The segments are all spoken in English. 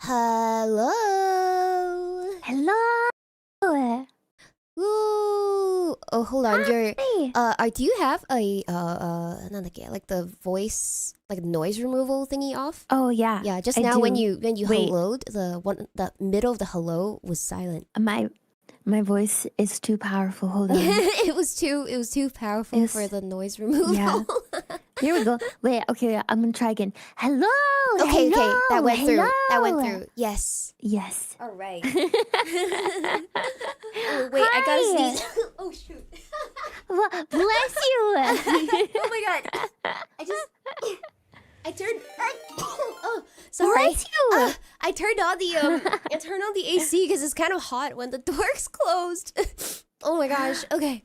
Hello. Hello. Ooh. Oh, hold on. Hi. Do you have a like the voice, like noise removal thingy off? Oh yeah. Yeah, just I now do. when you Wait. helloed, the middle of the hello was silent. My voice is too powerful. Hold on. It was too powerful for the noise removal. Yeah. Here we go. Wait, okay, I'm gonna try again. Hello. Okay, hello, okay. That went hello. through. That went through. Yes. Yes. All right. Oh, wait, I gotta sneeze. Oh shoot. Bless you. Oh my god. I turned. Oh, sorry. Bless you. I turned on the AC because it's kind of hot when the door's closed. Oh my gosh. Okay.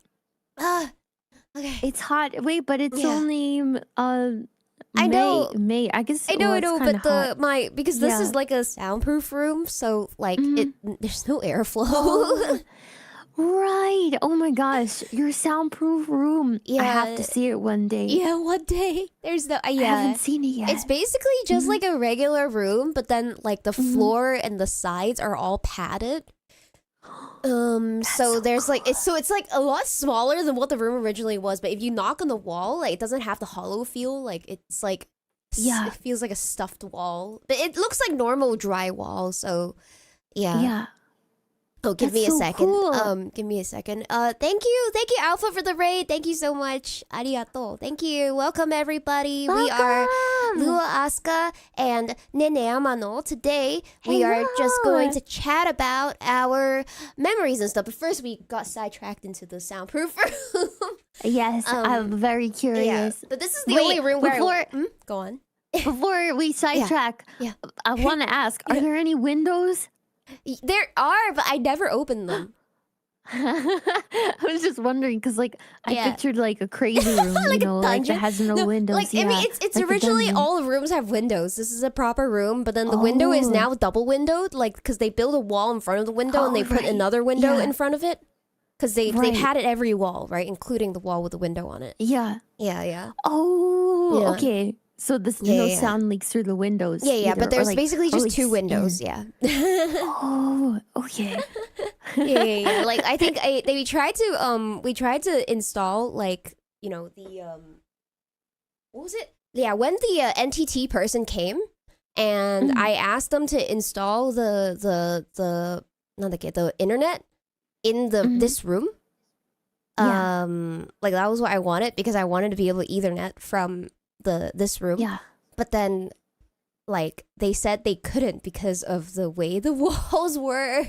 Okay. It's hot. Wait, but it's only I know. May. I guess. I know, but because this is like a soundproof room, so like there's no airflow. Oh, right. Oh my gosh, your soundproof room. Yeah. I have to see it one day. Yeah, one day. There's no. I haven't seen it yet. It's basically just like a regular room, but then like the floor and the sides are all padded. So there's cool. like it's like a lot smaller than what the room originally was, but if you knock on the wall, like it doesn't have the hollow feel. Like it's like it feels like a stuffed wall, but it looks like normal drywall. So yeah. Oh, give me a second. Cool. Give me a second. Thank you, Alpha, for the raid. Thank you so much. Arigato. Thank you. Welcome everybody. Welcome. We are Lua Asuka and Nene Amano. Today we are just going to chat about our memories and stuff. But first, we got sidetracked into the soundproof room. Yes, I'm very curious. Yeah, but this is the only room where go on. Before we sidetrack, I want to ask: are there any windows? There are, but I never opened them. I was just wondering because, like, I pictured like a crazy room, like you know, like that has no windows. Like, I mean, it's like originally all the rooms have windows. This is a proper room, but then the window is now double windowed, like because they build a wall in front of the window and they put another window in front of it. Because they padded every wall, right, including the wall with the window on it. Yeah. Oh, okay. So this no sound leaks through the windows. Yeah, but there's basically just two windows. Yeah. Oh, okay. Yeah. Like I think we tried to install like, you know, the what was it? Yeah, when the NTT person came and I asked them to install the internet in this room. Like that was what I wanted because I wanted to be able to Ethernet from this room. Yeah. But then like they said they couldn't because of the way the walls were.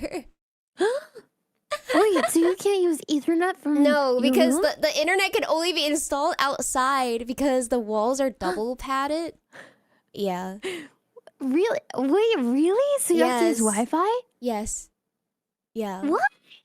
Wait, so you can't use Ethernet from because the internet can only be installed outside because the walls are double padded. Yeah. Really? Wait, really? So you have to use Wi-Fi? Yes. Yeah. What?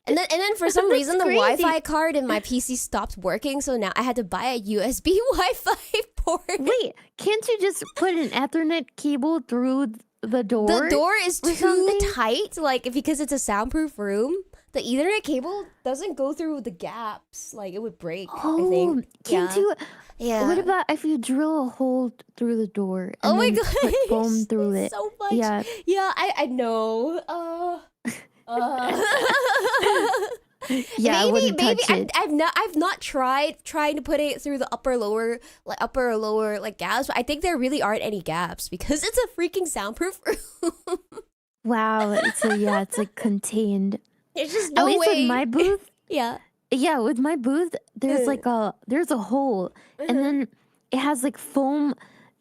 And then for some reason the Wi-Fi card in my PC stopped working, so now I had to buy a USB Wi-Fi port. Wait, can't you just put an Ethernet cable through the door? The door is too tight, like because it's a soundproof room. The Ethernet cable doesn't go through the gaps, like it would break. I think. Can't you? Yeah. What about if you drill a hole through the door? And then put foam through it. So much. Yeah. Yeah, I know. Yeah, maybe I've not tried trying to put it through the upper or lower like gaps, but I think there really aren't any gaps because it's a freaking soundproof room. Wow, so yeah, it's like contained. There's just no way. At least with my booth. Yeah, with my booth, there's like there's a hole, and then it has like foam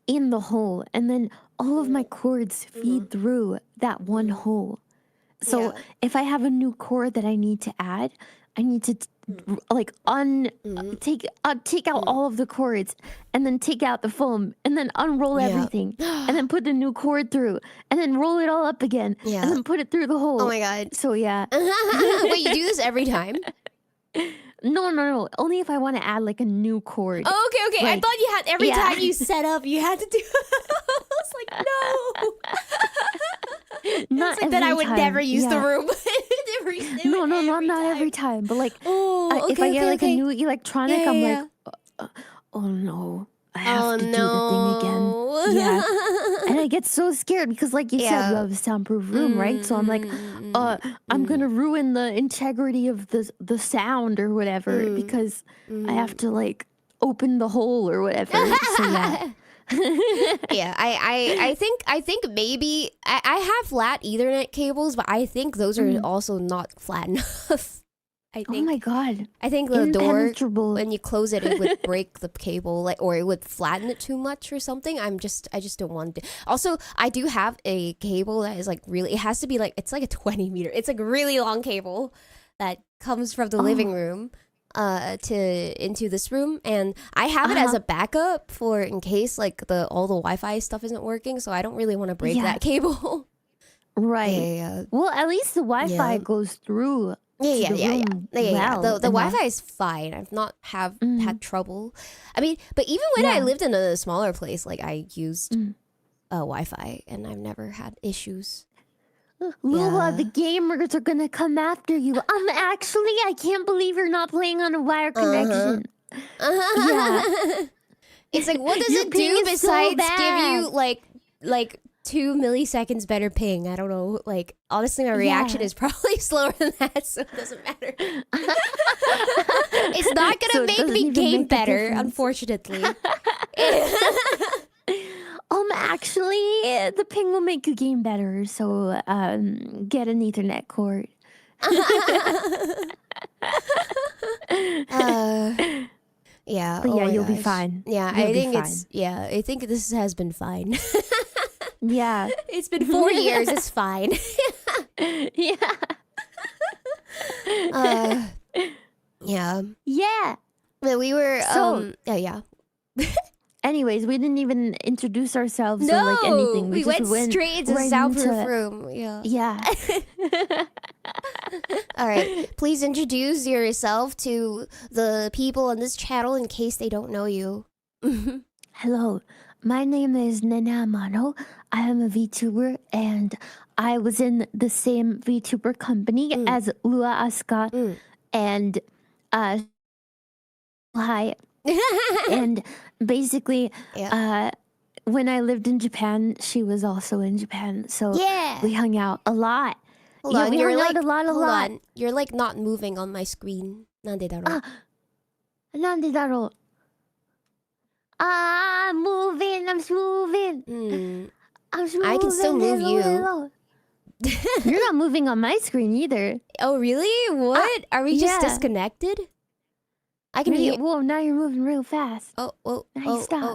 in the hole, and then all of my cords feed through that one hole. So if I have a new cord that I need to add, I need to like take out all of the cords and then take out the foam and then unroll everything and then put the new cord through and then roll it all up again and then put it through the hole. Oh my god. So yeah. Wait, you do this every time? No. Only if I want to add like a new cord. Oh, okay. Like, I thought you had every time you set up, you had to do. I was like, no. Not like that I would never use the room. No, not every time. But like, if I get like a new electronic, I'm like, oh no, I have to do the thing again. Yeah. And I get so scared because, like you said, you have a soundproof room, right? So I'm like, I'm gonna ruin the integrity of the sound or whatever because I have to like open the hole or whatever. So yeah. Yeah, I think maybe I have flat Ethernet cables, but I think those are also not flat enough. I think. Oh my god! I think the door, when you close it, it would break the cable, like, or it would flatten it too much or something. I just don't want to. Also, I do have a cable that is like really. It has to be like, it's like a 20 meter. It's like a really long cable that comes from the living room into this room, and I have it as a backup for in case like all the Wi-Fi stuff isn't working. So I don't really want to break that cable. Right. Yeah. Well, at least the Wi-Fi goes through. Yeah. The Enough. Wi-Fi is fine. I've not had trouble. I mean, but even when I lived in a smaller place, like I used Wi-Fi, and I've never had issues. Lua, the gamers are gonna come after you. Actually, I can't believe you're not playing on a wire connection. Yeah. It's like, what does it do besides give you like 2 milliseconds better ping? I don't know. Like, honestly, my reaction is probably slower than that, so it doesn't matter. It's not gonna make me game better, unfortunately. Actually, the ping will make you game better, so get an Ethernet cord. Yeah. But yeah, you'll be fine. Yeah, I think this has been fine. Yeah. It's been 4 years, it's fine. Yeah. Yeah. Yeah. But we were yeah. Anyways, we didn't even introduce ourselves or like anything. We went straight into the soundproof room. Yeah. All right. Please introduce yourself to the people on this channel in case they don't know you. Hello. My name is Nena Amano. I am a VTuber, and I was in the same VTuber company as Lua Asuka and hi. And basically, when I lived in Japan, she was also in Japan. So we hung out a lot. Hold on, we you're hung like, out a lot. on. You're like not moving on my screen. Nande daro? Nande daro? I'm moving. I'm moving. I'm moving. I can still move you. You're not moving on my screen either. Oh, really? What? Are we just disconnected? I can hear. Whoa, now you're moving real fast. Oh,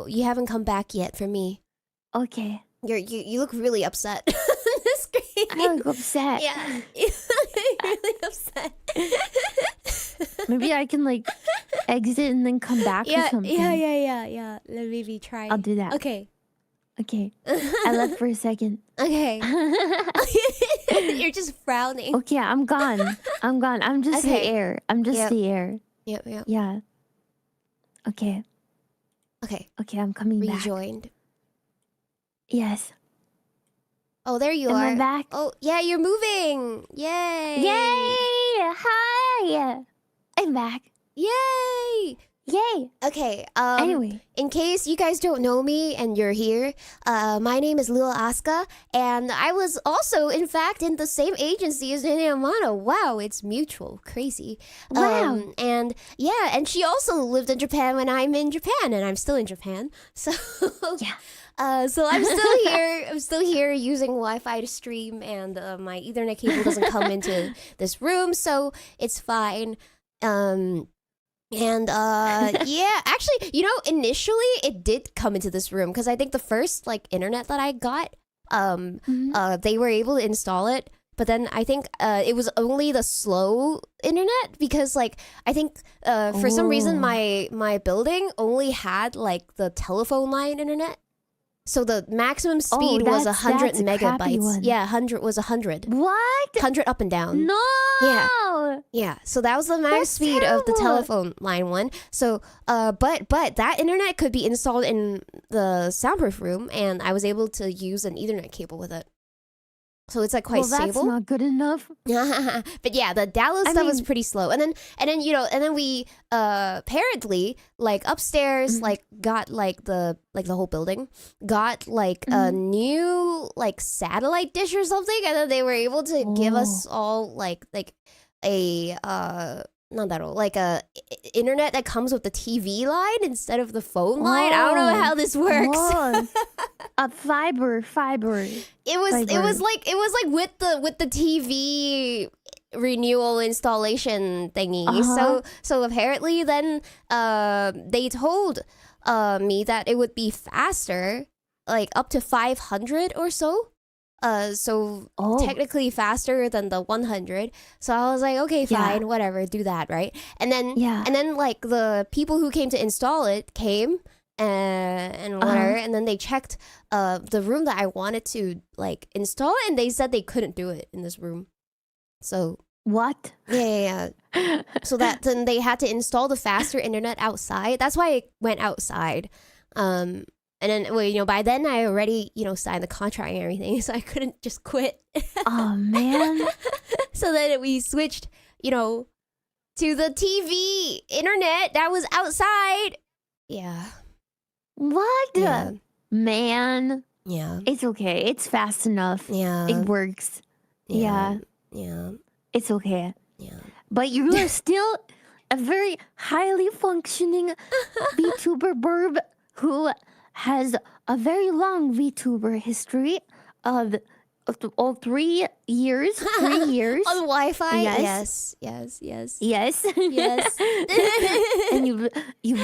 you haven't come back yet for me. Okay. You look really upset on the screen. I look upset. Yeah. You look really upset. Maybe I can like exit and then come back or something. Yeah. Let me try. I'll do that. Okay. I left for a second. Okay. You're just frowning. Okay, I'm gone. I'm just the air. The air. Yep. Yeah. Okay, I'm coming back. Rejoined. Yes. Oh, there you Am are. I back? Oh, yeah, you're moving. Yay. Hi. I'm back. Yay. Okay. Anyway, in case you guys don't know me and you're here, my name is Lua Asuka, and I was also, in fact, in the same agency as Nene Amano. Wow, it's mutual. Crazy. Wow. And yeah, and she also lived in Japan when I'm in Japan, and I'm still in Japan. So yeah. So I'm still here. I'm still here using Wi-Fi to stream, and my Ethernet cable doesn't come into this room, so it's fine. And yeah, actually, initially it did come into this room because I think the first like internet that I got, they were able to install it, but then I think it was only the slow internet because like I think for some reason my building only had like the telephone line internet. So the maximum speed was 100 megabytes. Yeah, 100 was 100. What? 100 up and down. No. Yeah. So that was the max speed of the telephone line one. So, but that internet could be installed in the soundproof room, and I was able to use an Ethernet cable with it. So it's like quite Well, that's stable. not good enough. But yeah, the download stuff was pretty slow. And then we apparently like upstairs like got like the whole building got like a new like satellite dish or something, and then they were able to give us all like a not that old, like a internet that comes with the TV line instead of the phone line. I don't know how this works. A fiber. It was like with the TV renewal installation thingy. So apparently then they told me that it would be faster, like up to 500 or so. So technically faster than the 100. So I was like, okay, fine, whatever, do that, right? And then like the people who came to install it came and whatever, and then they checked the room that I wanted to like install it, and they said they couldn't do it in this room. So what? Yeah. So that then they had to install the faster internet outside. That's why I went outside. And then, well, by then I already, signed the contract and everything, so I couldn't just quit. Oh, man. So then we switched, to the TV internet that was outside. Yeah. What? Yeah. Man. Yeah. It's okay. It's fast enough. Yeah. It works. Yeah. Yeah. It's okay. Yeah. But you are still a very highly functioning VTuber Burb who has a very long VTuber history of all 3 years. 3 years. On Wi-Fi? Yes. Yes. Yes. And you've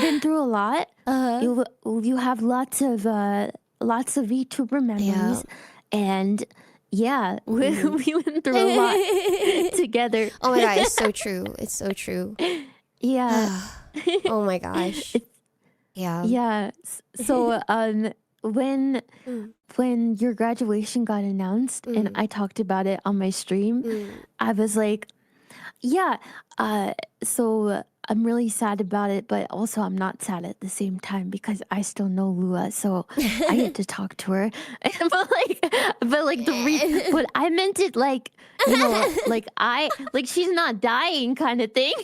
been through a lot. You have lots of VTuber memories. And yeah, we went through a lot together. Oh my god, it's so true. It's so true. Yeah. Oh my gosh. Yeah. So when your graduation got announced and I talked about it on my stream, I was like, yeah, so I'm really sad about it, but also I'm not sad at the same time because I still know Lua, so I get to talk to her. But I meant it like, like she's not dying kind of thing.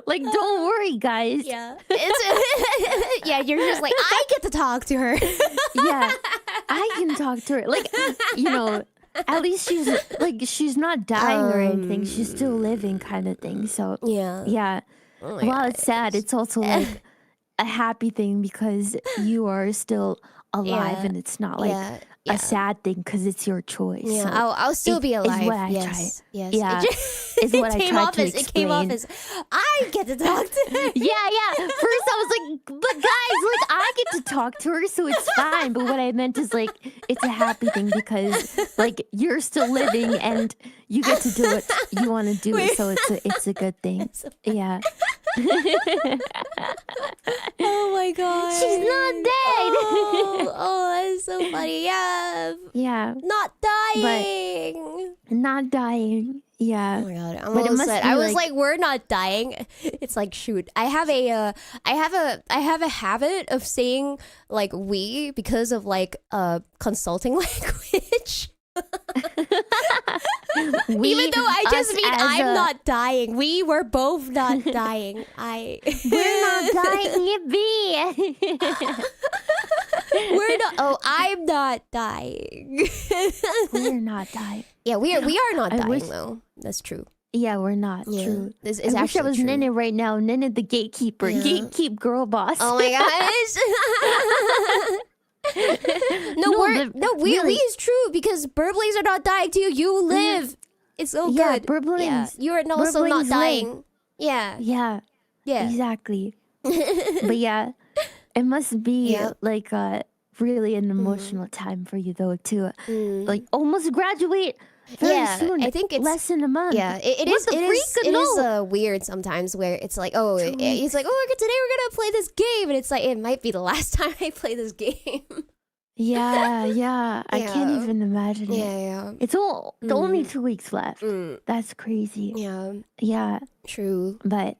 Like, don't worry, guys. Yeah. Yeah, you're just like, I get to talk to her. Yeah, I can talk to her. Like, at least she's not dying or anything. She's still living kind of thing. So yeah. Oh While it's sad, it's also like a happy thing because you are still alive and it's not like a sad thing because it's your choice. Yeah, so I'll still be alive. Is what I yes. Yeah, is what I tried to explain. It came off as, I get to talk to her. Yeah. First I was like, but guys, like I get to talk to her, so it's fine. But what I meant is like, it's a happy thing because like you're still living and you get to do what you want to do. So it's a good thing. Yeah. Oh my god. She's not dead. Oh, that's so funny. Yeah. Yeah. Not dying. Not dying. Yeah. Oh my god. I was like, we're not dying. It's like, shoot. I have a habit of saying like we because of like consulting language. Even though I just mean I'm not dying. We were both not dying. We're not dying, it We're not. Oh, I'm not dying. We're not dying. Yeah, we are not dying though. That's true. Yeah, we're not. Yeah. True. This is I wish I actually was true. Nene right now. Nene the gatekeeper. Yeah. Gatekeep girl boss. Oh my gosh. We is true because Birblays are not dying too. You live. It's so good. Birblays. Yeah, you are also not Birblays dying. live. Yeah. Yeah. Exactly. But yeah, it must be like really an emotional time for you though too. Like almost graduate very soon. I think it's less than a month. Yeah, it is weird sometimes where it's like, today we're gonna play this game, and it's like it might be the last time I play this game. Yeah. I can't even imagine it. Yeah. It's only 2 weeks left. That's crazy. Yeah. True. But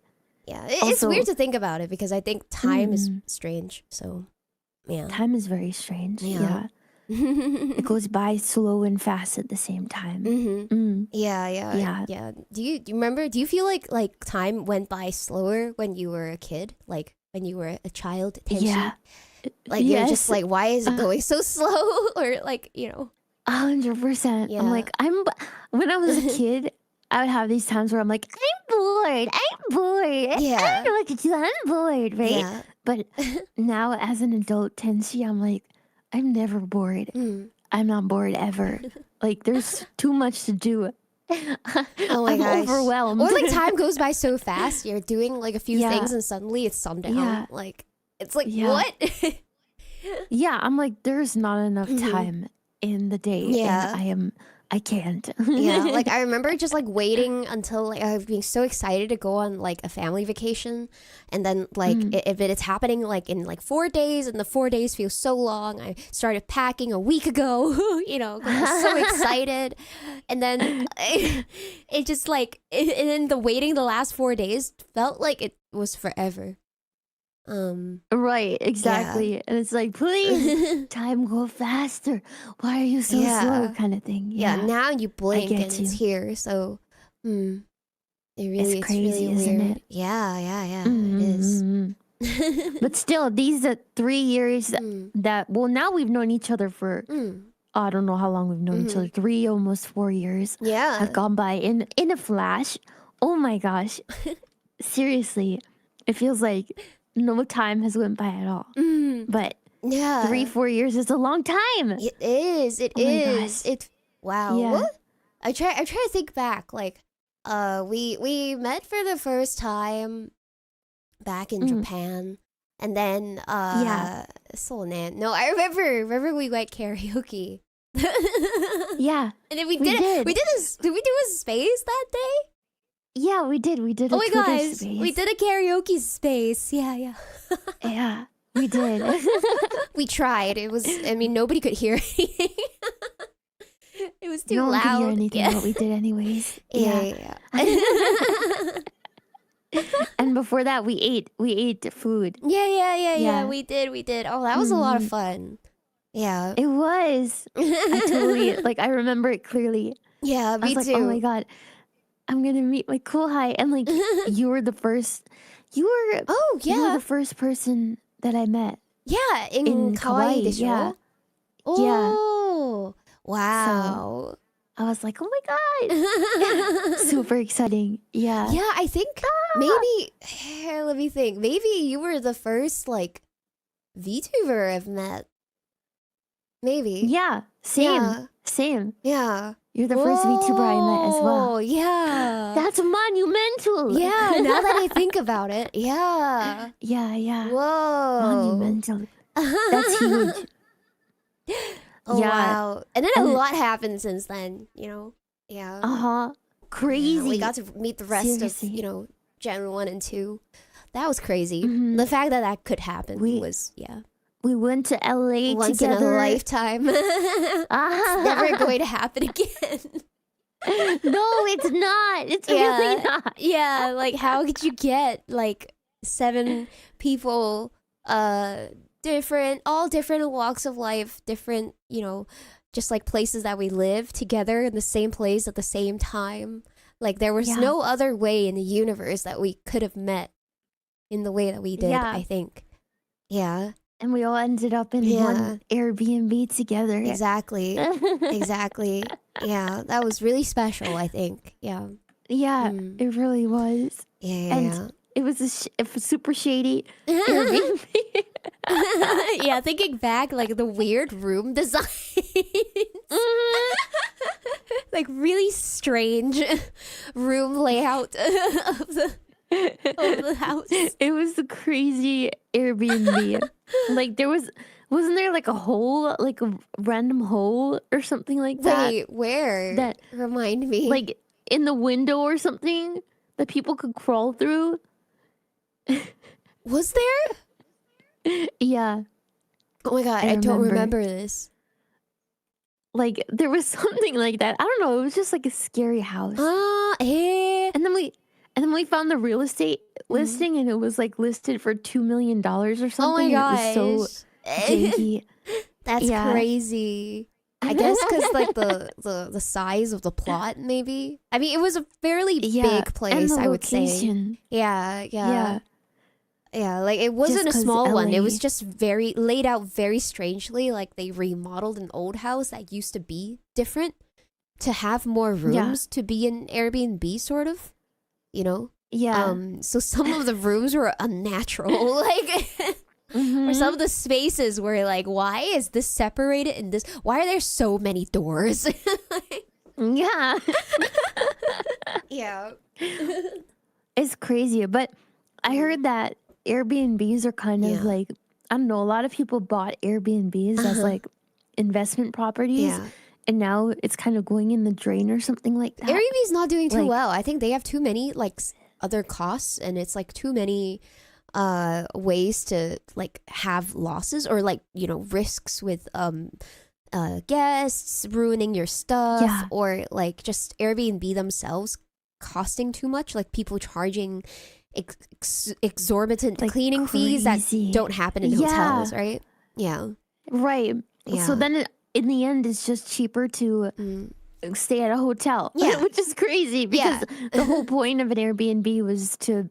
yeah, it's weird to think about it because I think time is strange. So, yeah. Time is very strange. Yeah. It goes by slow and fast at the same time. Yeah. Do you remember? Do you feel like time went by slower when you were a kid? Like when you were a child? Tenshi? Yeah. Like you're just like, why is it going so slow? Or like 100%. Yeah. I'm like, when I was a kid, I would have these times where I'm like, I'm bored. Yeah. I don't know what to do. I'm bored, right? Yeah. But now as an adult, Tenshi, I'm like, I'm never bored. I'm not bored ever. Like there's too much to do. Oh my I'm gosh. overwhelmed. Or like time goes by so fast. You're doing like a few Yeah. things and suddenly it's sundown. Yeah. Like it's like Yeah. what? Yeah, I'm like, there's not enough time in the day. Yeah. And I can't. Yeah, like I remember just like waiting until like I was being so excited to go on like a family vacation, and then like if it's happening like in like 4 days and the 4 days feel so long, I started packing a week ago, 'cause I was so excited, and then it just like and then the waiting the last 4 days felt like it was forever. Right, exactly. And it's like, please, time go faster. Why are you so slow? Kind of thing. Yeah, now you blink and get you. it's here. So, it It's crazy, really isn't weird. it? Yeah, it is. But still, these 3 years that, well, now we've known each other for, I don't know how long we've known each other. 3, almost 4 years Yeah. have gone by in a flash. Oh my gosh. Seriously, it feels like no time has went by at all. But Yeah. 3-4 years is a long time. It is. It Oh my is. gosh. It wow. Yeah. What? I try to think back. Like, we met for the first time back in Japan, and then Seoul. No, I remember we went karaoke. Yeah. And then we We did did. Did we do a space that day? Yeah, we did. We did a Oh my Twitter gosh, space. we did a karaoke space. Yeah. Yeah, we did. We tried. It was. I mean, nobody could hear anything. It was too No one loud. could hear anything, but we did anyways. Yeah. And before that, we ate food. Yeah. We did. Oh, that was a lot of fun. Yeah. It was. I totally I remember it clearly. Yeah, I me was too. like, oh my god, I'm gonna meet my cool high, and like you were the first. You were the first person that I met. Yeah, in Kauai, Kauai, yeah. Oh, wow. I was like, oh my god, super exciting. Yeah. Yeah, I think maybe. Let me think. Maybe you were the first like VTuber I've met. Maybe. Yeah. Same. Yeah. You're the first VTuber I met as well. Oh, yeah. That's monumental. Yeah, now that I think about it. Yeah. Yeah. Whoa. Monumental. That's huge. Oh, Yeah. wow. And then a lot happened since then, Yeah. Crazy. Yeah, we got to meet the rest Seriously. of, Gen 1 and 2. That was crazy. Mhm. The fact that that could happen was, We went to LA once together. in a lifetime. It's never going to happen again. No, it's not. It's really not. Yeah, like how could you get like 7 people, all different walks of life, different, just like places that we live together in the same place at the same time. Like there was no other way in the universe that we could have met in the way that we did, I think. Yeah. And we all ended up in one Airbnb together. Exactly. Exactly. Yeah, that was really special, I think. Yeah. Yeah, it really was. Yeah. And it was a super shady Airbnb. Yeah, thinking back, like the weird room design. Like really strange room layout of the house. It was a crazy Airbnb. Like wasn't there like a hole, like a random hole or something like that? Wait, where? That remind me. like in the window or something that people could crawl through. Was there? Yeah. Oh my god, I I don't remember. remember this. Like there was something like that. I don't know. It was just like a scary house. And then we found the real estate listing, and it was like listed for $2 million or something. Oh my gosh. It was so janky. That's Yeah. crazy. I guess because like the size of the plot, maybe. I mean, it was a fairly Yeah, big place, and the I would say. location. Yeah, yeah, Yeah, yeah. Like it wasn't a 'cause small one. It was LA. just very laid out very strangely. Like they remodeled an old house that used to be different to have more Yeah, rooms to be an Airbnb, sort of. You know. yeah. So some of the rooms were unnatural, like. Or some Mm-hmm. of the spaces were like, why is this separated in this? Why are there so many doors? Yeah. Yeah. It's crazy. But I heard that Airbnbs are kind of Yeah. like, I don't know, a lot of people bought Airbnbs as like investment properties. Yeah. And now it's kind of going in the drain or something like that. Airbnb's not doing too Like- well. I think they have too many like other costs, and it's like too many ways to like have losses or like, you know, risks with guests ruining your stuff, Yeah. or like just Airbnb themselves costing too much, like people charging exorbitant Like cleaning fees that crazy. don't happen in Yeah. hotels, right? Yeah. Right. Yeah. So then in the end, it's just cheaper to stay at a hotel. Yeah. Which is crazy because the whole point of an Airbnb was to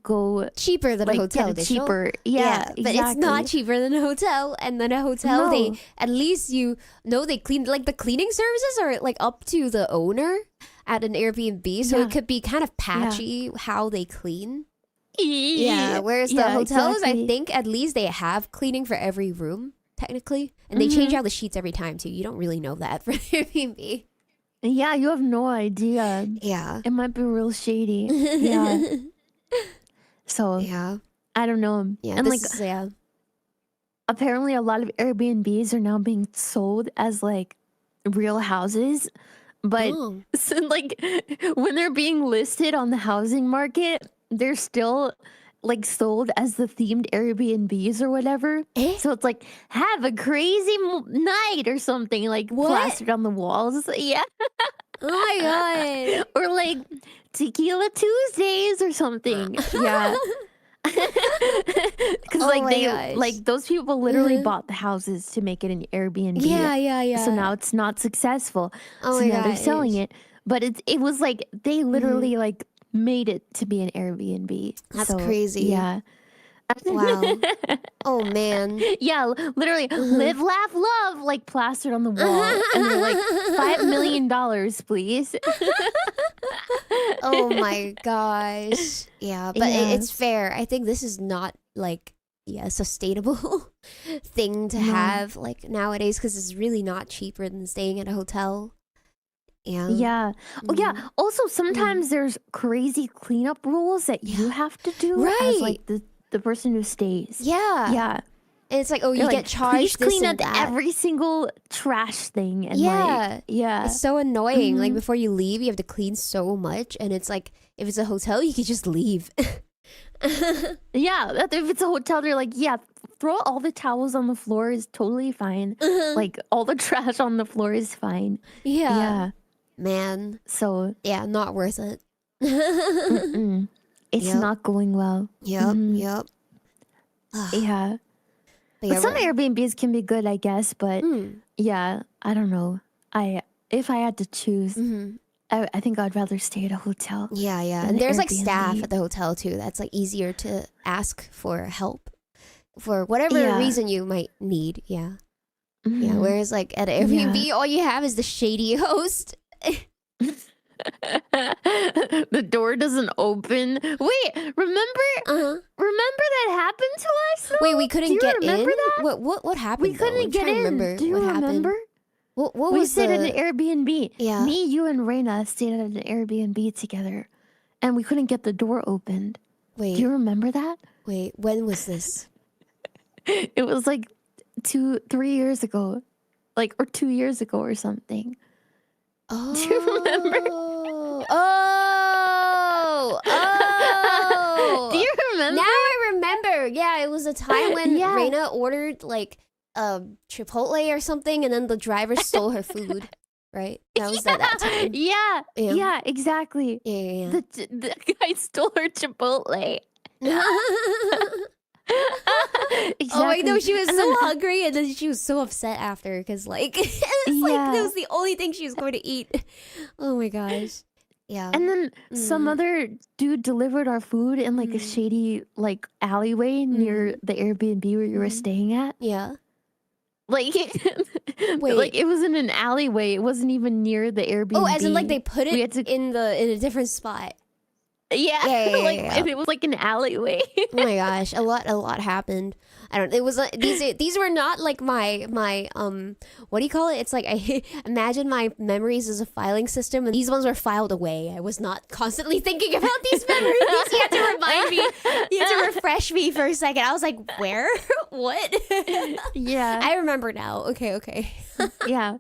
go Cheaper than like a hotel, get they it show. cheaper. Yeah, but it's not cheaper than a hotel. And then a hotel, they No. at least you know they clean, like the cleaning services are like up to the owner at an Airbnb, so Yeah. it could be kind of patchy how they clean. Yeah, whereas the Yeah, hotels, exactly. I think at least they have cleaning for every room technically, and they change out the sheets every time too. You don't really know that for Airbnb. Yeah, you have no idea. Yeah. It might be real shady. Yeah. So Yeah. I don't know. Yeah. And like Yeah. apparently a lot of Airbnbs are now being sold as like real houses. But Oh. so, like when they're being listed on the housing market, they're still like sold as the themed Airbnbs or whatever. Eh? So it's like have a crazy night or something like What? plastered on the walls. Yeah. Oh my god. Or like Tequila Tuesdays or something. Yeah. Because Oh like my they gosh. like those people literally bought the houses to make it an Airbnb. Yeah, yeah, yeah. So now it's not successful. Oh so my now they're selling gosh. it. But it was like they literally like made it to be an Airbnb. That's So, crazy. Yeah. Wow. Oh man. Yeah, literally live, laugh, love, like plastered on the wall. And they're like $5 million, please. Oh my gosh. Yeah, but Yeah. it's fair. I think this is not like a sustainable thing to No. have like nowadays, because it's really not cheaper than staying at a hotel. Yeah. Yeah. Oh, yeah. Also, sometimes there's crazy cleanup rules that you have to do as Right. like the person who stays. Yeah. Yeah. And it's like, oh, you They're get like, charged please this clean and up that. every single trash thing. And Yeah. like, yeah. It's so annoying. Like Mhm. before you leave, you have to clean so much, and it's like if it's a hotel, you could just leave. Yeah. If it's a hotel, they're like, yeah, throw all the towels on the floor is totally fine. Like all the trash on the floor is fine. Yeah. Yeah. Man. So Yeah, not worth it. it's Yep. not going well. Yep. Mhm. Yep. Yeah. But But some Airbnbs can be good, I guess. But yeah, I don't know. If I had to choose, I think I'd rather stay at a hotel. Yeah, yeah. than And an there's like staff Airbnb. at the hotel too. That's like easier to ask for help for whatever Yeah. reason you might need. Yeah. Yeah. Mhm. Whereas like at Airbnb, all you have is the shady host. The door doesn't open. Wait, remember that happened to us? though? Wait, we Do couldn't you get remember in? that? What happened? We though? I'm couldn't get trying to in. remember Do you what happened. remember? What We was stayed at the an Airbnb. Yeah. Me, you, and Reina stayed at an Airbnb together, and we couldn't get the door opened. Do you wait, remember that? wait, when was this? It was like 3 years ago, or 2 years ago or something. Oh. Do you remember? Oh. Do you remember? Now I remember. Yeah, it was a time when Yeah. Reina ordered like Chipotle or something, and then the driver stole her food. Right? That was at that time. Yeah, Yeah. yeah, exactly. Yeah, yeah, The guy stole her Chipotle. yeah. Exactly. Oh my no, she was And so then- hungry, and then she was so upset after because like it's like that Yeah. was the only thing she was going to eat. Oh my gosh. Yeah. And then some other dude delivered our food in like a shady like alleyway near the Airbnb where you were staying at. Yeah. Like, Wait. like it was in an alleyway. It wasn't even near the Airbnb. Oh, as in like they put We it had to- in a different spot. Yeah, Yeah, like yeah. and it was like an alleyway. Oh my gosh, a lot happened. I don't. It was these were not like my what do you call it? It's like I imagine my memories as a filing system, and these ones were filed away. I was not constantly thinking about these memories. You had to remind me. You had to refresh me for a second. I was like, where? What? Yeah, I remember now. Okay. yeah.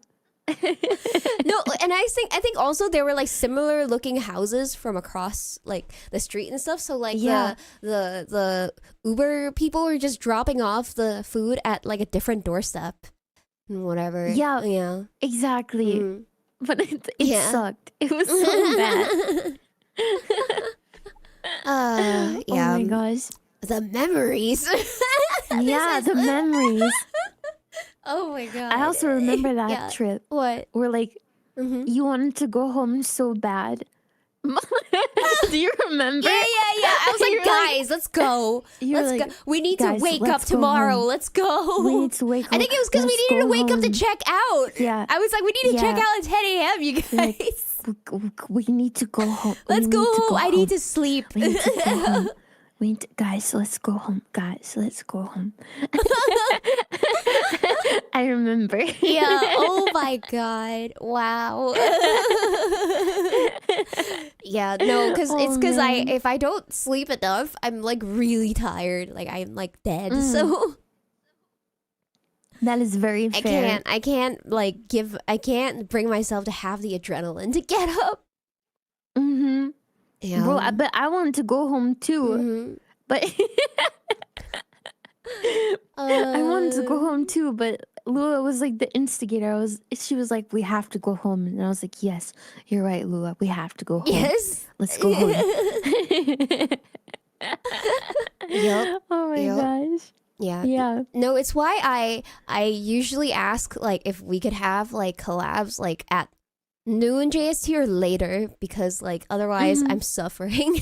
No, and I think also there were like similar looking houses from across like the street and stuff. So like Yeah. the Uber people were just dropping off the food at like a different doorstep and whatever. Yeah. Exactly. Mm. But it Yeah. sucked. It was so bad. Yeah. Oh my gosh. The memories. Yeah, the memories. Oh my god. I also remember that Yeah. trip What? where like Mm-hmm. you wanted to go home so bad. Do you remember? Yeah. I was like, You're like- guys, let's go. You're Let's like, go. We need to "Guys, wake up let's go tomorrow. home. Let's go. We need to wake up. I think it was because we Let's needed to go wake up to home." check out. Yeah. I was like, we need to check Yeah. out at 10 a.m., you guys. Like, we need to go home. Let's We go. need to go I home. need to sleep. We need to go home. Guys, let's go home. Guys, let's go home. I remember. Yeah. Oh my god. Wow. Yeah. No, because it's because man. if I don't sleep enough, I'm like really tired. Like I'm like dead. So That is very fair. I can't bring myself to have the adrenaline to get up. Mm-hmm. Yeah. Bro, but I wanted to go home too. Mhm. But I wanted to go home too. But Lua was like the instigator. She was like, we have to go home. And I was like, yes, you're right, Lua. We have to go home. Yes. Let's go home. Yep. Oh my Yep. gosh. Yeah. Yeah. No, it's why I usually ask like if we could have like collabs like at noon JST or later because like otherwise I'm suffering.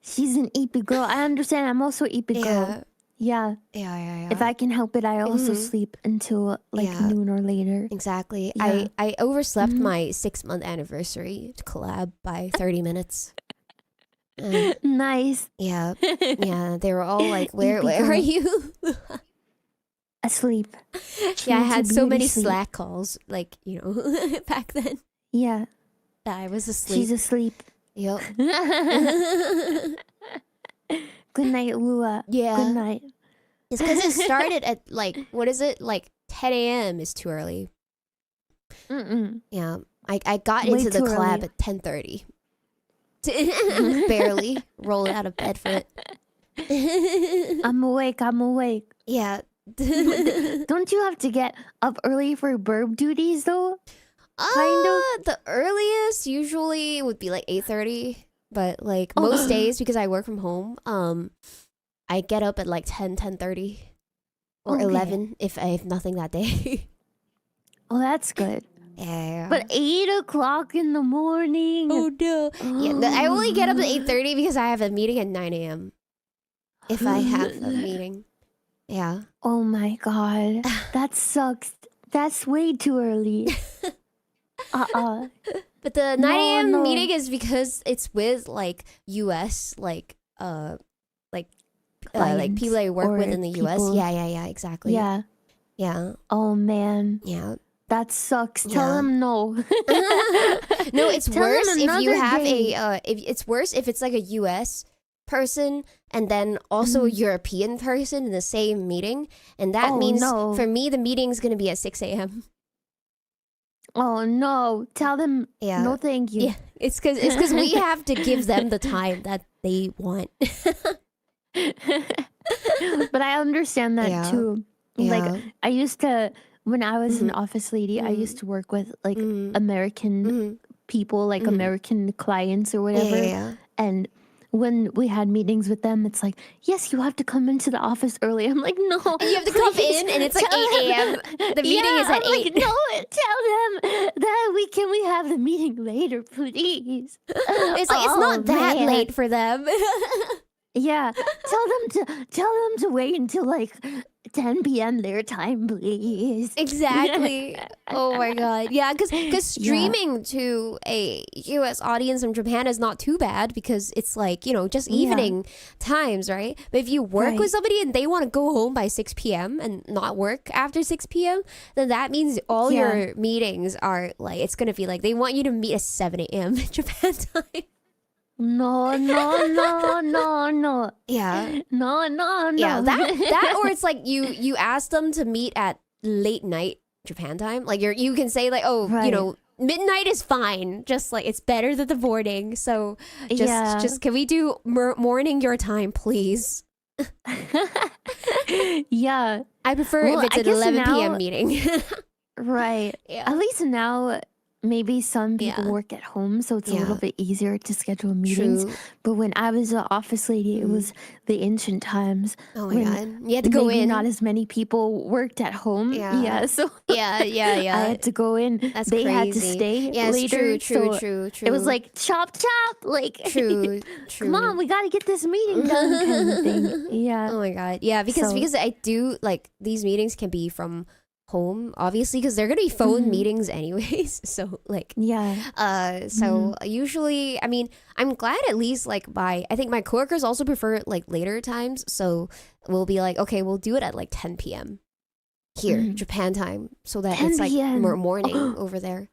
She's an EP girl. I understand. I'm also EP girl. Yeah. Yeah. If I can help it, I also sleep until like Yeah. noon or later. Exactly. Yeah. I overslept my 6-month anniversary to collab by 30 minutes. Nice. Yeah. Yeah. They were all like, where EP are girl. you? Asleep. Yeah, I needs had a so beauty many sleep. Slack calls, like, back then. Yeah. That I was asleep. She's asleep. Yep. Good night, Lua. Yeah. Good night. It's because it started at like, what is it? Like 10 a.m. is too early. Mm-mm. Yeah. I got Way into the too collab early. at 10:30. Barely rolled out of bed for it. I'm awake. Yeah. Don't you have to get up early for burb duties though? The earliest usually would be like 8:30, but like most days because I work from home, I get up at like 10:30 or Okay. 11 if I have nothing that day. Oh, that's good. Yeah. But 8 o'clock in the morning. oh no. Yeah, I only get up at 8:30 because I have a meeting at 9 a.m. If I have a meeting. Yeah. Oh my god. That sucks. That's way too early. But the 9 a.m. no. meeting is because it's with like US like Clients people I work or with in the US. people- Yeah, exactly. Yeah. Yeah. Oh man. Yeah. That sucks. Tell Yeah. them no. No, it's Tell them worse if you another have day. it's worse if it's like a US person and then also a European person in the same meeting. And that Oh, means no. for me the meeting's gonna be at 6 a.m. Oh no. Tell them Yeah. no thank you. Yeah. It's cause we have to give them the time that they want. But I understand that Yeah. too. Yeah. Like I used to when I was an office lady, I used to work with like American Mhm. people, like American clients or whatever. Yeah. And when we had meetings with them, it's like, yes, you have to come into the office early. I'm like, no. And you have to come in, and it's like 8 a.m. The meeting is at 8. Like, no, tell them that we have the meeting later, please. It's like it's not that late for them. Yeah, tell them to wait until like 10 p.m. their time, please. Exactly. Oh my god. Yeah, because streaming to a US audience from Japan is not too bad because it's like, just evening times, right? But if you work with somebody and they want to go home by 6 p.m. and not work after 6 p.m., then that means all your meetings are like, it's going to be like, they want you to meet at 7 a.m. Japan time. No. Yeah. No. Yeah, that or it's like you ask them to meet at late night Japan time. Like you can say like, midnight is fine. Just like it's better than the morning. So just can we do morning your time, please? Yeah. I prefer if it's an 11 p.m. meeting. Right. Yeah. At least now maybe some people work at home, so it's a little bit easier to schedule meetings. True. But when I was an office lady, it was the ancient times. Oh my god. You had to go in. Not as many people worked at home. Yeah. So yeah. I had to go in. That's they crazy. had to stay later. True. It was like chop, like true. Come on, we gotta get this meeting done kind of thing. Yeah. Oh my god. Yeah, because I do like these meetings can be from home, obviously, because they're gonna be phone meetings anyways. So like usually, I mean, I'm glad at least like I think my coworkers also prefer like later times. So we'll be like, okay, we'll do it at like 10 p.m. here, Japan time, so that it's like more morning over there,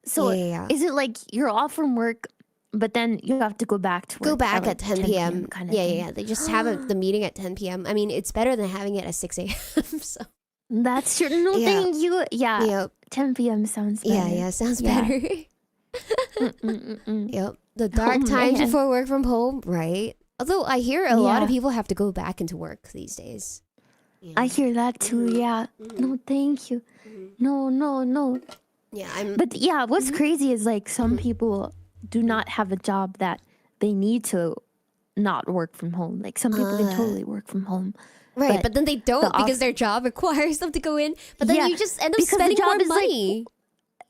So is it like you're off from work, but then you have to go back to work? Go back at 10 p.m. kind of thing. Yeah. They just have the meeting at 10 p.m. I mean, it's better than having it at 6 a.m. So that's true. No, thank you. Yeah. Yep. 10 p.m. sounds better. Yeah, sounds better. Yep. The dark times before work from home, right? Although I hear a lot of people have to go back into work these days. Yeah. I hear that too. Yeah. No, thank you. No. Yeah, But yeah, what's crazy is like some people do not have a job that they need to not work from home. Like some people can totally work from home. Right, but then they don't because their job requires them to go in. But then you just end up spending more money.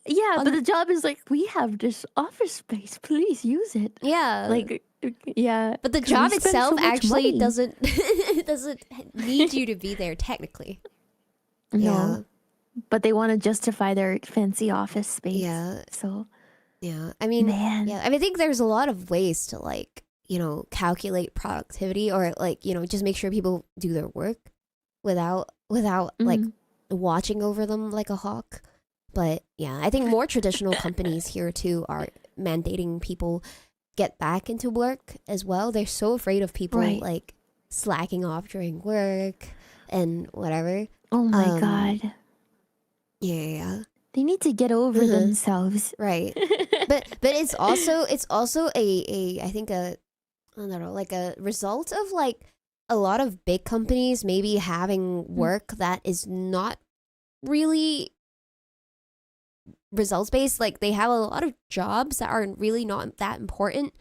But the job is like, we have this office space. Please use it. Yeah. Like, But the job itself actually doesn't need you to be there technically. No. Yeah. But they want to justify their fancy office space. Yeah. So... Yeah, I mean, I think there's a lot of ways to like, calculate productivity or like, just make sure people do their work without like watching over them like a hawk. But yeah, I think more traditional companies here too are mandating people get back into work as well. They're so afraid of people like slacking off during work and whatever. Oh my God. Yeah. They need to get over themselves. Right. But it's also a I think I don't know, like a result of like a lot of big companies maybe having work that is not really results based. Like they have a lot of jobs that are really not that important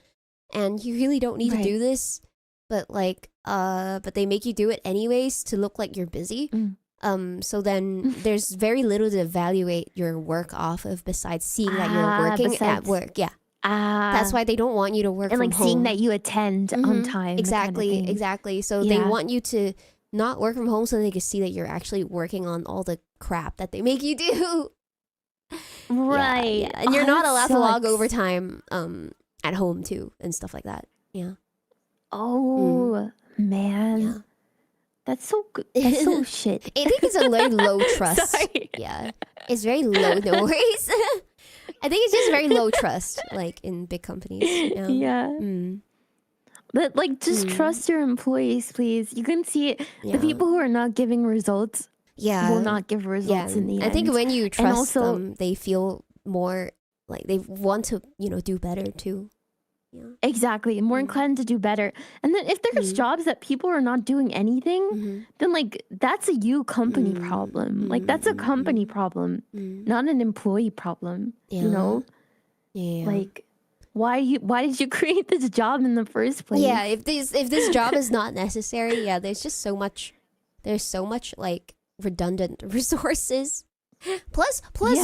and you really don't need to do this, but like but they make you do it anyways to look like you're busy. So then there's very little to evaluate your work off of besides seeing that you're working at work. Yeah. That's why they don't want you to work from home. And like seeing that you attend on time. Exactly. So they want you to not work from home so they can see that you're actually working on all the crap that they make you do. Right. Yeah. And you're not allowed to log overtime at home too and stuff like that. Yeah. Oh, man. Yeah. That's so good. That's so shit. I think it's a very low trust. Sorry. Yeah. It's very low. No worries. I think it's just very low trust, like in big companies. Yeah. But like, just trust your employees, please. You can see it. The people who are not giving results will not give results in the end. I think when you trust them, they feel more like they want to, do better too. Yeah. Exactly. More inclined to do better. And then if there's jobs that people are not doing anything, then like that's a company problem. Like that's a company problem, not an employee problem. Yeah. Like why did you create this job in the first place? Yeah, if this job is not necessary, yeah, there's so much like redundant resources. Plus,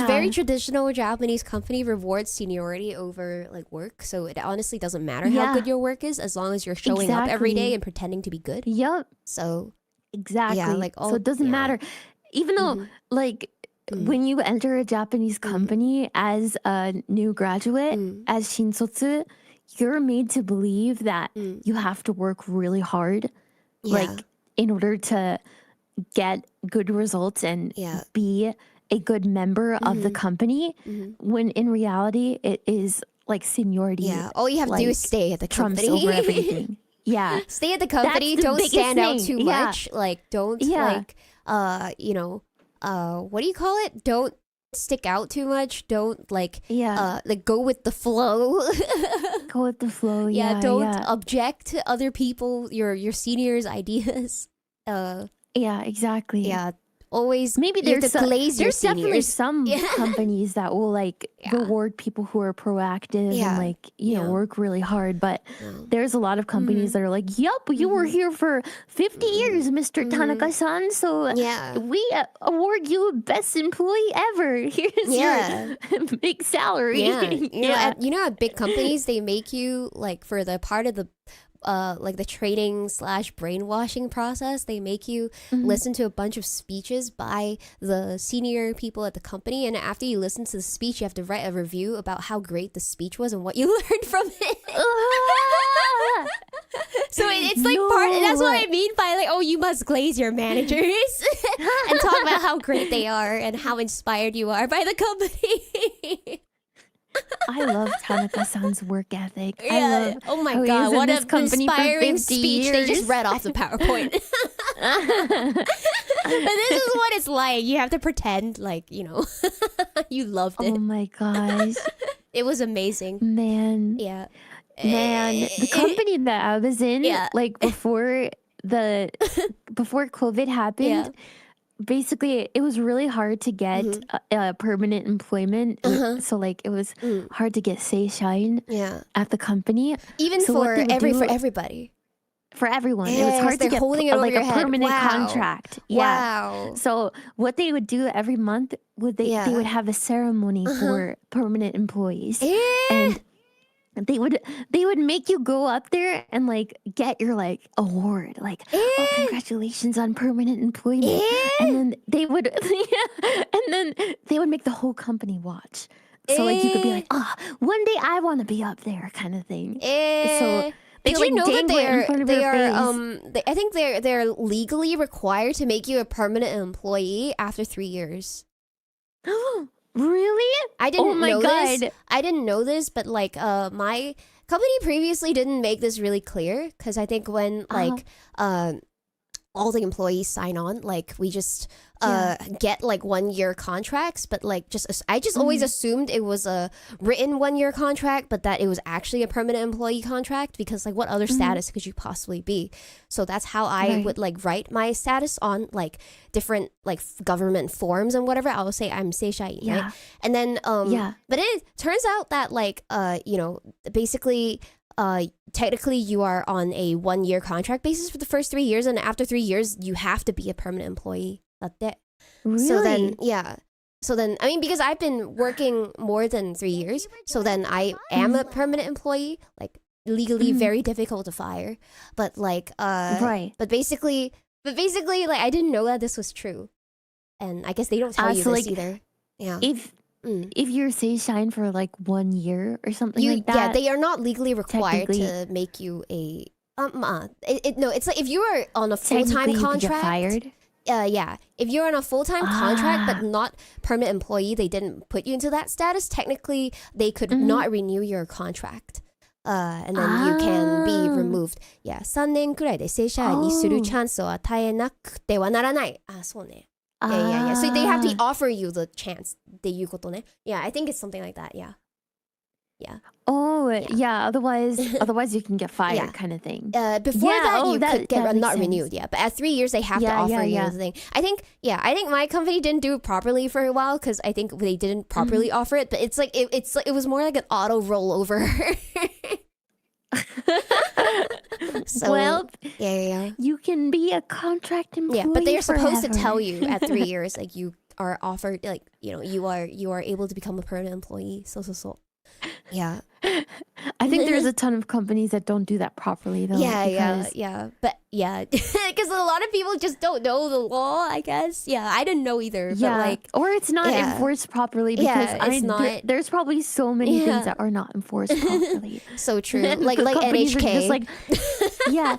very traditional Japanese company rewards seniority over like work, so it honestly doesn't matter how good your work is as long as you're showing up every day and pretending to be good. Yep. So exactly. Yeah, like so it doesn't matter, even though like when you enter a Japanese company as a new graduate, as shinsotsu, you're made to believe that you have to work really hard, like in order to get good results and be a good member of the company, when in reality it is like seniority. Yeah, all you have to do is stay at the company. Trumps over everything. Yeah, stay at the company. Don't stand out too much. Like don't like you know what do you call it? Don't stick out too much. Don't like like go with the flow. Go with the flow. Yeah, don't object to other people, your seniors' ideas. Yeah, exactly. Yeah, always. Maybe there's definitely some companies that will like reward people who are proactive and like work really hard, but there's a lot of companies that are like, "Yup, you were here for 50 years, Mr. Tanaka-san, so we award you best employee ever. Here's your big salary." You know, at big companies they make you like for the part of the like the training / brainwashing process, they make you listen to a bunch of speeches by the senior people at the company, and after you listen to the speech you have to write a review about how great the speech was and what you learned from it. So it's like that's what I mean by like, oh, you must glaze your managers and talk about how great they are and how inspired you are by the company. I love Tanaka-san's work ethic. Yeah. Oh my god, what an inspiring speech. They just read off the PowerPoint. But this is what it's like. You have to pretend like, you know, you loved it. Oh my gosh. It was amazing. Man. Yeah. Man, the company that I was in, like before COVID happened, basically it was really hard to get permanent employment. So like it was hard to get seishain at the company. Even so for everybody. For everyone. It was hard to get like a permanent contract. Wow. So what they would do every month would they would have a ceremony for permanent employees. And they would make you go up there and like get your like award, like oh, congratulations on permanent employment, and then they would make the whole company watch, so like you could be like, oh, one day I want to be up there, kind of thing. So did you know that they are I think they're legally required to make you a permanent employee after 3 years. Really? I didn't know this. I didn't know this, but like my company previously didn't make this really clear, because I think when like all the employees sign on, like we just get like 1 year contracts, but like I just always assumed it was a written 1 year contract, but that it was actually a permanent employee contract, because like what other status could you possibly be? So that's how I would like write my status on like different like government forms and whatever. I will say I'm seishain, right? And then but it turns out that like you know, basically technically you are on a 1 year contract basis for the first 3 years, and after 3 years you have to be a permanent employee. That's it. Really? So then I mean, because I've been working more than 3 years, so then I am a permanent employee, like legally very difficult to fire, but like but basically like I didn't know that this was true, and I guess they don't tell you this either. Yeah. If you're seishain for like 1 year or something like that, they are not legally required to make you a no, it's like if you are on a full-time contract, you get fired. If you're on a full-time contract but not permanent employee, they didn't put you into that status. Technically, they could not renew your contract, and then you can be removed. 3年くらいで正社員にするチャンスを与えなくてはならない。そうね。Yeah. So they have to offer you the chance. っていうことね。Yeah, I think it's something like that. Yeah. Oh, no, yeah. Otherwise you can get fired, kind of thing. Before you could get not renewed, but at 3 years they have to offer you the thing. I think my company didn't do it properly for a while because I think they didn't properly offer it. But it's like it was more like an auto rollover. So, well, you can be a contract employee. Yeah, but they're supposed to forever. tell you at 3 years, like you are offered, like you are able to become a permanent employee. So. Yeah. I think there's a ton of companies that don't do that properly though. But because a lot of people just don't know the law, I guess. Yeah, I didn't know either. Yeah, but like, or it's not enforced properly because there's probably so many things that are not enforced properly. So true. Like NHK. Just like, yeah.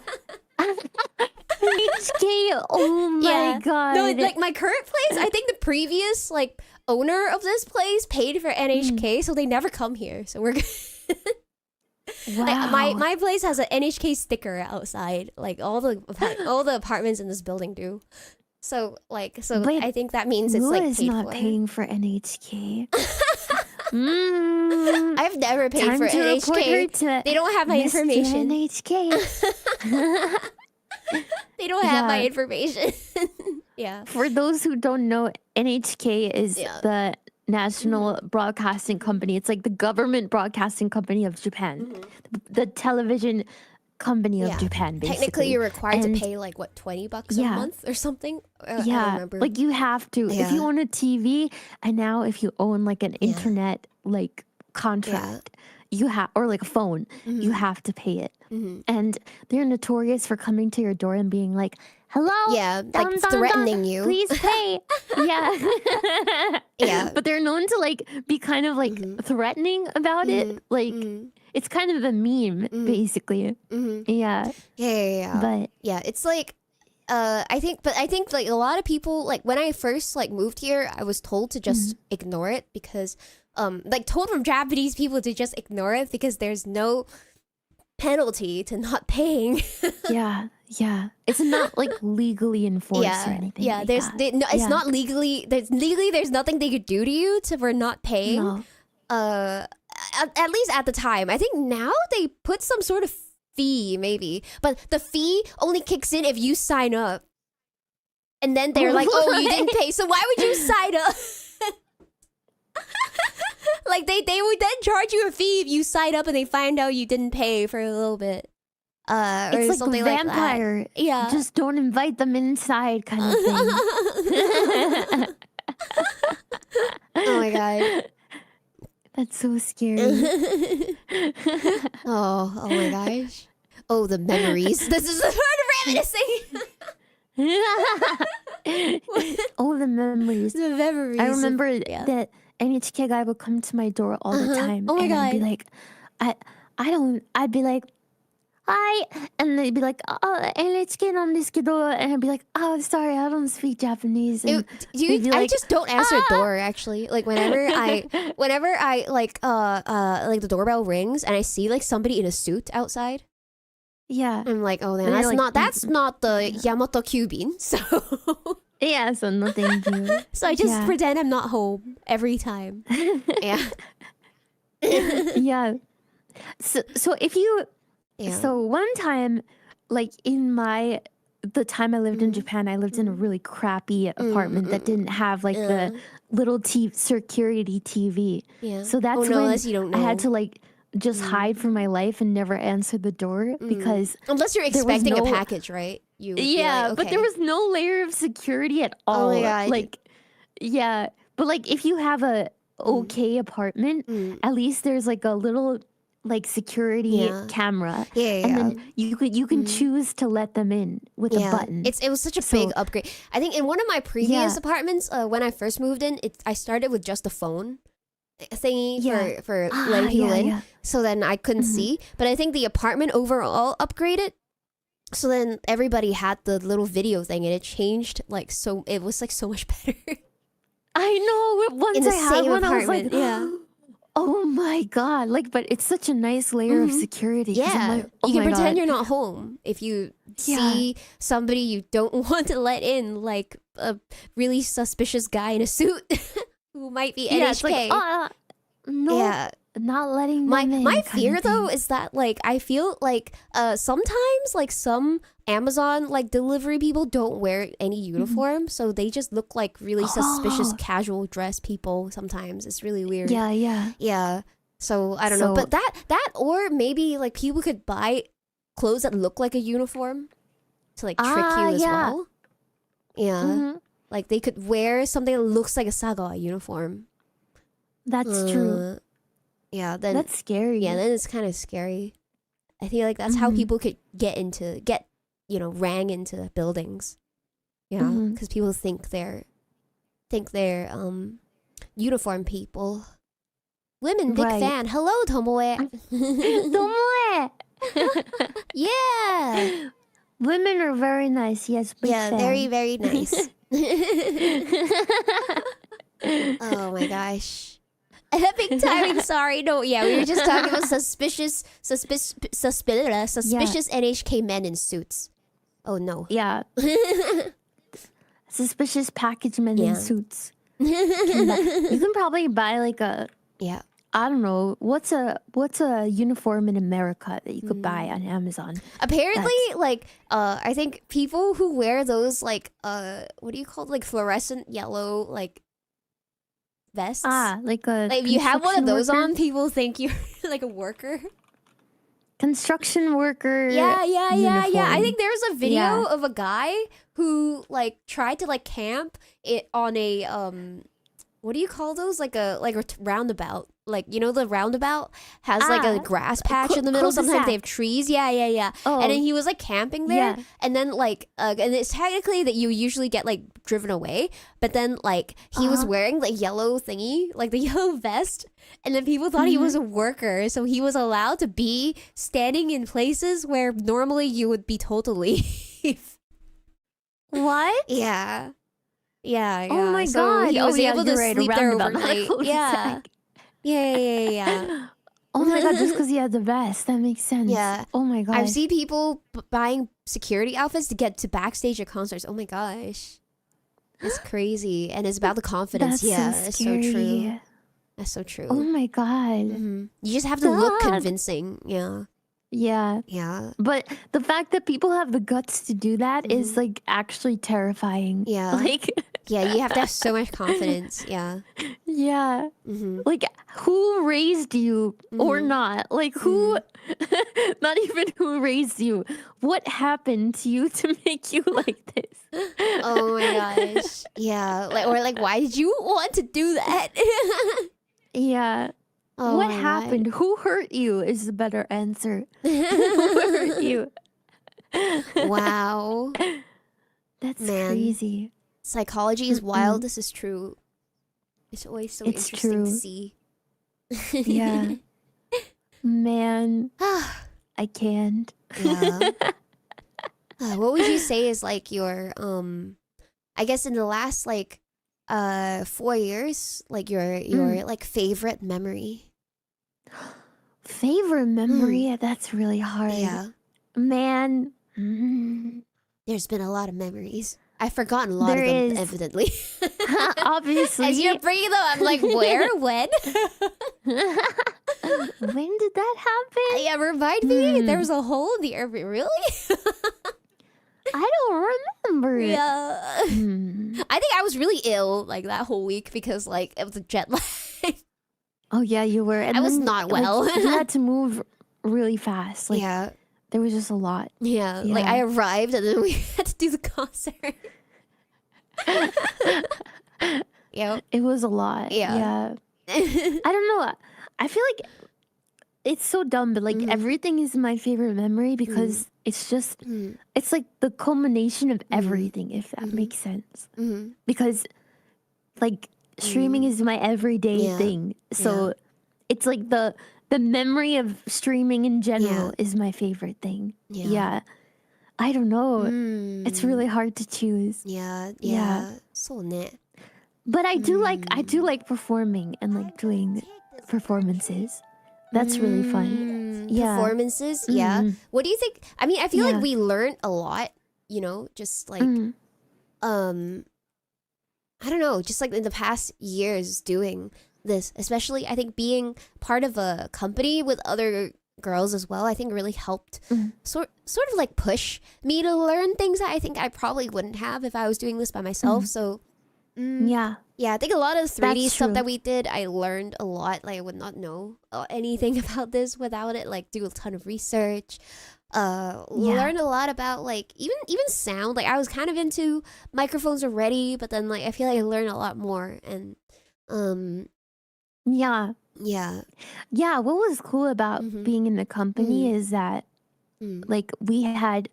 NHK. Oh my god. No, like my current place. I think the previous like owner of this place paid for NHK, so they never come here. So we're. Wow. Like my place has an NHK sticker outside. Like all the apartments in this building do. So Wait, I think that means it's Lua like is paid not for. paying for NHK. I've never paid Time for to report her NHK. to They don't have my Mr. information. NHK. They don't have my information. Yeah. For those who don't know, NHK is the national broadcasting company. It's like the government broadcasting company of Japan. The television company of Japan, basically. Technically, you're required to pay like what, $20 a month or something. I don't remember. Like you have to if you own a TV, and now if you own like an internet like contract, you have, or like a phone, you have to pay it. And they're notorious for coming to your door and being like, hello, like threatening you. Please pay. But they're known to like be kind of like threatening about it. Like it's kind of a meme, basically. But it's like I think like a lot of people, like when I first like moved here, I was told to just ignore it because like told from Japanese people to just ignore it because there's no penalty to not paying. It's not like legally enforced or anything. It's not legally. There's nothing they could do to you for not paying. No. At least at the time. I think now they put some sort of fee, maybe, but the fee only kicks in if you sign up, and then they're like, "Oh, you didn't pay, so why would you sign up?" Like they would then charge you a fee if you sign up and they find out you didn't pay for a little bit. Or It's like something vampire. Like that. Yeah. Just don't invite them inside kind of thing. Oh my god. That's so scary. Oh my gosh. Oh, the memories. This is the part of reminiscing. Oh, the memories. The memories. I remember that NHK guy would come to my door all the time. Oh my god. I'd be like, I'd be like, hi. And they'd be like, NHK なんですけど. And I'd be like, oh, sorry, I don't speak Japanese. And I just don't answer the door, actually. Like whenever I like the doorbell rings and I see like somebody in a suit outside. Yeah. I'm like, oh, then that's not the Yamato Kyubin. So yeah, so no thank you. So I just pretend I'm not home every time. Yeah. So if you so one time, like in the time I lived in Japan, I lived in a really crappy apartment that didn't have like the little security TV. Yeah. So that's when unless you don't know. I had to like just hide for my life and never answer the door because unless you're expecting a package, right? You but there was no layer of security at all. Oh my god. Like but like if you have a okay apartment, at least there's like a little like security camera, and then you can choose to let them in with a button. It was such a big upgrade. I think in one of my previous apartments, when I first moved in, I started with just a phone thingy for letting people in. So then I couldn't see. But I think the apartment overall upgraded. So then everybody had the little video thing, and it changed like so. It was like so much better. I know. Once in the I had same one, apartment, I was like, oh my god! Like, but it's such a nice layer of security. Yeah, like, you can pretend you're not home if you see somebody you don't want to let in, like a really suspicious guy in a suit who might be NHK. It's like, no. Yeah, not letting My them in my kind fear of though thing. is that like I feel like sometimes like some Amazon like delivery people don't wear any uniform, so they just look like really suspicious Oh, casual dress people sometimes. It's really weird. yeah, yeah. Yeah. So I don't know, So, but that or maybe like people could buy clothes that look like a uniform to like trick you as yeah. well. Yeah. hmm Like they could wear something that looks like a Saga uniform. That's true. Yeah, then That's scary. yeah, then it's kind of scary. I feel like that's how people could rang into buildings. Yeah, because people think they're uniform people. Women big Right. fan. Hello, Tomoe. Tomoe! Yeah. Women are very nice. Yes, big Yeah, fan. very, very nice. Oh my gosh. Epic timing, sorry. No, yeah, we were just talking about suspicious NHK men in suits. Oh no. Yeah. Suspicious package men in suits. You can probably buy like a I don't know, what's a uniform in America that you could buy on Amazon? Apparently, like I think people who wear those like what do you call it? Like fluorescent yellow like vests. Like if you have one of those worker? on, people think you're like a worker. Construction worker. Yeah. I uniform. think there's a video of a guy who like tried to like camp it on a what do you call those? Like a roundabout. Like, you know, the roundabout has like a grass patch in the middle. Sometimes they have trees. Yeah. Oh. And then he was like camping there. Yeah. And then like, and it's technically that you usually get like driven away. But then like he was wearing the yellow thingy, like the yellow vest. And then people thought he was a worker. So he was allowed to be standing in places where normally you would be told to leave. What? Yeah. Oh my so god. He was able to right, sleep there roundabout, not a overnight. cul-de-sac. Yeah. Oh my god, just because he had the vest. That makes sense. Yeah. Oh my god. I've seen people buying security outfits to get to backstage at concerts. Oh my gosh. It's crazy. And it's about the confidence. That's so it's so scary. true. That's so true. Oh my god. You just have to look convincing. Yeah. Yeah. But the fact that people have the guts to do that is like actually terrifying. Yeah. Like Yeah, you have to have so much confidence. Yeah. Yeah. Like who raised you or not? Like who not even who raised you. What happened to you to make you like this? Oh my gosh. Yeah. Like why did you want to do that? Yeah. Oh what my happened? God. Who hurt you is the better answer. Who hurt you? Wow. That's Man. crazy. Psychology is wild. This is true. It's always so It's interesting true. to see. Yeah. Man, I can't. Yeah. What would you say is like your I guess in the last like 4 years, like your like favorite memory? Favorite memory? That's really hard. Yeah. Man. There's been a lot of memories. I've forgotten a lot There of them, is. evidently. Obviously. As you're bringing them, I'm like, where? When? When did that happen? Yeah, remind me. There was a hole in the air. Really? I don't remember. Yeah. I think I was really ill like that whole week because like it was a jet lag. Oh yeah, you were. And I was then, not like, well. you had to move really fast. Like, Yeah. there was just a lot. Yeah. Like I arrived and then we had to do the concert. Yeah. It was a lot. Yeah. I don't know. I feel like it's so dumb, but like everything is my favorite memory because it's just, it's like the culmination of everything, if that makes sense. Because like streaming is my everyday thing. So it's like the memory of streaming in general is my favorite thing. Yeah. I don't know. It's really hard to choose. Yeah. So ne. But I do like performing and like doing performances. That's really fun. Yeah. Performances, yeah. What do you think? I mean, I feel like we learned a lot, you know, just like I don't know, just like in the past years doing this, especially I think being part of a company with other girls as well, I think really helped sort of like push me to learn things that I think I probably wouldn't have if I was doing this by myself. So Yeah. yeah, I think a lot of the 3D That's stuff true. that we did, I learned a lot. Like I would not know anything about this without it. Like do a ton of research, learn a lot about like even sound. Like I was kind of into microphones already, but then like I feel like I learned a lot more. And Yeah. yeah, What was cool about being in the company is that like we had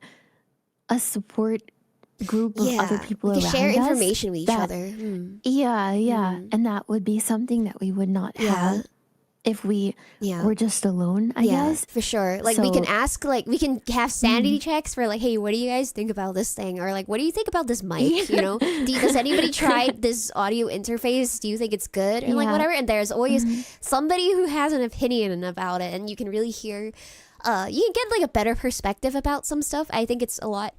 a support group of other people we could around share us information with each that- other. and that would be something that we would not have if we were just alone, I guess. For sure. Like we can So- ask, like we can have sanity checks for like, hey, what do you guys think about this thing? Or like, what do you think about this mic? You know, does anybody try this audio interface? Do you think it's good? Or like whatever. And there's always somebody who has an opinion about it, and you can really hear, you can get like a better perspective about some stuff. I think it's a lot.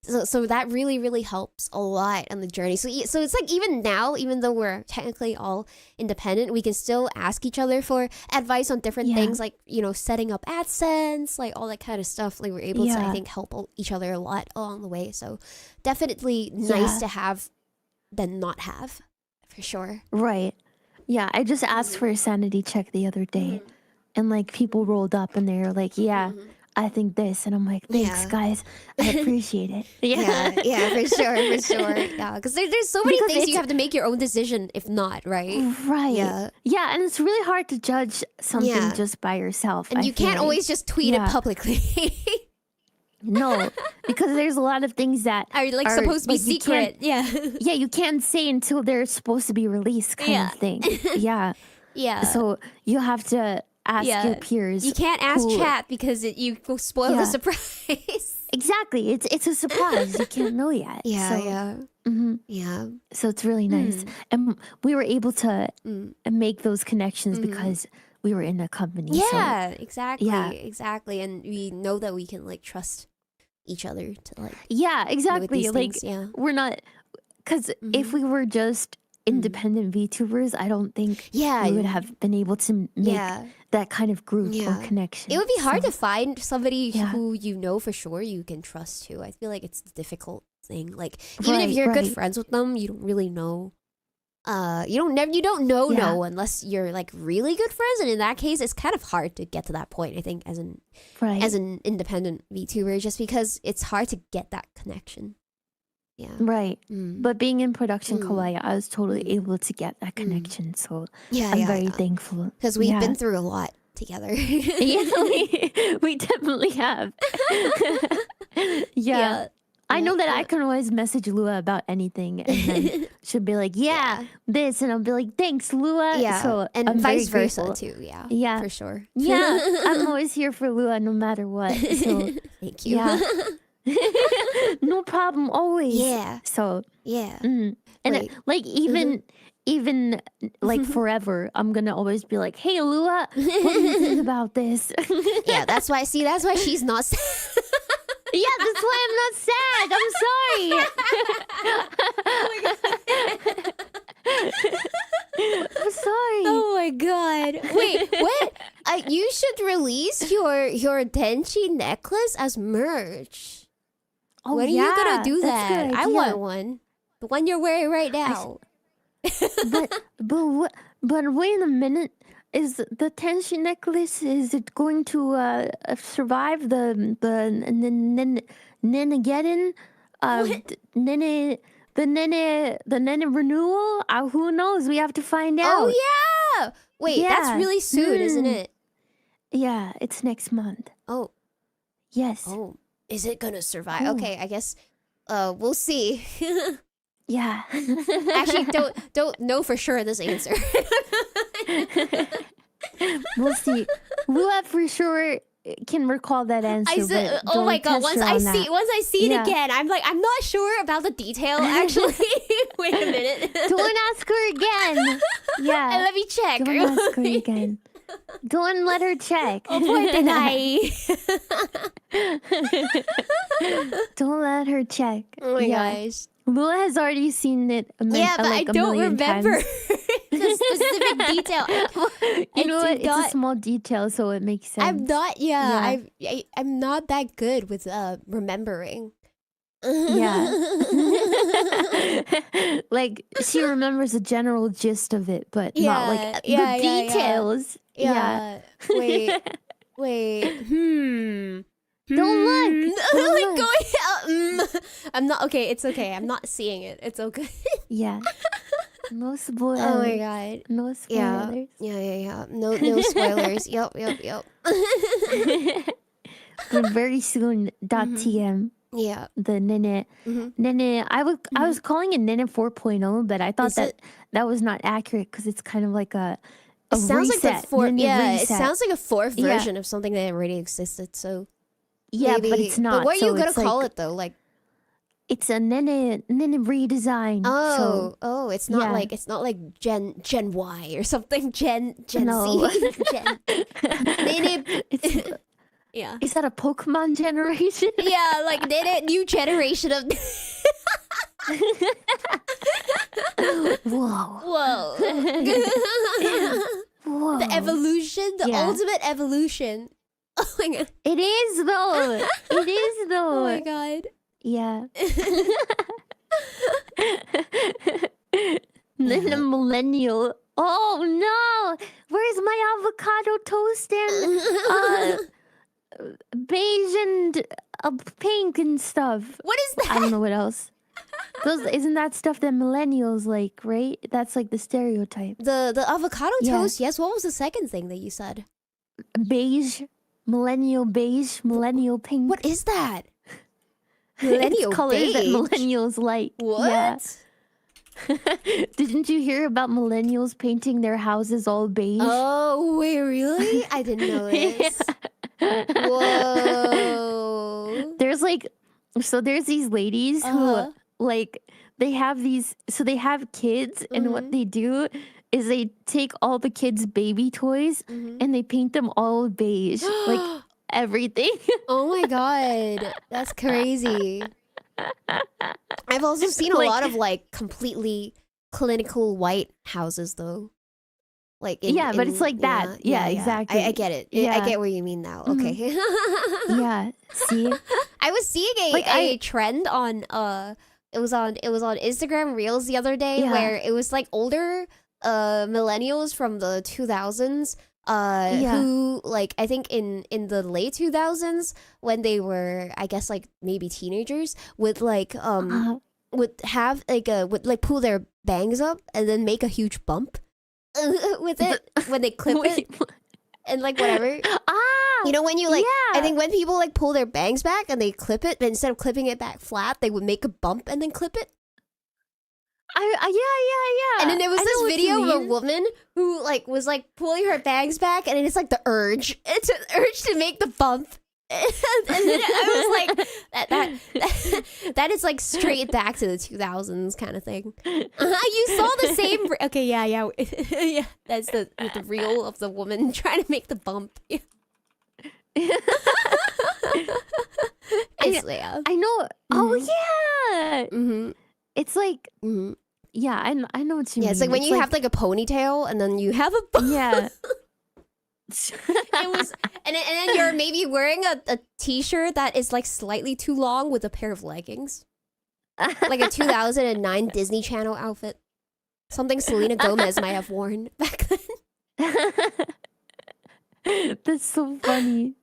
So that really, really helps a lot on the journey. So it's like even now, even though we're technically all independent, we can still ask each other for advice on different things, like, you know, setting up AdSense, like all that kind of stuff. Like we're able to, I think, help each other a lot along the way. So definitely nice to have than not have, for sure. Right. Yeah, I just asked for a sanity check the other day, and like people rolled up and they're like, I think this, and I'm like, thanks guys, I appreciate it. Yeah, for sure. Yeah, because there's so many things you have to make your own decision if not, right? Right. Yeah, and it's really hard to judge something just by yourself. And you can't always just tweet it publicly. No, because there's a lot of things that are like supposed to be secret. Yeah, you can't say until they're supposed to be released, kind of thing. Yeah. So you have to ask your peers. You can't ask chat because you will spoil the surprise. Exactly. It's a surprise. You can't know yet. Yeah. So it's really nice. And we were able to make those connections because we were in a company. Exactly. And we know that we can like trust each other to like exactly. Like things, we're not, because if we were just independent VTubers, I don't think we would have been able to make that kind of group or connection. It would be hard to find somebody who you know for sure you can trust too. I feel like it's a difficult thing. Like even if you're good friends with them, you don't really know. You don't know no unless you're like really good friends, and in that case, it's kind of hard to get to that point. I think as an independent VTuber, just because it's hard to get that connection. Yeah. Right. But being in production kawaii, I was totally able to get that connection. So I'm very thankful. Because we've been through a lot together. We definitely have. I know that I can always message Lua about anything, and then she'll be like, this, and I'll be like, thanks, Lua. So and I'm vice very versa grateful. too. Yeah. For sure. Yeah. I'm always here for Lua no matter what. So thank you. Yeah. No problem, always. Yeah. So and Wait. like even like forever, I'm gonna always be like, hey Lua, what do you think about this? That's why she's not sad. That's why I'm not sad. I'm sorry. Oh my god. Wait, what? You should release your Denchi necklace as merch. Oh, when are you gonna do that's a that? good I idea. want one. The one you're wearing right now. but wait a minute. Is the tenshi necklace, is it going to survive the Nenegeddon? The Nene renewal? Who knows? We have to find out. Oh yeah. Wait, that's really soon, isn't it? Yeah, it's next month. Oh. Yes. Oh. Is it gonna survive? Okay, I guess we'll see. Yeah. Actually, don't know for sure this answer. We'll see. Lua for sure can recall that answer. Oh my god! Once I see it again, I'm not sure about the detail. Actually, wait a minute. Don't ask her again. Yeah. And let me check. Don't ask her again. Don't let her check. Oh boy, did I. Don't let her check. Oh my gosh. Lua has already seen it. Yeah, but I don't remember the specific detail. You know what? It's a small detail, so it makes sense. I'm not. Yeah, I'm not that good with remembering. Yeah. Like she remembers the general gist of it, but not like the details. Yeah. Wait. Don't look. Like going out. I'm not okay. It's okay. I'm not seeing it. It's okay. Yeah. No spoilers. Oh my god. No spoilers. Yeah. No spoilers. Yep. But very soon. .tm. Yeah. The Nene. Nene. I was calling it Nene 4.0, but I thought that was not accurate because it's kind of like a sounds reset. Like the fourth. Yeah. Reset. It sounds like a fourth version of something that already existed. So. Yeah, maybe. But it's not. But what are you gonna call it though? Like, it's a Nene redesign. Oh, it's not like Gen Y or something. Gen no. Z. Nene. Yeah. Is that a Pokemon generation? Yeah, like Nene, new generation of. Whoa. Whoa. The evolution, the ultimate evolution. Oh my god. It is though. Oh my god. Yeah. Then the millennial. Oh no! Where's my avocado toast and beige and pink and stuff? What is that? I don't know what else. Isn't that stuff that millennials like, right? That's like the stereotype. The avocado toast. Yes. What was the second thing that you said? Beige. Millennial beige, millennial pink. What is that? Millennial it's colors beige? that millennials like. What? Yeah. Didn't you hear about millennials painting their houses all beige? Oh, wait, really? I didn't know this. Whoa. There's these ladies who like they have kids and what they do is they take all the kids' baby toys and they paint them all beige, like everything. Oh my god, that's crazy. I've also seen a lot of like completely clinical white houses though. Like but it's like that. Yeah, exactly. I get it. I get what you mean now. Okay. Yeah. See, I was seeing a trend on it was on Instagram Reels the other day where it was like older millennials from the 2000s who like I think in the late 2000s when they were I guess like maybe teenagers would like would have like would pull their bangs up and then make a huge bump with it when they clip it and like whatever. You know when you like I think when people like pull their bangs back and they clip it, but instead of clipping it back flat, they would make a bump and then clip it. Yeah. And then there was this video of a woman who like was like pulling her bangs back, and it's like the urge. It's an urge to make the bump. And then I was like, that is like straight back to the 2000s kind of thing. You saw the same. Okay, yeah. Yeah. That's the reel of the woman trying to make the bump. Yeah. I know. Oh yeah. It's like. Yeah, I know what you mean. Yeah, it's like when you have like a ponytail and then you have a bump. Yeah. It was, and then you're maybe wearing a t-shirt that is like slightly too long with a pair of leggings, like a 2009 Disney Channel outfit, something Selena Gomez might have worn back then. That's so funny.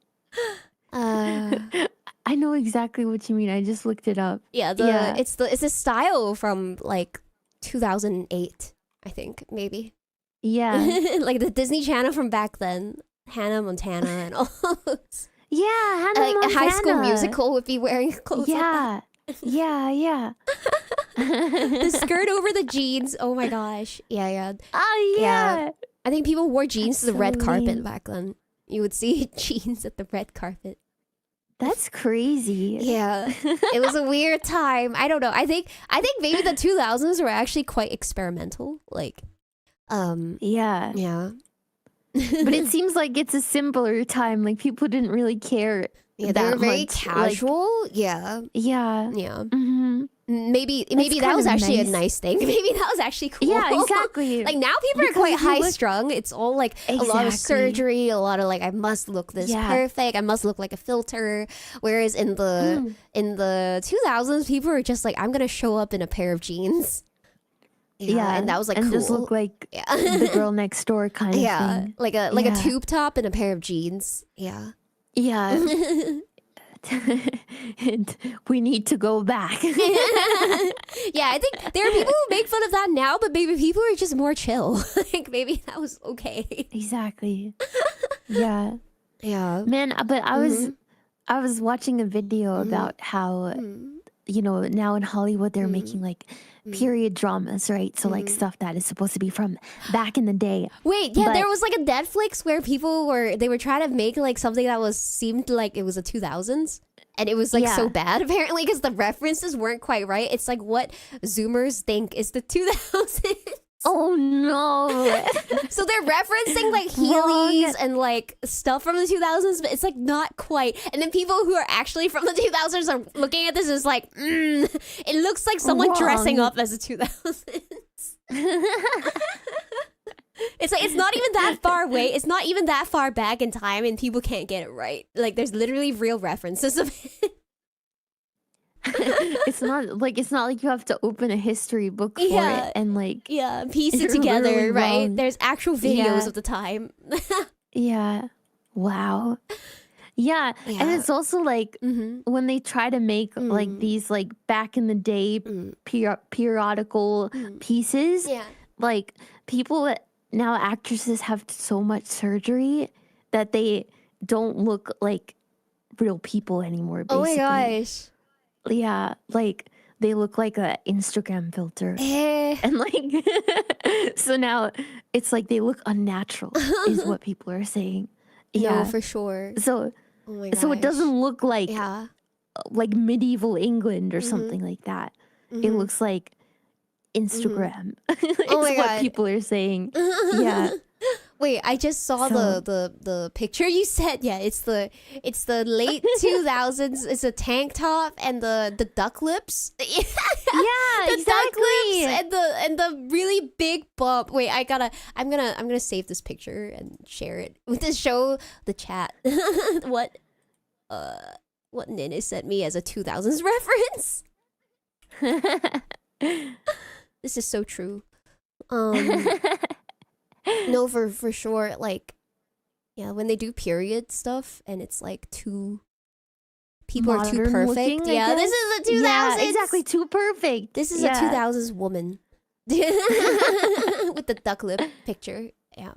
I know exactly what you mean. I just looked it up. Yeah, it's a style from like 2008, I think maybe. Yeah. Like the Disney Channel from back then. Hannah Montana and all those. Yeah, Hannah Montana. A High School Musical would be wearing clothes like that. Yeah. The skirt over the jeans. Oh my gosh. Yeah. Oh yeah. I think people wore jeans to the red so carpet lame. back then. You would see jeans at the red carpet. That's crazy. Yeah. It was a weird time. I don't know. I think maybe the 2000s were actually quite experimental. Like Yeah. But it seems like it's a simpler time. Like people didn't really care. Yeah, they were very casual. Like, yeah. Yeah. Yeah. Mm-hmm. maybe That's that was kind of actually a nice. nice thing. Maybe that was actually cool. Yeah, exactly. Like now people are Because quite if you high look- strung. It's all like a lot of Exactly. surgery, a lot of like I must look this Yeah. perfect, I must look like a filter. Whereas in the 2000s, people were just like, I'm gonna show up in a pair of jeans. Yeah, and that was like and cool. just look like Yeah. the girl next door kind of thing. like a Yeah. tube top and a pair of jeans. Yeah. Yeah. And we need to go back. Yeah, I think there are people who make fun of that now, but maybe people are just more chill. Like maybe that was okay. Exactly. Yeah. Yeah. Man, but I was watching a video about how now in Hollywood they're making like period dramas, right? So like stuff that is supposed to be from back in the day. Wait, yeah, But- there was like a Netflix where they were trying to make like something that seemed like it was the 2000s. And it was like so bad apparently because the references weren't quite right. It's like what Zoomers think is the 2000s. Oh no. So they're referencing like Heelys and like stuff from the 2000s, but it's like not quite. And then people who are actually from the 2000s are looking at this as like, it looks like someone dressing up as the 2000s. It's like it's not even that far away. It's not even that far back in time, and people can't get it right. Like there's literally real references of it. It's not like you have to open a history book for it and like piece it you're together, really right? wrong. There's actual videos of the time. Yeah. Wow. Yeah. And it's also like when they try to make like these like back in the day periodical pieces, like people now actresses have so much surgery that they don't look like real people anymore, basically. Oh my gosh. Yeah, like they look like a Instagram filter. And like so now it's like they look unnatural is what people are saying. Yeah, for sure. So Oh my so it doesn't look like Yeah. like medieval England or something like that. It looks like Instagram. It's Oh my what God. people are saying. Yeah. Wait, I just saw So- the picture you said. Yeah, it's the late 2000s. It's a tank top and the duck lips. Yeah, The exactly. duck lips and the really big bump. Wait, I'm gonna save this picture and share it to show the chat what Nene sent me as a 2000s reference. This is so true. No, for sure. Like, yeah, when they do period stuff and it's like people are too Modern perfect. looking, I Yeah, this guess. is a 2000s. Yeah, exactly. Too perfect. This is Yeah. a 2000s woman with the duck lip picture. Yeah,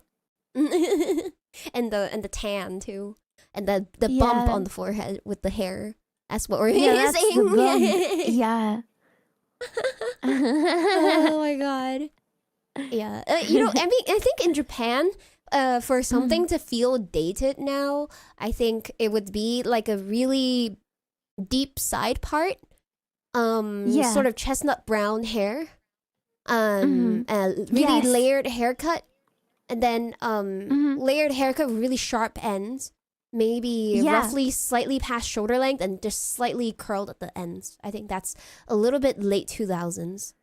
and the tan too, and the bump Yeah. on the forehead with the hair. That's what we're Yeah, that's the saying. bump. Yeah. Oh my god. Yeah. I mean, I think in Japan, for something to feel dated now, I think it would be like a really deep side part. Sort of chestnut brown hair. Really Yes. layered haircut. And then layered haircut with really sharp ends. Maybe Yeah. roughly slightly past shoulder length and just slightly curled at the ends. I think that's a little bit late 2000s.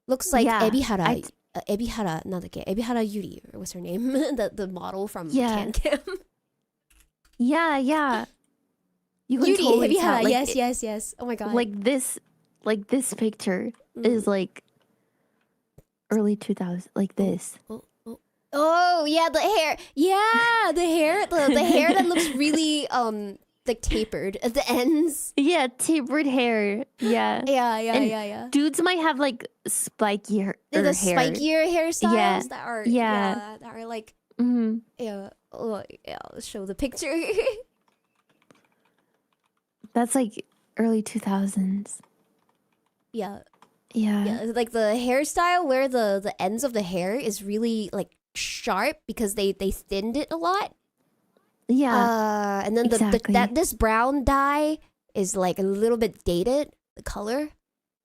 Looks like Yeah, Ebihara, not the Ebihara Yuri, or what's her name? the model from Yeah. Can. Yeah. You can Yuri, totally tell. Ebihara, Like, yes. Oh my god. Like this picture is like early 2000s, like this. Oh yeah, the hair. Yeah, the hair. The hair that looks really like tapered at the ends. Yeah, tapered hair. Yeah. Yeah. Dudes might have like spiky hair. The spikier hairstyles Yeah. that are Yeah. that are like Mhm. yeah. Oh, yeah, I'll show the picture. That's like early 2000s. Yeah. Yeah. Yeah, like the hairstyle where the ends of the hair is really like sharp because they thinned it a lot. Yeah. And then exactly. this brown dye is like a little bit dated, the color.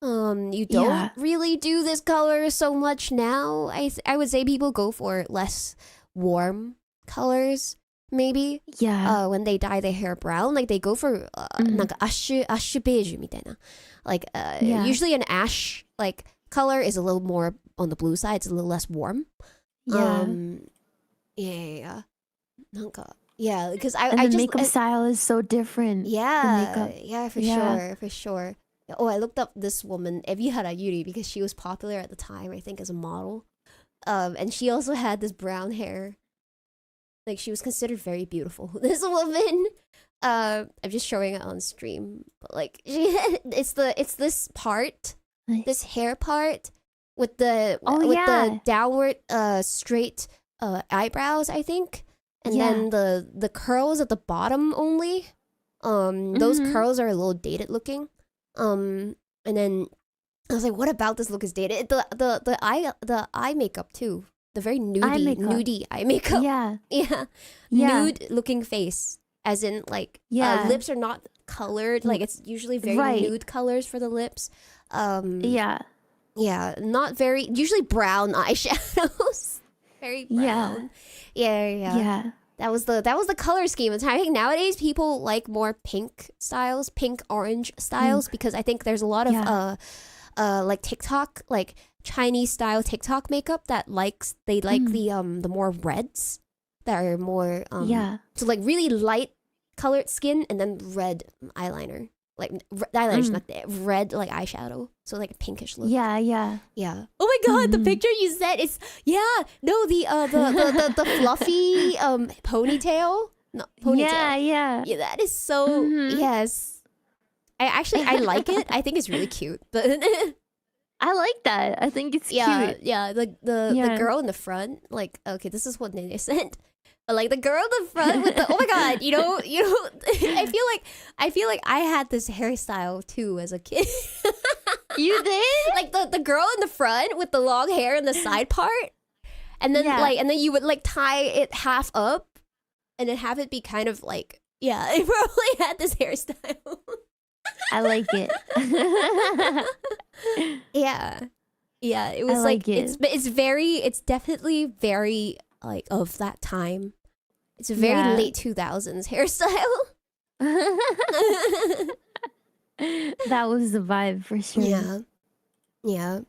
You don't Yeah. really do this color so much now. I would say people go for less warm colors. maybe. Yeah. When they dye their hair brown, like they go for なんかash beige みたいな. Like Yeah. usually an ash like color is a little more on the blue side. It's a little less warm. Yeah. Yeah. なんか yeah, because And I the just makeup style is so different. yeah, yeah, for Yeah. sure, for sure. Oh, I looked up this woman, Ebihara Yuri, because she was popular at the time, I think, as a model. And she also had this brown hair. Like, she was considered very beautiful. This woman, I'm just showing it on stream, but like, it's this part, this hair part with the the downward straight eyebrows, I think, and then the curls at the bottom only. Those curls are a little dated looking. And then I was like, what about this look is dated? The eye makeup too. The very nudie eye makeup. Yeah. Yeah. Nude looking face. As in like lips are not colored. Like it's usually very nude colors for the lips. Yeah, not very usually brown eyeshadows. Very brown. Yeah. That was the color scheme. I think nowadays people like more pink styles, pink orange styles, because I think there's a lot of like TikTok, like Chinese style TikTok makeup that they like the more reds that are more so like really light colored skin and then red eyeliner. Like eyeliner, not red like eyeshadow, so like a pinkish look. Yeah. Oh my god, the picture you sent is the fluffy ponytail. No, ponytail. Yeah, that is so yes. I like it. I think it's really cute. But I like that. I think it's cute. Yeah. The girl in the front, like okay, this is what Nene sent. But like the girl in the front with the oh my god, you know, I feel like I had this hairstyle too as a kid. You did? Like the girl in the front with the long hair in the side part, and then and then you would like tie it half up, and then have it be kind of like I probably had this hairstyle. I like it. Yeah, it was like it's definitely very like of that time. It's a very late 2000s hairstyle. That was the vibe for sure. Yeah.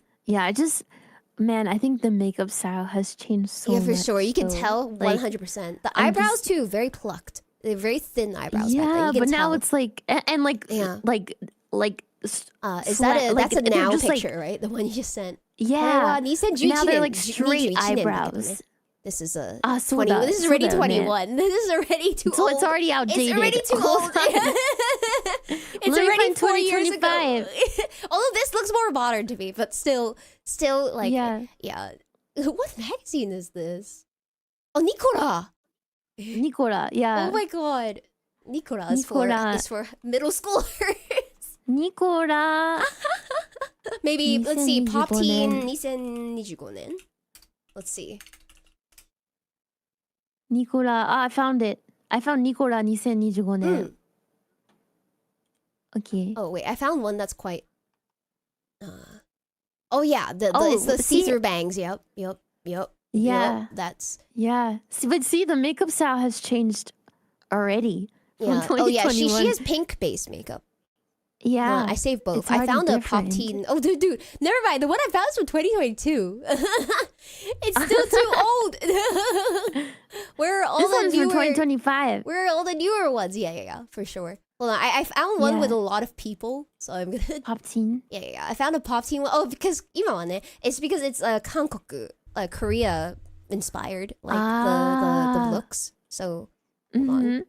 I think the makeup style has changed so much. Yeah, for sure. You can tell 100%. The eyebrows too, very plucked. They're very thin eyebrows. Yeah, back then. But now it's like is that's a now picture, like, right? The one you just sent. Yeah. Now they're like straight eyebrows. This is a 20. This is already 21. This is already too old. So it's already outdated. It's already too old. It's already 4 years ago. Although this looks more modern to me, but still like yeah. What magazine is this? Oh, Nicola. Nicola, yeah. Oh my god. Nicola is for middle schoolers. Nicola. Maybe let's see. Pop Teen 2025年. Let's see. Nicola. I found it. I found Nicola 2025年. Okay. Oh wait, I found one that's quite. Oh yeah, it's the see-through bangs. Yep. Yeah. Yep, that's. Yeah. But see, the makeup style has changed already. Yeah. Oh yeah, she has pink base makeup. Yeah. I saved both. I found a Pop Teen. Oh dude, never mind. The one I found is from 2022. It's still too old. Where are all this the one's newer? from 2025. Where are all the newer ones? Yeah, for sure. Hold on, I found one with a lot of people, so I'm gonna. Pop Teen. Yeah. I found a Pop Teen one. Oh, because it's because it's Hankoku, Korea inspired, like the looks. So hold on.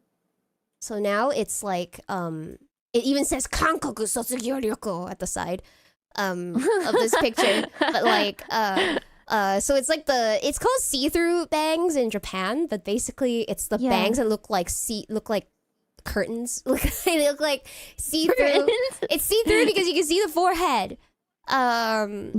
So now it's like it even says Kankoku Sotsugyou Ryoko at the side of this picture. But like so it's like it's called see-through bangs in Japan, but basically it's the bangs that look like curtains. They look like see-through. It's see-through because you can see the forehead. And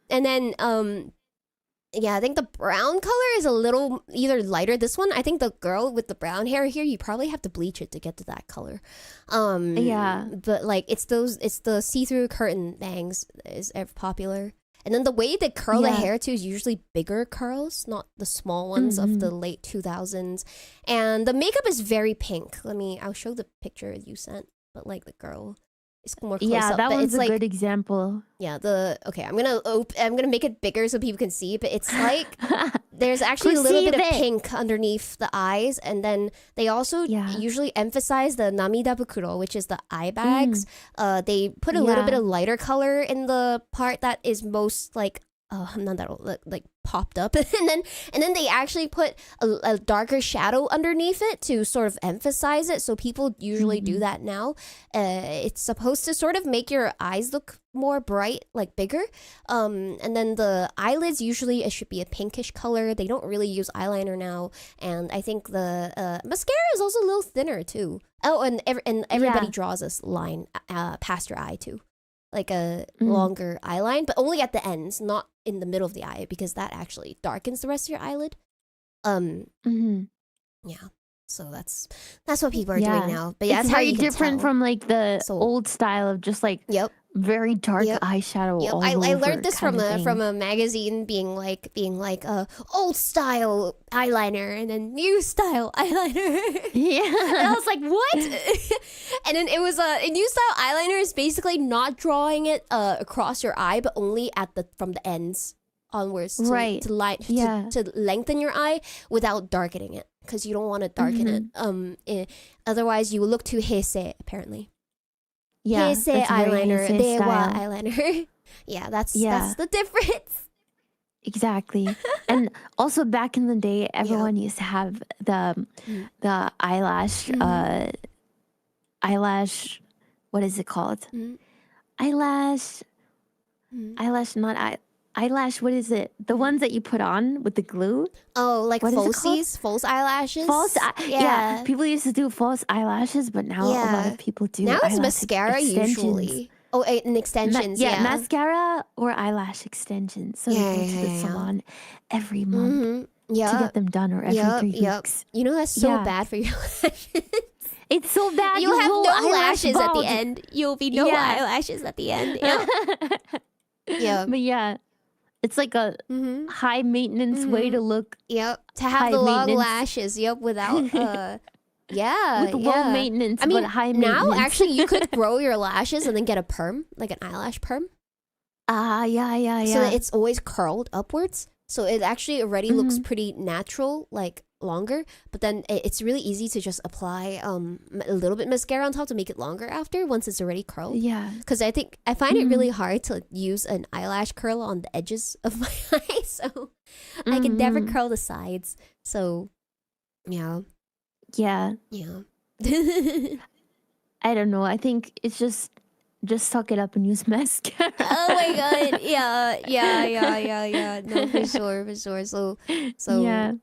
then I think the brown color is a little either lighter. This one, I think the girl with the brown hair here, you probably have to bleach it to get to that color. But like it's the see-through curtain bangs is popular. And then the way they curl the Yeah. hair too is usually bigger curls, not the small ones of the late 2000s. And the makeup is very pink. I'll show the picture you sent, but like the girl is more close Yeah, up. that but one's it's a like, good example. yeah, I'm gonna make it bigger so people can see, but it's like there's actually a little bit of Perceive it. pink underneath the eyes, and then they also usually emphasize the namida bukuro, which is the eye bags. They put a little bit of lighter color in the part that is most like like popped up, and then they actually put a darker shadow underneath it to sort of emphasize it. So people usually do that now. It's supposed to sort of make your eyes look more bright, like bigger. And then the eyelids usually it should be a pinkish color. They don't really use eyeliner now, and I think the mascara is also a little thinner too. Oh, and everybody draws this line past your eye too. Like a longer eye line, but only at the ends, not in the middle of the eye, because that actually darkens the rest of your eyelid. Yeah. So that's what people are doing now. But yeah, it's that's how very you can different tell. from like the old style of just like very dark eyeshadow. All I over learned this kind of from thing. a magazine being like old style eyeliner and then new style eyeliner. Yeah. And I was like, what? And then it was a new style eyeliner is basically not drawing it across your eye, but only from the ends onwards to lengthen your eye without darkening it, because you don't want to darken it. Otherwise you will look too heisei, apparently. Yeah, Heisei it's very eyeliner, Heisei Dewa style. eyeliner. That's the difference. Exactly. And also back in the day, everyone used to have the eyelash eyelash, what is it called? Eyelash, what is it? The ones that you put on with the glue? Oh, like falsies? False eyelashes? Yeah. People used to do false eyelashes, but now a lot of people do now it's eyelash mascara extensions. Usually. Oh, and extensions, mascara or eyelash extensions. So you go to the salon every month to get them done, or every 3 weeks. You know, that's so bad for your lashes. It's so bad. You'll have no eyelash lashes at bald. the end. You'll be no eyelashes at the end. Yeah. But yeah, it's like a high maintenance way to look. To have the long lashes. Without with low maintenance. I mean, but high maintenance. now actually you could grow your lashes and then get a perm, like an eyelash perm. Yeah. So that it's always curled upwards. So it actually already looks pretty natural, like longer. But then it's really easy to just apply a little bit mascara on top to make it longer after, once it's already curled. Yeah. Because I find it really hard to use an eyelash curl on the edges of my eye. So I can never curl the sides. So yeah. I don't know. I think it's just suck it up and use mascara. Oh my god. Yeah. No, for sure. So yeah.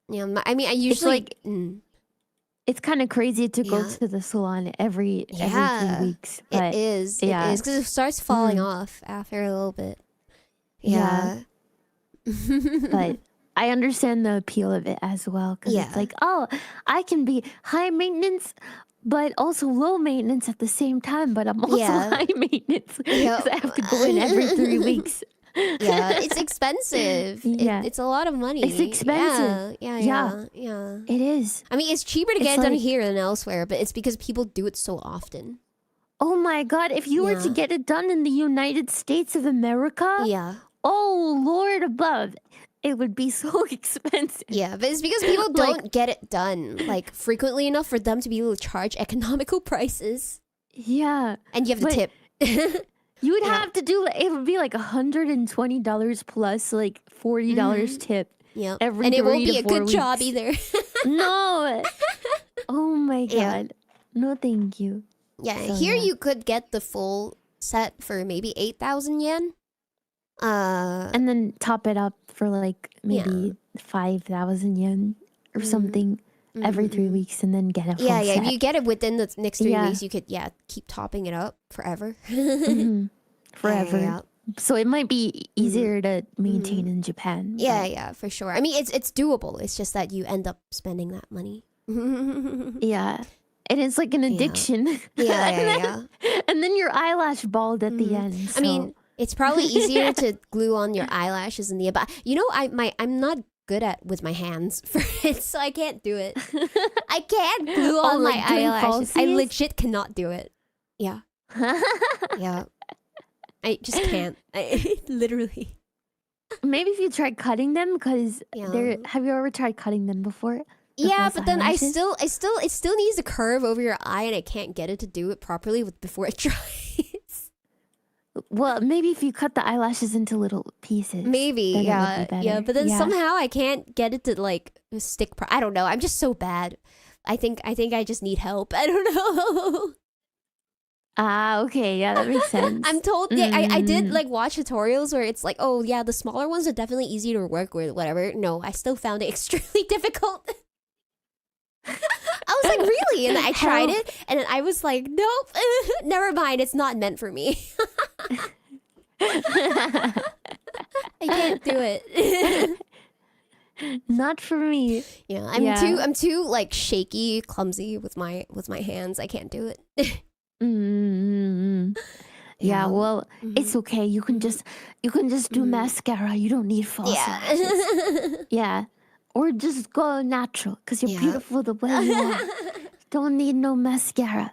I mean, I usually it's kind of crazy to go to the salon every 3 weeks. But it is because it starts falling off after a little bit. Yeah. But I understand the appeal of it as well, because it's like, oh, I can be high maintenance but also low maintenance at the same time, but I'm also high maintenance because I have to go in every 3 weeks. It's expensive. It's a lot of money. It's expensive. Yeah. It is. I mean, it's cheaper to get it done here than elsewhere, but it's because people do it so often. Oh my god, if you were to get it done in the United States of America, oh Lord above, it would be so expensive. Yeah, but it's because people don't get it done like frequently enough for them to be able to charge economical prices. Yeah. And you have to tip. You would have to do, it would be like $120 plus like $40 tip. Yeah. Every and it won't 3 to be a 4 good weeks. job either. No. Oh my god. No, thank you. Yeah, so, here you could get the full set for maybe 8,000 yen. And then top it up for like maybe 5,000 yen or something every 3 weeks, and then get a full set. If you get it within the next 3 weeks, you could keep topping it up forever. Forever. Yeah. So it might be easier to maintain in Japan. Yeah, for sure. I mean, it's doable. It's just that you end up spending that money. Yeah. And it's like an addiction. Yeah. And then your eyelash bald at the end. So. I mean, It's probably easier to glue on your eyelashes in the but you know I'm not good at with my hands for it, so I can't do it. I can't glue on my eyelashes. I legit cannot do it. Yeah. Yeah. I just can't. I literally. Maybe if you tried cutting them, because have you ever tried cutting them before? Yeah, but then it still needs to curve over your eye, and I can't get it to do it properly before it dries. Well, maybe if you cut the eyelashes into little pieces. Maybe, yeah. But then somehow I can't get it to like stick. I don't know. I'm just so bad. I think I just need help. I don't know. Ah, okay, yeah, that makes sense. I'm told. Yeah, I did like watch tutorials where it's like, oh yeah, the smaller ones are definitely easy to work with. Whatever. No, I still found it extremely difficult. I was like, really? And I tried it, and then I was like, nope, never mind. It's not meant for me. I can't do it. Not for me. Yeah, I'm too like shaky, clumsy with my hands. I can't do it. Yeah, well, it's okay. You can just do mascara. You don't need false lashes. Yeah. Or just go natural, because you're beautiful the way you are. Don't need no mascara.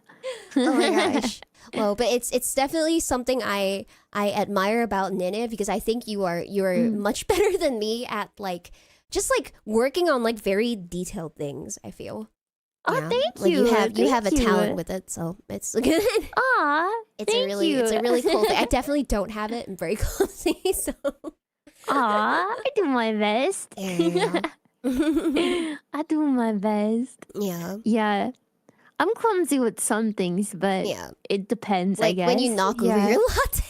Oh my gosh. Well, but it's definitely something I admire about Nene, because I think you're much better than me at like just like working on like very detailed things, I feel. Oh, thank you. You have a talent with it, so it's good. Aw, it's a really cool thing. I definitely don't have it. I'm very clumsy, so. Aw, I do my best. Yeah. I do my best. Yeah. Yeah. I'm clumsy with some things, but it depends, like I guess. When you knock over your latte.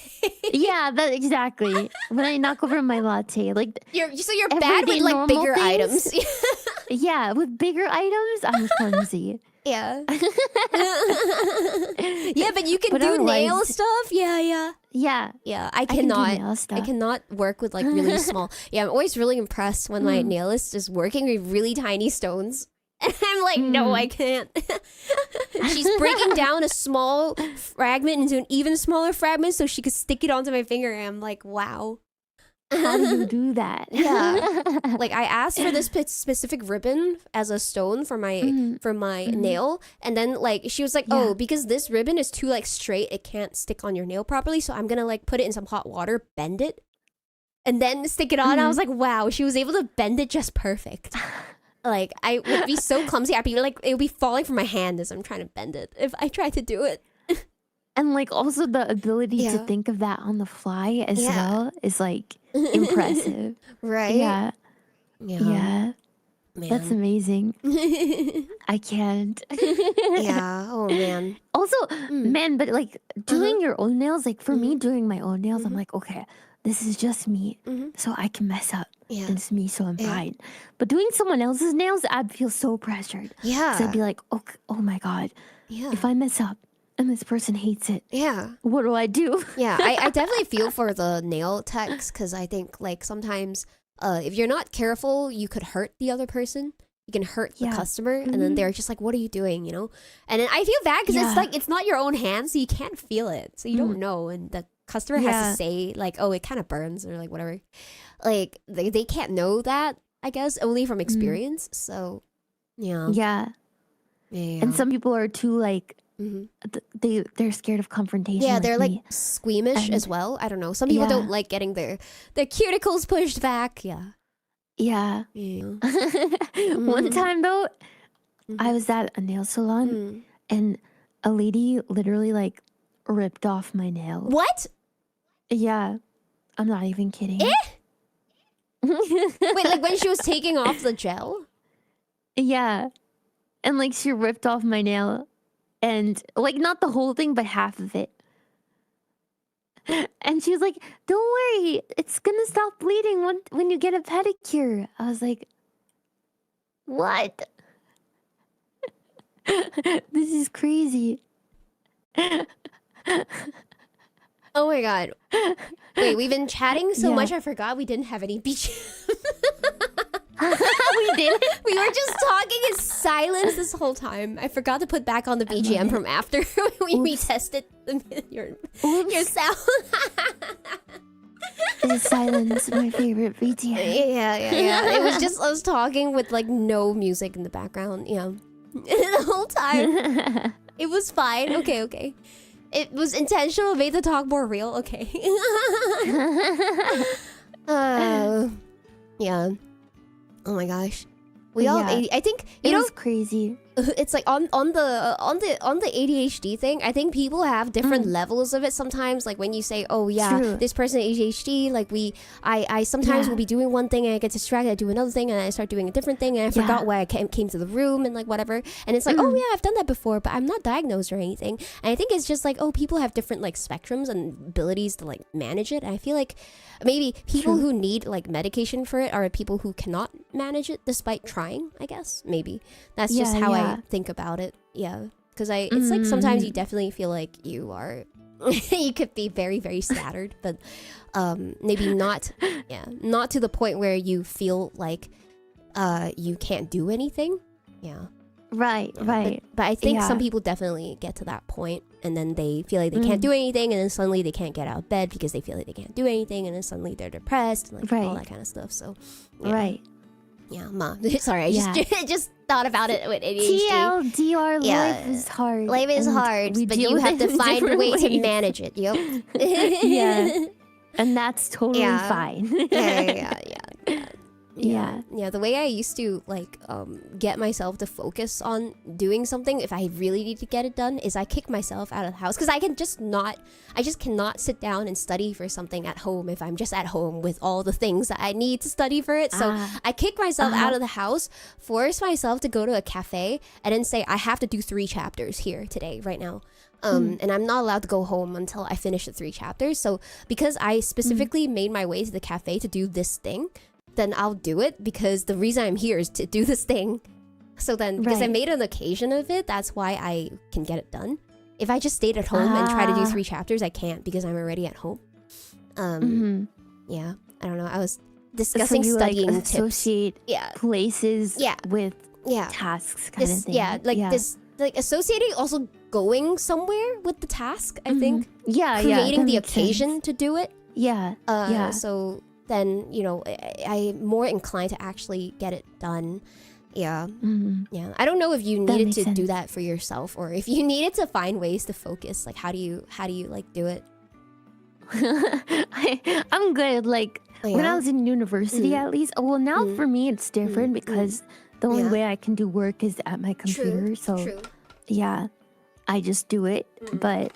Yeah, that exactly. When I knock over my latte, like you're bad with like bigger items. Yeah, with bigger items, I'm clumsy. Yeah. Yeah, but you can do nail stuff. Yeah. I cannot work with like really small. Yeah, I'm always really impressed when my nailist is working with really tiny stones. And I'm like, no, I can't. She's breaking down a small fragment into an even smaller fragment so she could stick it onto my finger. And I'm like, wow. How do you do that? Yeah. Like I asked for this specific ribbon as a stone for my nail, and then like she was like, oh, because this ribbon is too like straight, it can't stick on your nail properly, so I'm gonna like put it in some hot water, bend it, and then stick it on. I was like, wow, she was able to bend it just perfect. Like I would be so clumsy, I'd be like, it would be falling from my hand as I'm trying to bend it if I tried to do it. And like also the ability to think of that on the fly as well is like impressive. Right? Yeah. Man. That's amazing. I can't. Yeah. Oh man. Also, man, but like doing your own nails, like for me doing my own nails, I'm like, okay, this is just me. So I can mess up. Yeah. And it's me, so I'm fine. But doing someone else's nails, I'd feel so pressured. Yeah. So I'd be like, oh my God. Yeah. If I mess up and this person hates it. Yeah. What do I do? Yeah, I definitely feel for the nail techs, because I think like sometimes if you're not careful, you could hurt the other person. You can hurt the customer, and then they're just like, what are you doing, you know? And then I feel bad because it's like, it's not your own hand, so you can't feel it. So you don't know. And the customer has to say like, oh, it kind of burns or like whatever. Like they can't know that, I guess, only from experience. So yeah. And some people are too like, they're scared of confrontation. Yeah, they're like like squeamish as well. I don't know. Some people don't like getting their cuticles pushed back. Yeah. One time though, I was at a nail salon and a lady literally like ripped off my nail. What? Yeah, I'm not even kidding. Wait, like when she was taking off the gel? Yeah, and like she ripped off my nail. And like not the whole thing, but half of it. And she was like, don't worry, it's gonna stop bleeding when you get a pedicure. I was like, what? This is crazy. Oh my God. Wait, we've been chatting so much I forgot we didn't have any beach. We didn't? We were just talking in silence this whole time. I forgot to put back on the BGM from after we retested your sound. Is silence my favorite VTuber? Yeah. It was just us talking with like no music in the background. Yeah, the whole time. It was fine. Okay. It was intentional, made the talk more real. Okay. Yeah. Oh my gosh. We all. Yeah. I think It was crazy. it's like on the ADHD thing. I think people have different levels of it sometimes. Like when you say, "Oh yeah, True. this person ADHD," like I sometimes Yeah. will be doing one thing and I get distracted. I do another thing and I start doing a different thing and I Yeah. forgot why I came to the room and like whatever. And it's like, oh yeah, I've done that before, but I'm not diagnosed or anything. And I think it's just like, oh, people have different like spectrums and abilities to like manage it. And I feel like maybe people who need like medication for it are people who cannot manage it despite trying. I guess maybe that's just how I think about it. Yeah, because it's like sometimes you definitely feel like you are you could be very, very scattered, but maybe not to the point where you feel like you can't do anything. Right. But I think some people definitely get to that point and then they feel like they can't do anything and then suddenly they can't get out of bed because they feel like they can't do anything and then suddenly they're depressed and like all that kind of stuff. So yeah, sorry, I just thought about it with ADHD. TLDR, life is hard. Life is hard, but you have to find a way to manage it. Yep. Yeah. And that's totally fine. Yeah. The way I used to like get myself to focus on doing something if I really need to get it done is I kick myself out of the house because I just cannot sit down and study for something at home if I'm just at home with all the things that I need to study for it. So I kick myself out of the house, force myself to go to a cafe and then say I have to do 3 chapters here today right now. And I'm not allowed to go home until I finish the 3 chapters. So because I specifically made my way to the cafe to do this thing, then I'll do it because the reason I'm here is to do this thing. So then, because I made an occasion of it, that's why I can get it done. If I just stayed at home and try to do 3 chapters, I can't because I'm already at home. Yeah, I don't know. I was discussing so you, studying like, tips. Associate places with tasks kind of thing. Yeah, like this, like associating also going somewhere with the task, I think. Creating the occasion to do it. So then, you know, I'm more inclined to actually get it done. Yeah. I don't know if you needed to do that for yourself or if you needed to find ways to focus. Like, how do you like do it? I'm good. Like when I was in university, at least. Well, now for me it's different because the only way I can do work is at my computer. So yeah, I just do it. But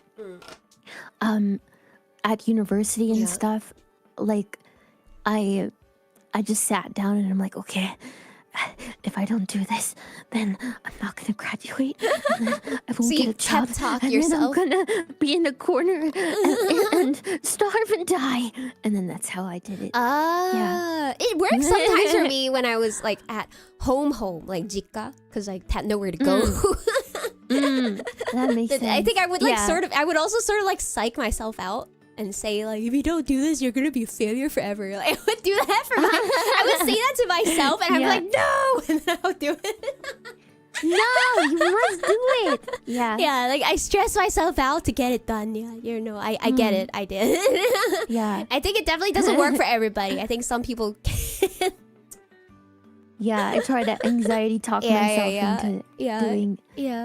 at university and stuff, like I just sat down and I'm like, okay, if I don't do this, then I'm not gonna graduate. And then I won't get a job. And yourself. then I'm gonna be in a corner and starve and die. And then that's how I did it. It worked sometimes for me when I was like at home, like jikka, because I had nowhere to go. That makes sense. I think I would like I would also sort of like psych myself out. And say like, if you don't do this, you're gonna be a failure forever. Like, I would do that I would say that to myself, and I'd be like, no, and then I would do it. No, you must do it. Yeah, like I stress myself out to get it done. Yeah, you know, I get it. I did. I think it definitely doesn't work for everybody. I think some people can. I try to anxiety talk myself into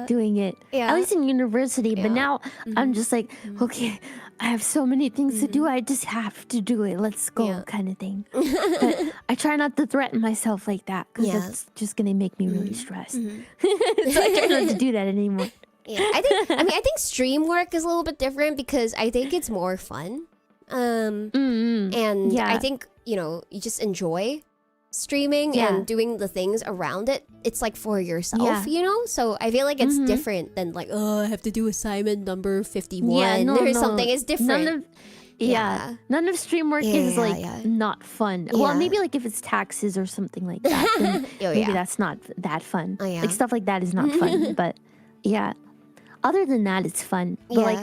doing it. At least in university, but now I'm just like, okay, I have so many things to do. I just have to do it. Let's go, kind of thing. But I try not to threaten myself like that because that's just gonna make me really stressed. So I try not to do that anymore. I think stream work is a little bit different because I think it's more fun. And I think, you know, you just enjoy streaming and doing the things around it. It's like for yourself, you know? So I feel like it's different than like, oh, I have to do assignment number 51 or something. It's different. None of stream work is like not fun. Well, maybe like if it's taxes or something like that, then maybe that's not that fun. Like stuff like that is not fun. But other than that, it's fun. But like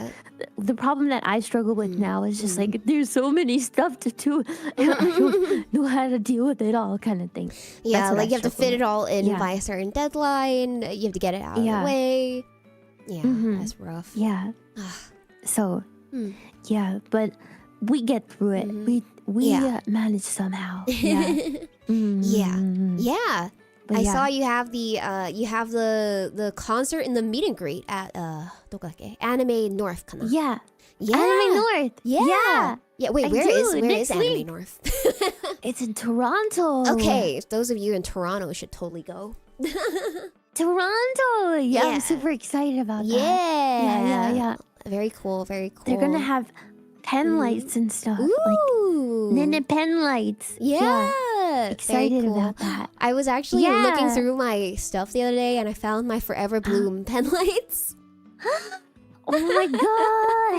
the problem that I struggle with now is just like there's so many stuff to do and I don't know how to deal with it all, kind of thing. Like you have to fit it all in by a certain deadline. You have to get it out of the way. That's rough. So but we get through it. We manage somehow. Yeah. Yeah. But I saw you have the concert in the meet and greet at どこだっけ? Anime North かな? Yeah. Yeah. Anime North. Yeah. Wait, where is next Anime week. North? It's in Toronto. Okay, those of you in Toronto should totally go. Toronto. Yeah, I'm super excited about that. Yeah. Very cool, very cool. They're gonna have pen lights and stuff. Ooh. Like pen lights. Yeah. Excited cool. about that. I was actually looking through my stuff the other day and I found my Forever Bloom pen lights. Oh my god.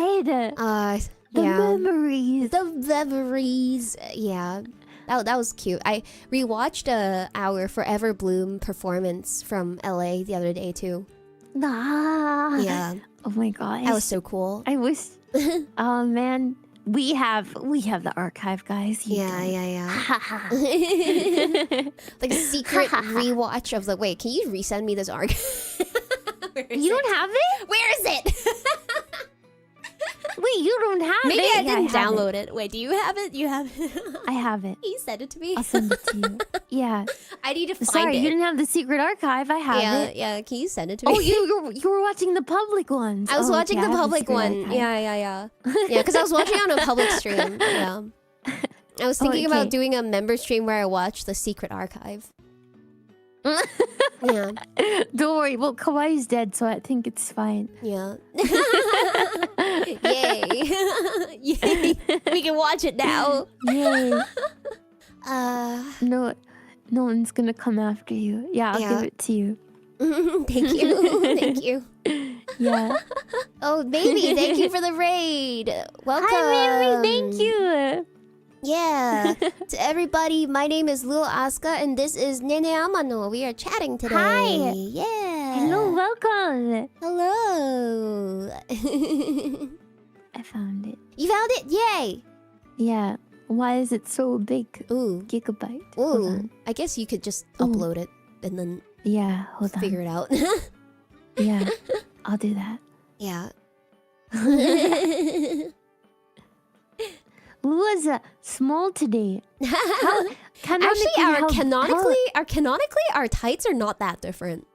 The memories. The memories. Yeah. That was cute. I rewatched our Forever Bloom performance from LA the other day too. Yeah. Oh my god. That was so cool. I wish. Oh man. We have the archive, guys. Yeah. Like a secret rewatch of the... Wait, can you resend me this archive? You don't have it? Where is it? Wait, you don't have it? Maybe I didn't download it. Wait, do you have it? You have it? I have it. Can you send it to me? I'll send it to you. Yeah. I need to find it. Sorry, you didn't have the secret archive. I have it. Yeah, can you send it to me? Oh, you were watching the public ones. I was watching the I have public secret one. archive. Yeah. Yeah, because I was watching on a public stream. Yeah. I was thinking about doing a member stream where I watch the secret archive. Yeah. Don't worry. Well, Kawaii's dead, so I think it's fine. Yeah. Yay. Yay. We can watch it now. Yay. No one's gonna come after you. Yeah, I'll give it to you. Thank you. Thank you. Yeah. Oh, baby, thank you for the raid. Welcome. Hi, Mary. Thank you. Yeah. To everybody, my name is Lua Asuka, and this is Nene Amano. We are chatting today. Hi. Yeah. Hello, welcome. Hello. I found it. You found it? Yay. Yeah. Why is it so big? Ooh. Gigabyte. Hold Ooh. on. I guess you could just upload it and then hold on. figure it out. Yeah. I'll do that. Yeah. Lua's small today. Actually, canonically, our tights are not that different.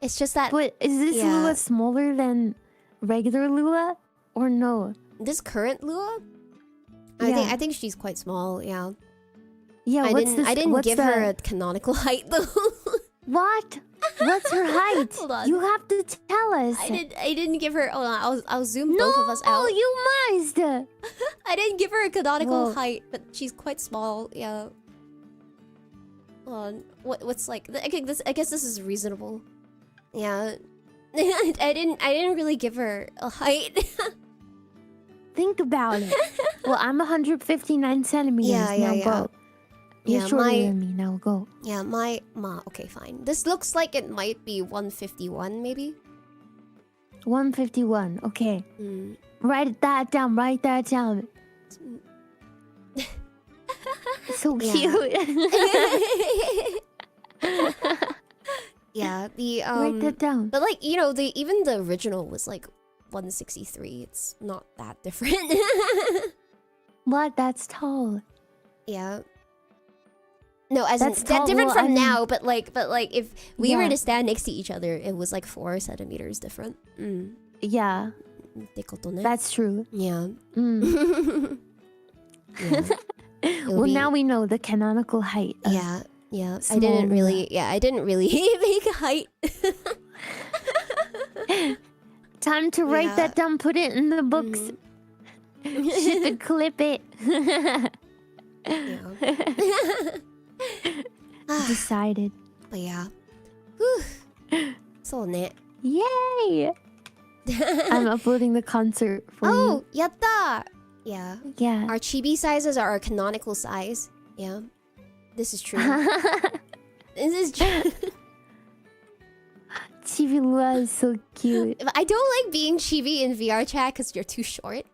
It's just that... But is this Lua smaller than regular Lua? Or no? This current Lua? Yeah. I think she's quite small, yeah. Yeah, I didn't give her a canonical height, though. What? What's her height? Hold on. You have to tell us. I didn't give her... Hold on, I'll zoom both of us out. No, you must. I didn't give her a canonical height, but she's quite small, yeah. Hold on. What's like... I guess this is reasonable. Yeah. I didn't really give her a height. Think about it. Well, I'm 159 centimeters. Now go. You're shorter than me. Now go. Yeah, okay, fine. This looks like it might be 151, maybe? 151. Okay. Write that down. Write that down. So cute. Yeah, write that down. But like, you know, even the original was like 163. It's not that different. What? That's tall. Yeah. No, as that's in, tall. different Well, from I mean, now, but like if we were to stand next to each other, it was like 4 centimeters different. Yeah. That's true. Yeah. Yeah. Well, now we know the canonical height. Yeah. I didn't really make a height. Time to write that down. Put it in the books. Ship it, clip it. Decided. But yeah. Whew. So net. Yay! I'm uploading the concert for you. Oh, yatta! Yeah. Yeah. Our chibi sizes are our canonical size. Yeah. This is true. This is true. Chibi Lua is so cute. I don't like being chibi in VR chat because you're too short.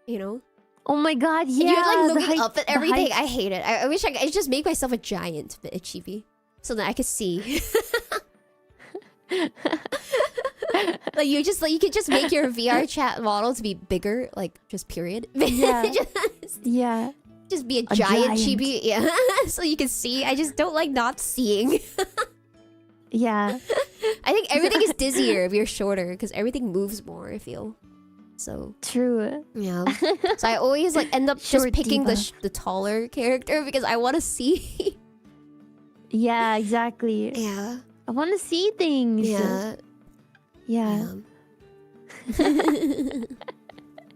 You know? Oh my god, yeah. And you're like looking up at everything. I hate it. I wish I could just make myself a giant chibi so that I could see. Like you could just make your VR chat model to be bigger, like just period. Yeah. just, just be a giant chibi. Yeah. So you can see. I just don't like not seeing. Yeah. I think everything is dizzier if you're shorter because everything moves more, I feel. So true. Yeah. So I always like end up just picking the taller character because I want to see. Yeah, exactly. Yeah. I want to see things. Yeah. Yeah.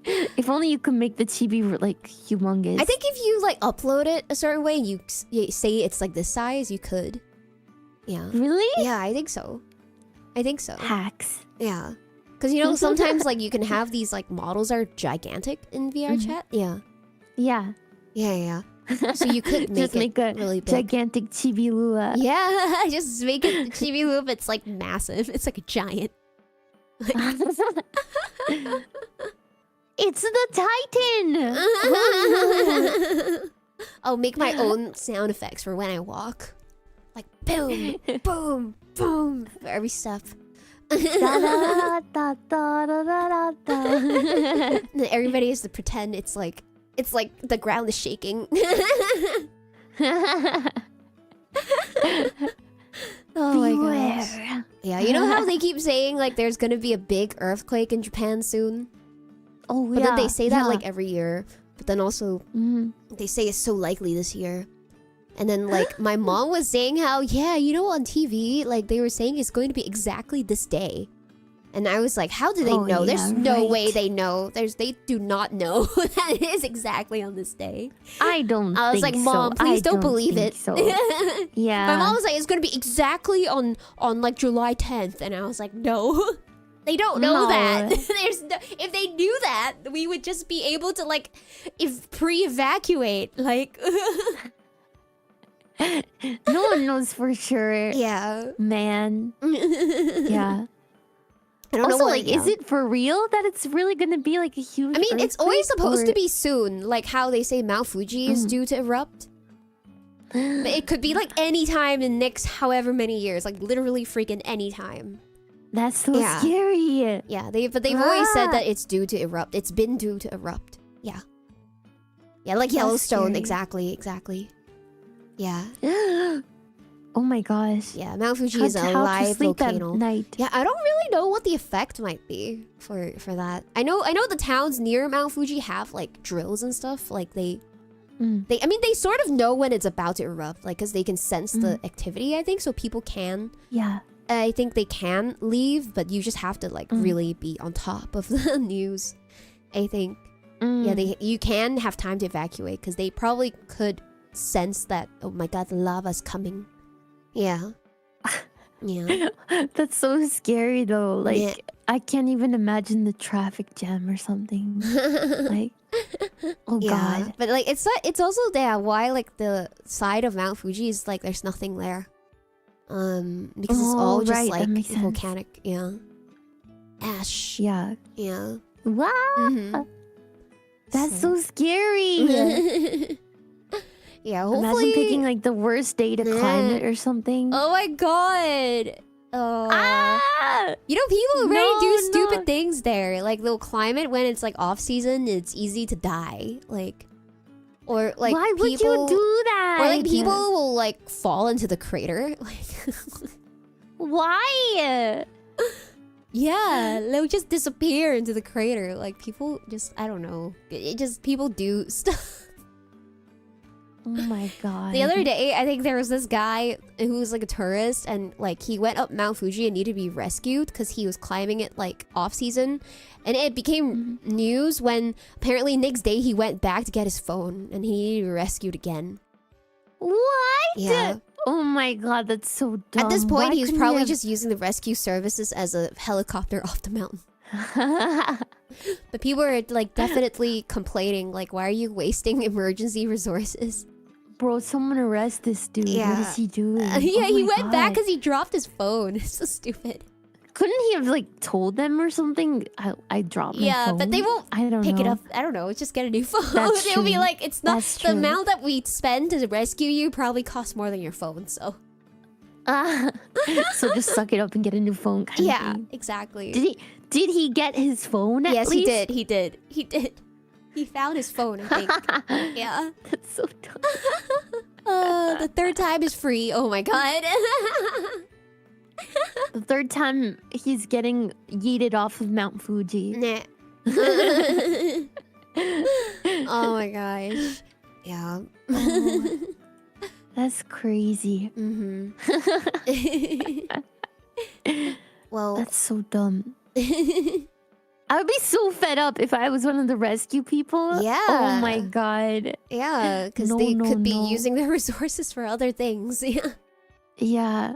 If only you could make the chibi like humongous. I think if you like upload it a certain way, you say it's like this size, you could. Yeah. Really? Yeah, I think so. I think so. Hacks. Yeah. Because you know, sometimes like you can have these like models are gigantic in VR chat. Yeah. Yeah. Yeah. So you could make it a really big. gigantic chibi Lua. Yeah, just make it chibi Lua, but it's like massive. It's like a giant. It's the Titan! I'll make my own sound effects for when I walk. Like boom, boom, boom for every step. And then everybody has to pretend it's like the ground is shaking. Oh my gosh. Yeah, you know how they keep saying like there's gonna be a big earthquake in Japan soon? Oh yeah. But then they say that like every year. But then also they say it's so likely this year. And then like my mom was saying how, yeah, you know, on TV, like they were saying it's going to be exactly this day. And I was like, how do they know? There's no way they know. They do not know that it is exactly on this day. I was like, Mom, please don't believe it. So. Yeah. My mom was like, it's going to be exactly on like July 10th. And I was like, no. They don't know that. If they knew that, we would just be able to like pre-evacuate. Like no one knows for sure. Yeah. Man. Yeah. I don't know also, like, is it for real that it's really gonna be like a huge? I mean, it's always supposed to be soon. Like how they say Mount Fuji is due to erupt. But it could be like any time in next however many years. Like literally freaking any time. That's so scary. Yeah, they've always said that it's due to erupt. It's been due to erupt. Yeah. Yeah, like Yellowstone. Exactly. Yeah. Oh my gosh. Yeah, Mount Fuji is a live volcano. At night. Yeah, I don't really know what the effect might be for that. I know the towns near Mount Fuji have like drills and stuff. Like they sort of know when it's about to erupt, like because they can sense the activity. I think so. People can. Yeah. I think they can leave, but you just have to like really be on top of the news. I think. Yeah, you can have time to evacuate because they probably could sense that. Oh my God, the lava's coming. Yeah. Yeah. That's so scary though. Like I can't even imagine the traffic jam or something. Like oh God. But like it's also why like the side of Mount Fuji is like there's nothing there. Because it's all just like volcanic, ash. Yeah. Yeah. Wow. That's so scary. Yeah, hopefully... Imagine picking like the worst day to climb it or something. Oh my God. You know, people already do stupid things there. Like they'll climb it when it's like off season. It's easy to die. Like, or like why would you do that? Or like people will like fall into the crater. Like, why? Yeah, they'll just disappear into the crater. Like people just, I don't know. People do stuff. Oh my God. The other day, I think there was this guy who was like a tourist and like he went up Mount Fuji and needed to be rescued because he was climbing it like off season. And it became news when apparently next day he went back to get his phone and he needed to be rescued again. What? Yeah. Oh my God, that's so dumb. At this point, he was probably just using the rescue services as a helicopter off the mountain. But people are like definitely complaining like, why are you wasting emergency resources? Bro, someone arrest this dude. Yeah. What is he doing? Yeah, he went back because he dropped his phone. It's so stupid. Couldn't he have like told them or something? I dropped my phone. Yeah, but they won't pick it up. I don't know. Just get a new phone. They'll be like, it's not the amount that we spend to rescue you probably costs more than your phone. So So just suck it up and get a new phone kind of thing. Exactly. Did he get his phone at Yes, least? he did. He found his phone, I think. Yeah. That's so dumb. The third time is free. Oh my god. The third time he's getting yeeted off of Mount Fuji. Nah. Oh my gosh. Yeah. Oh, that's crazy. Well, that's so dumb. I would be so fed up if I was one of the rescue people. Yeah. Oh my god. yeah, because they could be using their resources for other things. Yeah. Yeah.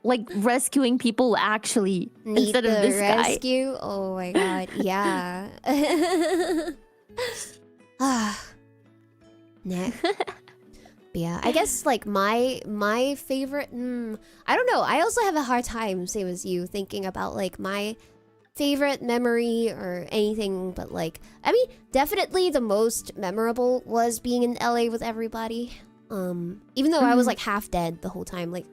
Like rescuing people actually instead of this rescue? Oh my god. Yeah. Nah. Yeah, I guess like my favorite. I don't know. I also have a hard time, same as you, thinking about like my favorite memory or anything. But like, I mean, definitely the most memorable was being in LA with everybody. Even though I was like half dead the whole time. Like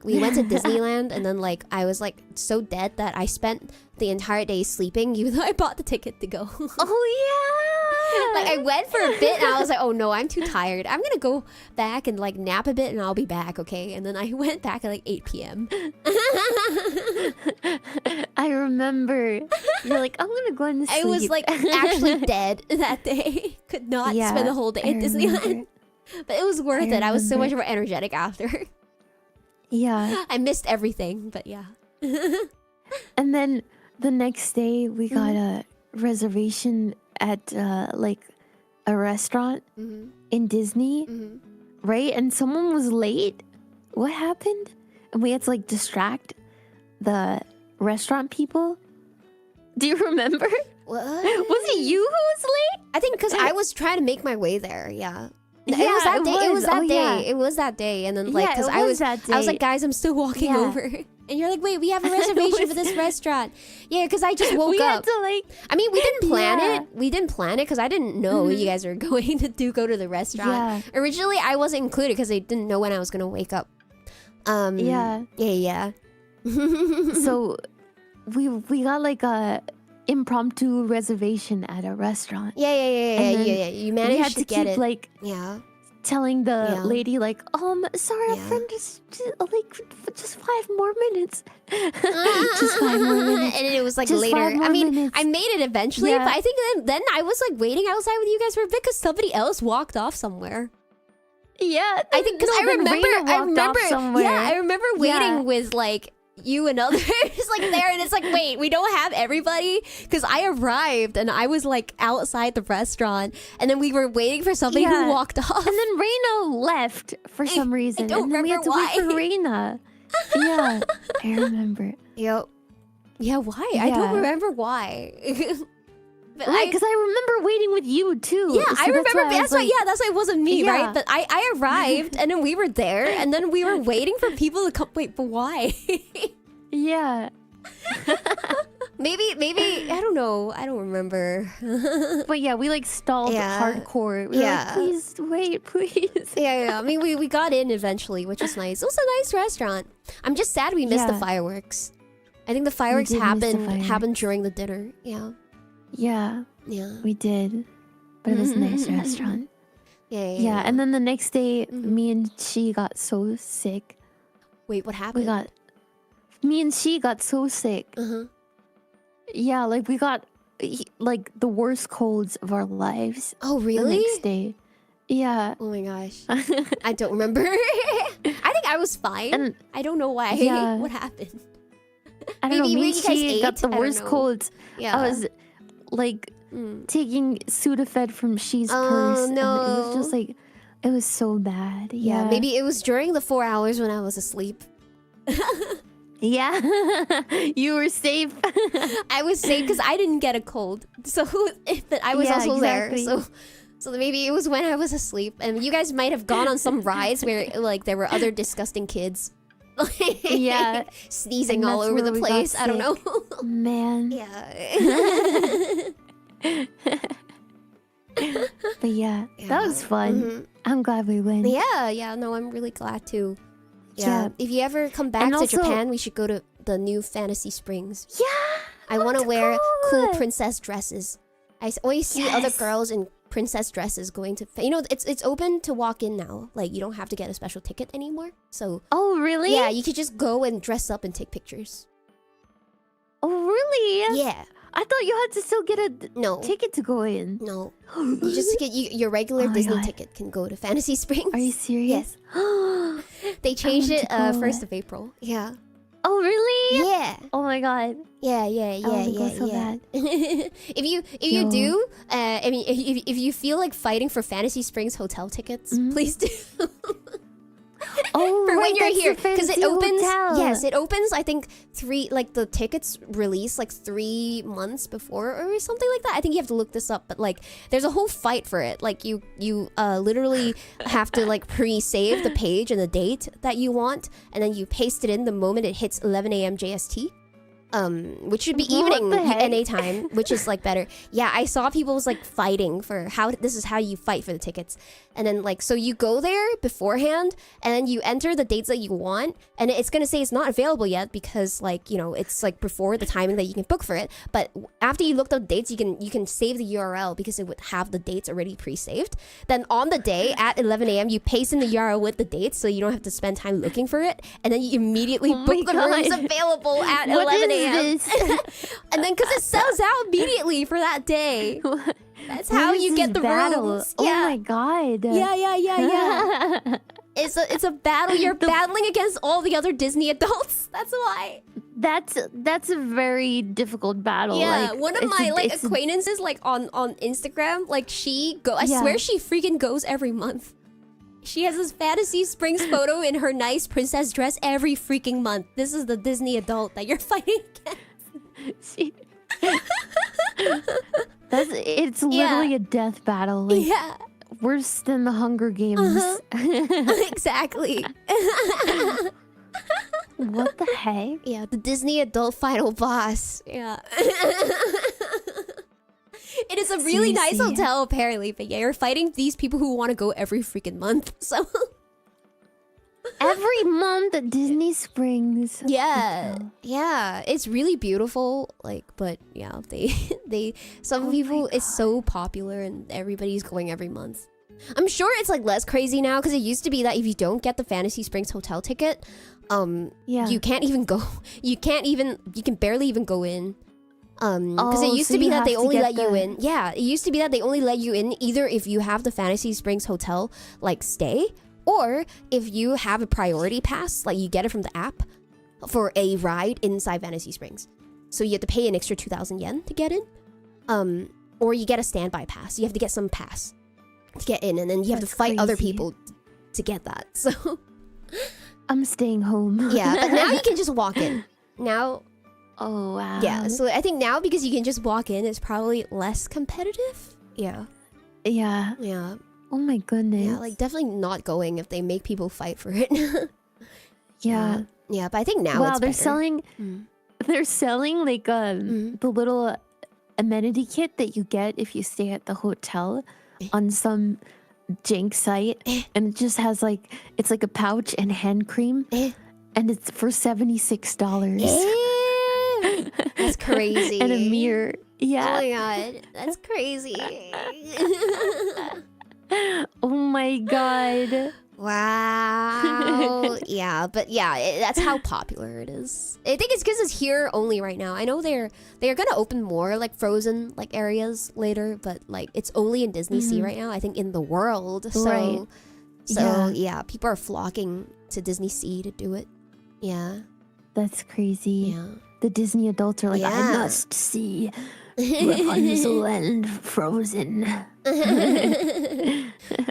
we went to Disneyland and then like I was like so dead that I spent the entire day sleeping, even though I bought the ticket to go. Oh yeah. Like I went for a bit and I was like, oh no, I'm too tired. I'm gonna go back and like nap a bit and I'll be back, okay? And then I went back at like 8 p.m. I remember you're like, I'm gonna go and sleep. I was like actually dead that day. Could not spend the whole day at Disneyland. But it was worth it. I was so much more energetic after. Yeah. I missed everything, but yeah. And then the next day we got a reservation at like a restaurant in Disney, right? And someone was late. What happened? And we had to like distract the restaurant people. Do you remember? What? Was it you who was late? I think because I was trying to make my way there. Yeah. Yeah, it was that day. It was that day. Yeah. It was that day. And then like, because I was like, guys, I'm still walking over. And you're like, wait, we have a reservation for this restaurant. Yeah, because I just woke we up. Had to, like, I mean, we didn't plan it. We didn't plan it because I didn't know you guys were going to go to the restaurant. Yeah. Originally, I wasn't included because I didn't know when I was going to wake up. Yeah. So we got like a impromptu reservation at a restaurant. Yeah. You managed to get it. Like, telling the lady like, sorry, our friend just 5 more minutes. Just 5 more minutes. And it was like just later. I mean, minutes. I made it eventually, but I think then I was like waiting outside with you guys for a bit because somebody else walked off somewhere. Yeah, I think because I remember waiting with like you and others like there, and it's like, wait, we don't have everybody, because I arrived and I was like outside the restaurant and then we were waiting for somebody who walked off, and then Reina left for some reason. I don't and then remember we had to wait for Reina. Yeah, I remember. Yeah, why? I don't remember why. Right, because I remember waiting with you too. Yeah, so I remember. That's why. like, Yeah, that's why it wasn't me, right? But I arrived and then we were there and then we were waiting for people to come. Wait, but why? Yeah. Maybe I don't know. I don't remember. But yeah, we like stalled hardcore. We were like, please wait, please. Yeah. I mean, we got in eventually, which was nice. It was a nice restaurant. I'm just sad we missed the fireworks. I think the fireworks happened during the dinner. Yeah, we did, but it was a nice restaurant. Yeah. And then the next day, me and she got so sick. Wait, what happened? Me and she got so sick. Yeah, like we got like the worst colds of our lives. Oh, really? The next day. Yeah. Oh my gosh. I don't remember. I think I was fine. And I don't know why. What happened? I don't know. Me and she got the worst colds. Yeah. I was like taking Sudafed from She's purse. Oh no. And it was just like, it was so bad. Yeah. Maybe it was during the 4 hours when I was asleep. Yeah. You were safe. I was safe because I didn't get a cold. So but I was also there. So maybe it was when I was asleep. And you guys might have gone on some rides where like there were other disgusting kids. Sneezing all over the place. I don't know. Man. Yeah. But that was fun. I'm glad we went. Yeah, no, I'm really glad too. Yeah. If you ever come back And to also- Japan, we should go to the new Fantasy Springs. Yeah. I want to let's wear go. cool princess dresses. Always see other Yes. girls in princess dresses going to... You know, it's open to walk in now. Like, you don't have to get a special ticket anymore. So, Oh, really? yeah, you could just go and dress up and take pictures. Oh, really? Yeah. I thought you had to still get a No. ticket to go in. No. You just get... your regular Oh my Disney God. ticket can go to Fantasy Springs. Are you serious? Yes. They changed want it to go. 1st of April. Yeah. Oh, really? Yeah. Oh my god. Yeah. I want to go so bad. if you Yo. do, I mean, if you feel like fighting for Fantasy Springs hotel tickets, please do. Oh, For right, when you're that's here, the because it fancy opens. hotel. Yes, it opens. I think the tickets release like 3 months before or something like that. I think you have to look this up, but like, there's a whole fight for it. Like you literally have to like pre-save the page and the date that you want, and then you paste it in the moment it hits 11 a.m. JST. Which should be What evening the heck? NA time, which is like better. Yeah, I saw people was like fighting for this is how you fight for the tickets. And then like, so you go there beforehand and then you enter the dates that you want, and it's gonna say it's not available yet because like, you know, it's like before the timing that you can book for it. But after you looked up dates, you can save the URL because it would have the dates already pre-saved. Then on the day at 11 a.m. you paste in the URL with the dates so you don't have to spend time looking for it, and then you immediately Oh book my the rooms God. available at What 11 is a.m. this? And then because it sells out immediately for that day. That's how What is you this get the battle? rooms. Oh Yeah. my god. Yeah. It's a battle. You're battling against all the other Disney adults. That's why. That's a very difficult battle. Yeah, Like, one of it's my a- like it's a- acquaintances like on Instagram, like I Yeah. swear she freaking goes every month. She has this Fantasy Springs photo in her nice princess dress every freaking month. This is the Disney adult that you're fighting against. It's literally a death battle. Like, Yeah, worse than the Hunger Games. exactly. What the heck? Yeah, the Disney adult final boss. Yeah. It is a really nice Seriously. hotel, apparently. But yeah, you're fighting these people who want to go every freaking month. So Every month at Disney Springs. yeah, yeah, it's really beautiful. Like, but yeah, some Oh people, my it's so popular and everybody's going every month. I'm sure it's like less crazy now because it used to be that if you don't get the Fantasy Springs hotel ticket, Yeah. you can't even go. You can barely even go in. Because it Oh, used so to be you that have they to only get let you the- in. Yeah, it used to be that they only let you in either if you have the Fantasy Springs hotel like stay, or if you have a priority pass, like you get it from the app for a ride inside Fantasy Springs. So you have to pay an extra 2,000 yen to get in. Or you get a standby pass. You have to get some pass to get in, and then you have to That's fight other crazy. people to get that. So I'm staying home. yeah, but now you can just walk in. Now, Oh wow. yeah, so I think now because you can just walk in, it's probably less competitive. Yeah, Yeah. yeah, Oh my goodness. yeah. Like definitely not going if they make people fight for it. Yeah. Yeah, but I think now Wow, it's they're better. selling. Mm. They're selling like Mm. the little amenity kit that you get if you stay at the hotel on some jank site, and it just has like it's like a pouch and hand cream, and it's for $76. Ew, that's crazy. And a mirror. Oh Yeah. my god, that's crazy. Oh my god. Wow. Yeah, but yeah, that's how popular it is. I think it's because it's here only right now. I know they're gonna open more like frozen like areas later, but like it's only in Disney Sea right now. I think in the world. So Right. so Yeah. yeah, people are flocking to Disney Sea to do it. Yeah. That's crazy. Yeah. The Disney adults are like, I Yeah. must see Rapunzel and Frozen.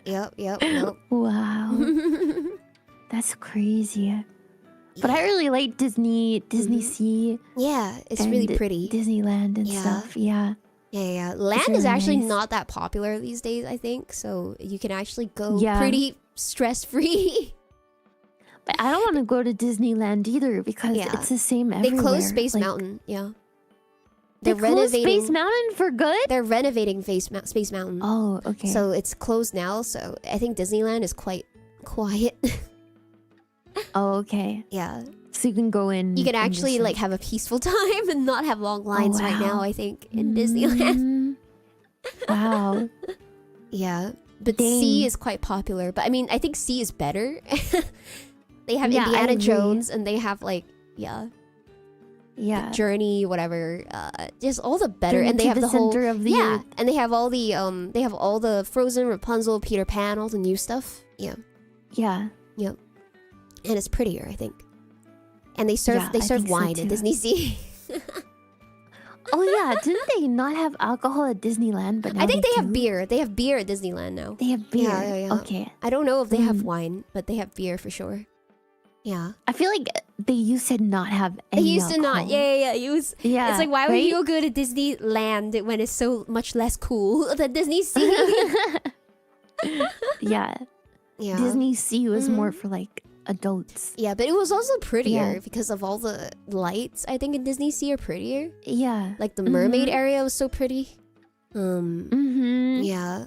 Yep. Wow. That's crazy. But I really like Disney Sea. Yeah, it's and really pretty. Disneyland and Yeah. stuff. Yeah. Yeah. Land really is actually nice. not that popular these days, I think. So you can actually go Yeah. pretty stress-free. But I don't want to go to Disneyland either because Yeah. it's the same They everywhere. closed Space Like, Mountain. Yeah. They They're closed renovating. Space Mountain for good? They're renovating Space Mountain. Oh, okay. So it's closed now. So I think Disneyland is quite quiet. Oh, okay. Yeah. So you can go in. You can and actually just, like have a peaceful time and not have long lines right now, wow. I think, in Disneyland. Wow. Yeah. But Dang. C is quite popular. But I mean, I think C is better. They have Yeah, I Indiana agree. Jones and they have like, yeah, Yeah. Journey, whatever. Just all the better. Journey And they to have the whole center of the yeah, earth. and they have all the Frozen, Rapunzel, Peter Pan, all the new stuff. Yeah. Yeah. Yep. And it's prettier, I think. And they serve Yeah, I think so wine in too. Disney Sea. Oh yeah, didn't they not have alcohol at Disneyland? But now I think they have do? beer. They have beer at Disneyland now. They have beer. Yeah. Okay. I don't know if they have wine, but they have beer for sure. Yeah. I feel like they used to not have They any used to not. alcohol. Yeah. It's like, why would right? you go to Disneyland when it's so much less cool than Disney Sea? Yeah. Yeah. Disney Sea was more for like adults. Yeah, but it was also prettier Yeah. because of all the lights. I think in Disney Sea are prettier. Yeah. Like the mermaid area was so pretty. Yeah.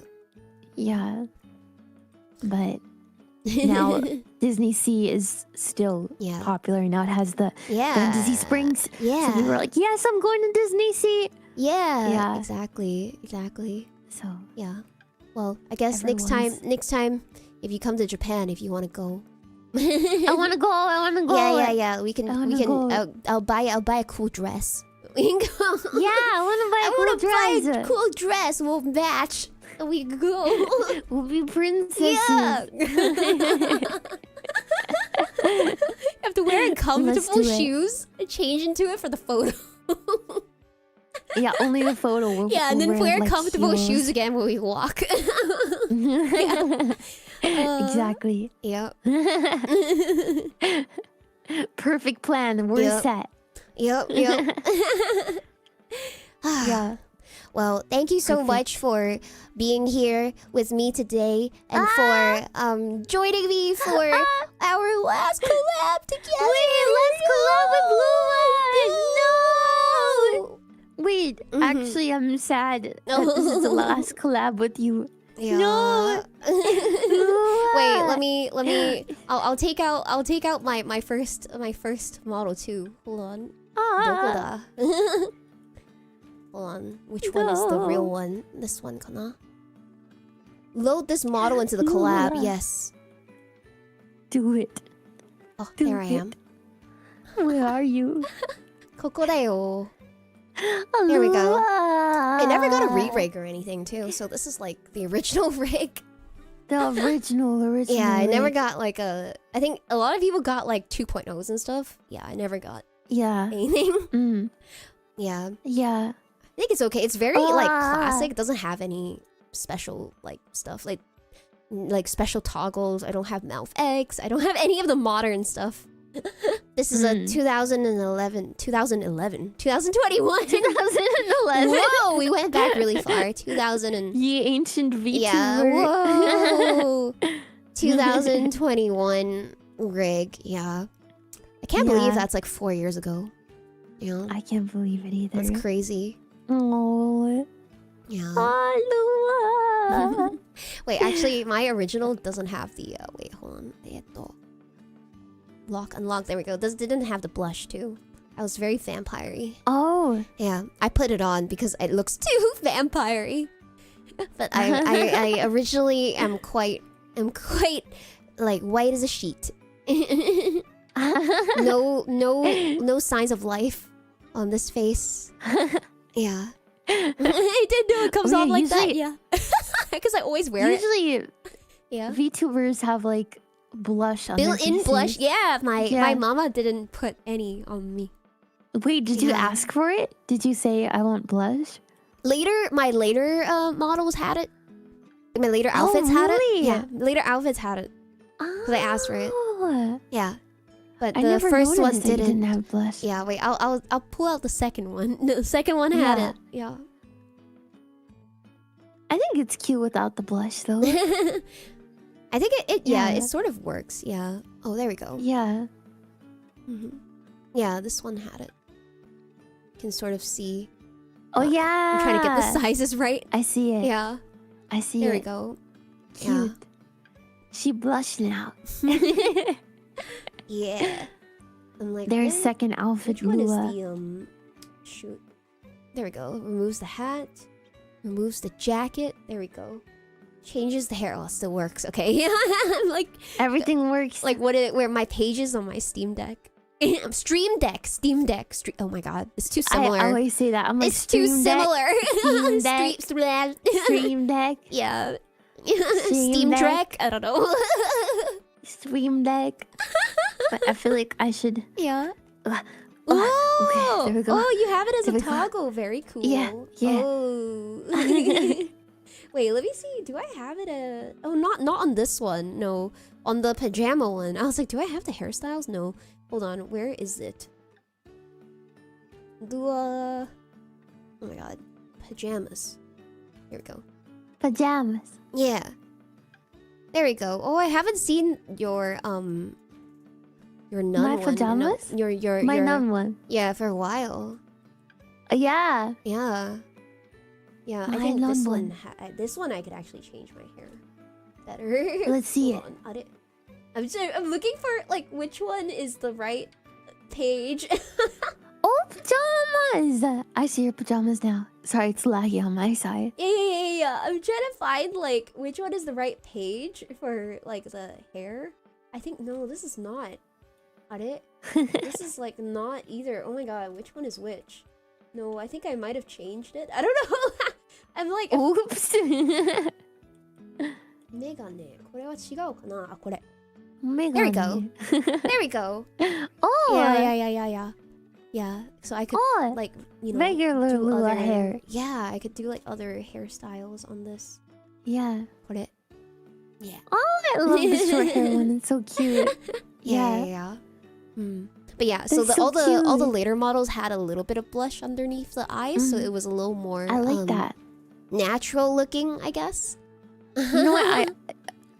Yeah. But now Disney Sea is still Yeah. popular. Now it has the Disney Springs. Yeah. So people are like, yes, I'm going to Disney Sea. Yeah. Yeah. Exactly. So Yeah. Well, I guess Everyone's- next time, if you come to Japan, if you want to go. I want to go. Yeah. We can. go. I'll buy a cool dress. We can go. Yeah, I want to buy a cool dress. Buy a cool dress. We'll match. And we can go. We'll be princesses. Yeah. You have to wear uncomfortable do it. shoes and change into it for the photo. Yeah, only the photo. Yeah, and then wear like, comfortable heels. shoes again when we walk. Exactly. Yeah. Perfect plan. We're Yep. set. Yep. Yeah. Well, thank you so Perfect. much for being here with me today and for joining me for our last collab together. Wait, let's collab with Lua. No. Wait, actually, I'm sad that this is the last collab with you. Yeah. No. Wait, let me. I'll take out my first model too. Hold on. Ah. Dokoda. Hold on. Which one is the real one? This one, kana? Load this model into the collab. Lua. Yes. Do it. Oh, Do there I am. Where are you? Kokodayo. There we go. I never got a Lua. re-rig or anything too, so this is like the original rig. The original. Yeah, I never rig. got like a. I think a lot of people got like 2.0s and stuff. Yeah, I never got Yeah. anything. Yeah, Yeah. I think it's okay. It's very like classic. It doesn't have any special like stuff like special toggles. I don't have mouth X. I don't have any of the modern stuff. This is a 2021. 2011. Whoa, we went back really far. 2000 and Ye ancient VTuber. yeah, whoa. 2021 rig. Yeah, I can't believe Yeah. that's like 4 years ago. You know, I can't believe it either. that's crazy. Oh. Yeah. Lua. Wait, actually, my original doesn't have the. Wait, hold on. Lock, unlock. There we go. This didn't have the blush too. I was very vampire-y. Oh. Yeah, I put it on because it looks too vampire-y. But I originally am quite like white as a sheet. No signs of life on this face. Yeah. I did know it comes Okay, off like that. usually- Yeah. Because I always wear it. Usually, Yeah. VTubers have like blush on their Built-in faces. blush. Yeah, my Yeah. mama didn't put any on me. Wait, did you Yeah. ask for it? Did you say I want blush? My later models had it. My later outfits had it. really? Yeah, later outfits had it. I asked for it. Oh. Yeah, but I the never first one noticed that you didn't. didn't have blush. Yeah, wait. I'll pull out the second one. The second one had Yeah. it. Yeah. I think it's cute without the blush though. I think it Yeah. it sort of works. Yeah. Oh, there we go. Yeah. Yeah, this one had it. You can sort of see. Oh yeah. I'm trying to get the sizes right. I see it. Yeah. I see There it. we go. Cute. She blushed now. Yeah. I'm like, Their where- second outfit, which one is Lua. the shoot? There we go. Removes the hat. Removes the jacket. There we go. Changes the hair. Oh, it still works. Okay. I'm like Everything works. like where my pages on my Steam Deck. Steam Deck. Oh my god, it's too similar. I always say that. I'm like, it's too Stream Deck, similar. Steam Deck. Stream Deck. Yeah. Steam Steam Deck. Deck. I don't know. Stream Deck. But I feel like I should. Yeah. Okay, there we go. Oh, you have it as There a we go. toggle. Very cool. Yeah. Oh. Wait, let me see. Do I have it? Oh, not on this one. No, on the pajama one. I was like, do I have the hairstyles? No. Hold on. Where is it? Lua. Oh my god. Pajamas. Here we go. Pajamas. Yeah. There we go. Oh, I haven't seen your nun My one. pajamas? No, your My nun one. Yeah, for a while. Yeah. Yeah. Yeah, I My think this nun one. This one I could actually change my hair better. Let's see Hold on. I'm looking for like which one is the right page. Oh, pajamas! I see your pajamas now. Sorry, it's laggy on my side. Yeah. I'm trying to find like which one is the right page for like the hair. I think no, this is not. This is like not either. Oh my god, which one is which? No, I think I might have changed it. I don't know. I'm like, Oops. メガネ。これは違うかな？あ、これ。 There we go. There we go. Oh! Yeah. Yeah, so I could Oh! like, you know, Regular do Lua other hair. Yeah, I could do like other hairstyles on this. Yeah. これ。Yeah. Oh, I love the short hair one. It's so cute. Yeah. But yeah, so That's so all the cute. later models had a little bit of blush underneath the eyes, so it was a little more I like that. natural looking, I guess. You know what?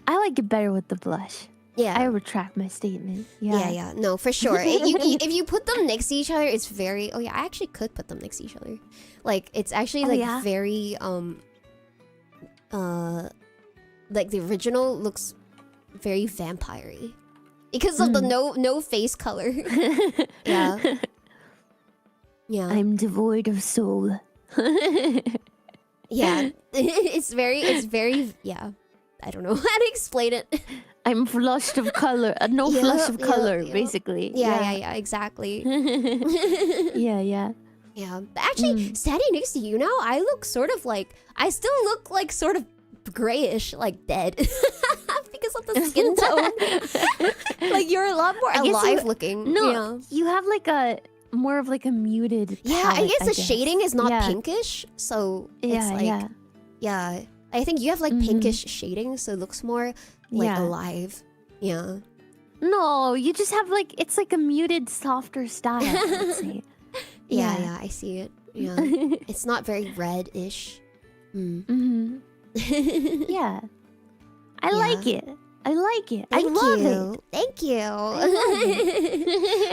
I like it better with the blush. Yeah. I retract my statement. Yeah. Yeah. No, for sure. If you put them next to each other, it's very. Oh yeah, I actually could put them next to each other. Like it's actually like very like the original looks very vampire-y because of the no face color. Yeah. Yeah. I'm devoid of soul. Yeah. It's very yeah. I don't know how to explain it. I'm flushed of color. No flush of color, basically. Yeah, exactly. Yeah. Yeah. But actually, standing next to you now, I look sort of like I still look like sort of grayish, like dead. Because of the skin tone. Like you're a lot more alive looking. No, you have like a more of like a muted Yeah, palette, I guess the shading is not Yeah. pinkish, so it's like yeah. I think you have like pinkish shading, so it looks more like alive. Yeah. No, you just have like it's like a muted, softer style. I would say. Yeah, I see it. Yeah. It's not very red-ish. Yeah. I like it. I like it. I Thank love you. it. Thank you.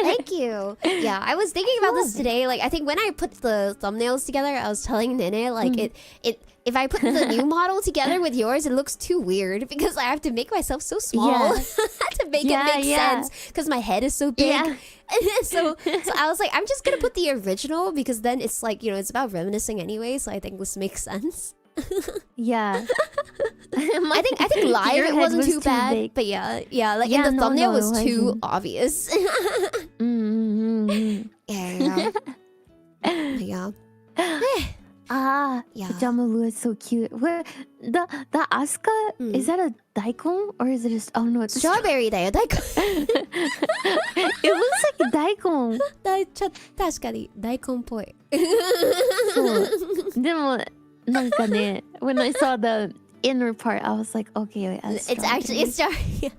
Thank you. Yeah, I was thinking about this today. Like, I think when I put the thumbnails together, I was telling Nene, like, if I put the new model together with yours, it looks too weird because I have to make myself so small to make it make sense because my head is so big. Yeah. so I was like, I'm just gonna put the original because then it's like, you know, it's about reminiscing anyway. So I think this makes sense. Yeah. I think live Your it head wasn't was too bad, big. but like in the no, thumbnail no, it was too wasn't. obvious. Yeah. Yeah. Pajama Lua is so cute. Where the Asuka, is that a daikon or is it just no it's Strawberry だよ、大根。 it looks like a daikon. 確かに大根っぽい。そうでもなんかね when I saw the inner part I was like okay wait It's actually strawberry.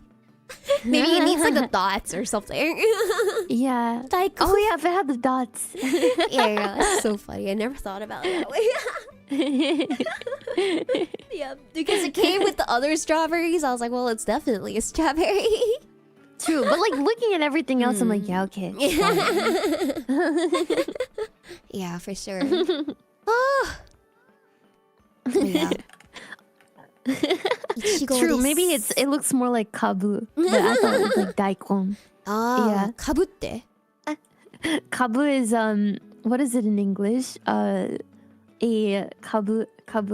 Maybe it needs like the dots or something. yeah Daikon. oh yeah if it had the dots. Yeah, that's so funny. I never thought about it that way. Yeah, because it came with the other strawberries. I was like, well, it's definitely a strawberry. True, but like looking at everything else, I'm like, yeah, okay. Yeah, for sure. Oh. Yeah. True, maybe it looks more like kabu, but I thought it was like daikon. Yeah. 가부tte Kabu is what is it in English? Kabu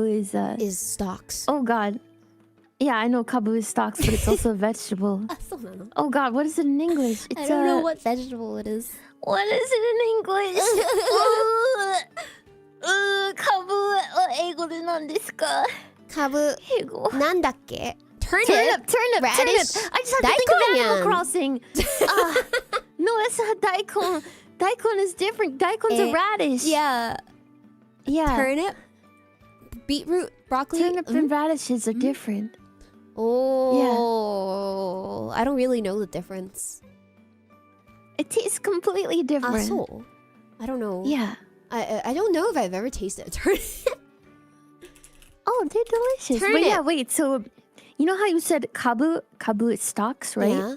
is is stocks. oh god. Yeah, I know kabu is stocks, but it's also a vegetable. Oh god, what is it in English? It's I don't know what vegetable it is. What is it in English? Kabu英語で何ですか? 가부 英語 난다kke turnip turnip radish I just had to think of Animal daikon. Crossing. No, it's not daikon. Daikon is different. Daikon's a radish. Yeah. Turnip, beetroot, broccoli. Turnip and radishes are different. Oh, I don't really know the difference. It tastes completely different. So, I don't know. Yeah. I don't know if I've ever tasted a turnip. Oh, they're delicious. Turnip. But yeah, wait. So, you know how you said kabu? Kabu is stocks, right? Yeah.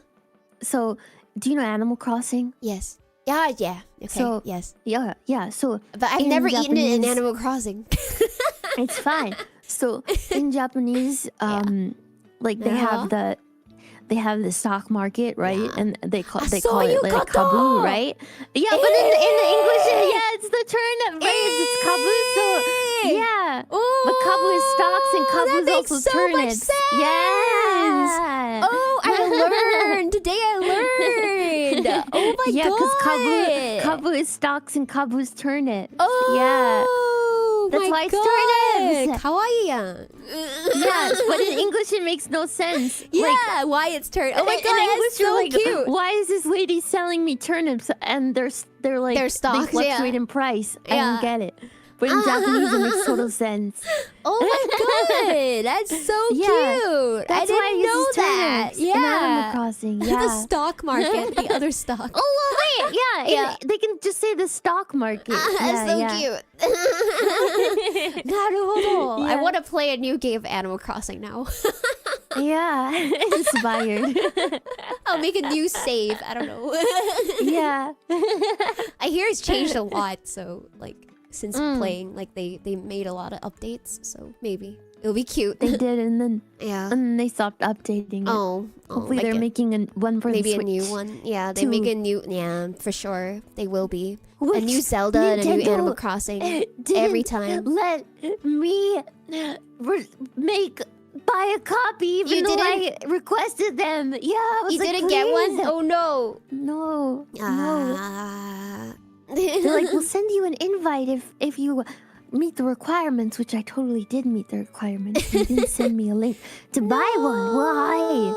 So, do you know Animal Crossing? Yes. Yeah. Okay. So, yes. Yeah. So, But I've in never eaten it in Japanese- Animal Crossing. It's fine. So in Japanese, like they have the stock market, right? Yeah. And they call it like Soyukato! kabu, right? Yeah, but in the English, it's the turnip, right? It's kabu. So yeah, but kabu is stocks and kabu that is makes also so turnips. much sense. Yes. Oh, I learned today. I learned. Oh my Yeah, god. because kabu is stocks and kabu is turnip. Oh. Yeah. That's my why it's god. turnips. Kawaii-yan. Yes, but in English it makes no sense. Yeah, why it's turnip. Oh my in god, English that's so you're like, cute. why is this lady selling me turnips? And they're like They're stocks, they fluctuate yeah. in price. I Yeah. don't get it. But in Japanese it makes total sense. Oh my god, that's so Yeah, cute. I That's why didn't it know uses that. turnips in Animal Yeah. Crossing. The Yeah. stock market, the other stock. Oh well, wait, yeah, Yeah. they can just say the stock market. That's so cute. なるほど. I Yeah. want to play a new game of Animal Crossing now. Yeah, inspired. I'll make a new save. I don't know. Yeah. I hear it's changed a lot. So like since playing, like they made a lot of updates. So maybe it'll be cute. They did, and then Yeah. they stopped updating it. Hopefully like they're making one for maybe the a new Switch. one. Yeah, they Two. make a new. Yeah, for sure they will be a Which new Zelda and a new Nintendo Animal Crossing didn't every time. let me buy a copy even You though didn't? I requested them. Yeah, I was You like, didn't get one? "Please." Oh no. No. Ah. They're like, we'll send you an invite if you meet the requirements, which I totally did meet the requirements. You didn't send me a link to buy one. Why?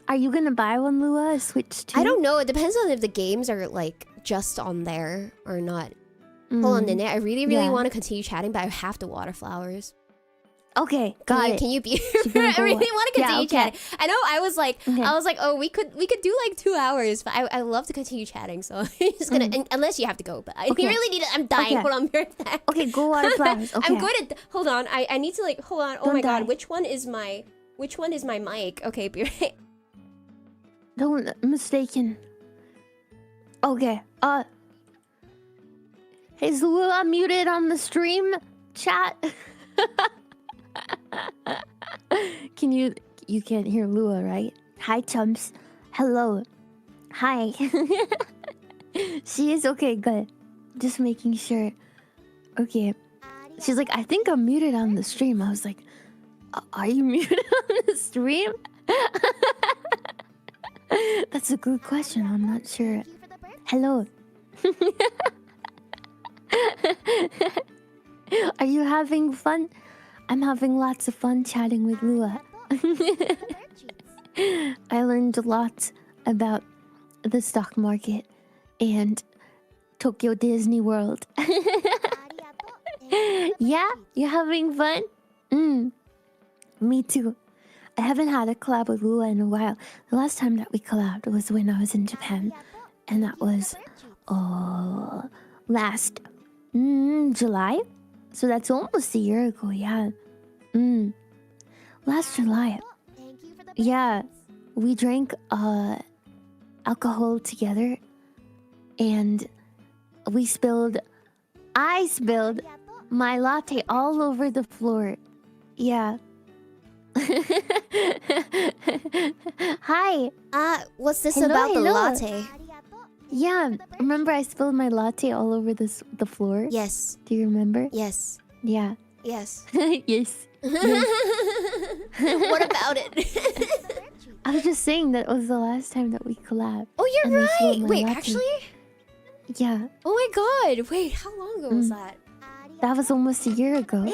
Are you gonna buy one, Lua? A Switch 2? I don't know. It depends on if the games are like just on there or not. Hold on, Nene. I really Yeah. want to continue chatting, but I have to water flowers. Okay, got it. Can you be? gonna I go really what? want to continue Yeah, okay. chatting. I know. I was like, Okay. oh, we could do like 2 hours, but I love to continue chatting. So I'm just gonna unless you have to go. But I Okay. really need it. I'm dying. Okay. Hold on, be right back. Okay, go water flowers. Okay. I'm good at. Hold on. I need to like. Hold on. Oh Don't my die. god. Which one is my mic? Okay, be right. Don't mistaken. Okay. Is Lua muted on the stream chat? Can you can't hear Lua, right? Hi chumps. Hello. Hi. She is okay, good. Just making sure. Okay. She's like, I think I'm muted on the stream. I was like, are you muted on the stream? That's a good question. I'm not sure. Hello. Are you having fun? I'm having lots of fun chatting with Lua. I learned a lot about the stock market and Tokyo Disney World. Yeah? You having fun? Me too. I haven't had a collab with Lua in a while. The last time that we collabed was when I was in Japan. And that was last July. So that's almost a year ago, yeah. Last July. Yeah. We drank alcohol together. And I spilled my latte all over the floor. Yeah. Hi. What's this Hello, about the hello. latte? Yeah, remember I spilled my latte all over the floor? Yes. Do you remember? Yes. Yeah. Yes. Yes. What about it? I was just saying that was the last time that we collabed. Oh, and you're I spilled right. my Wait, latte. actually? Yeah. Oh my god. Wait, how long ago was that? That was almost a year ago.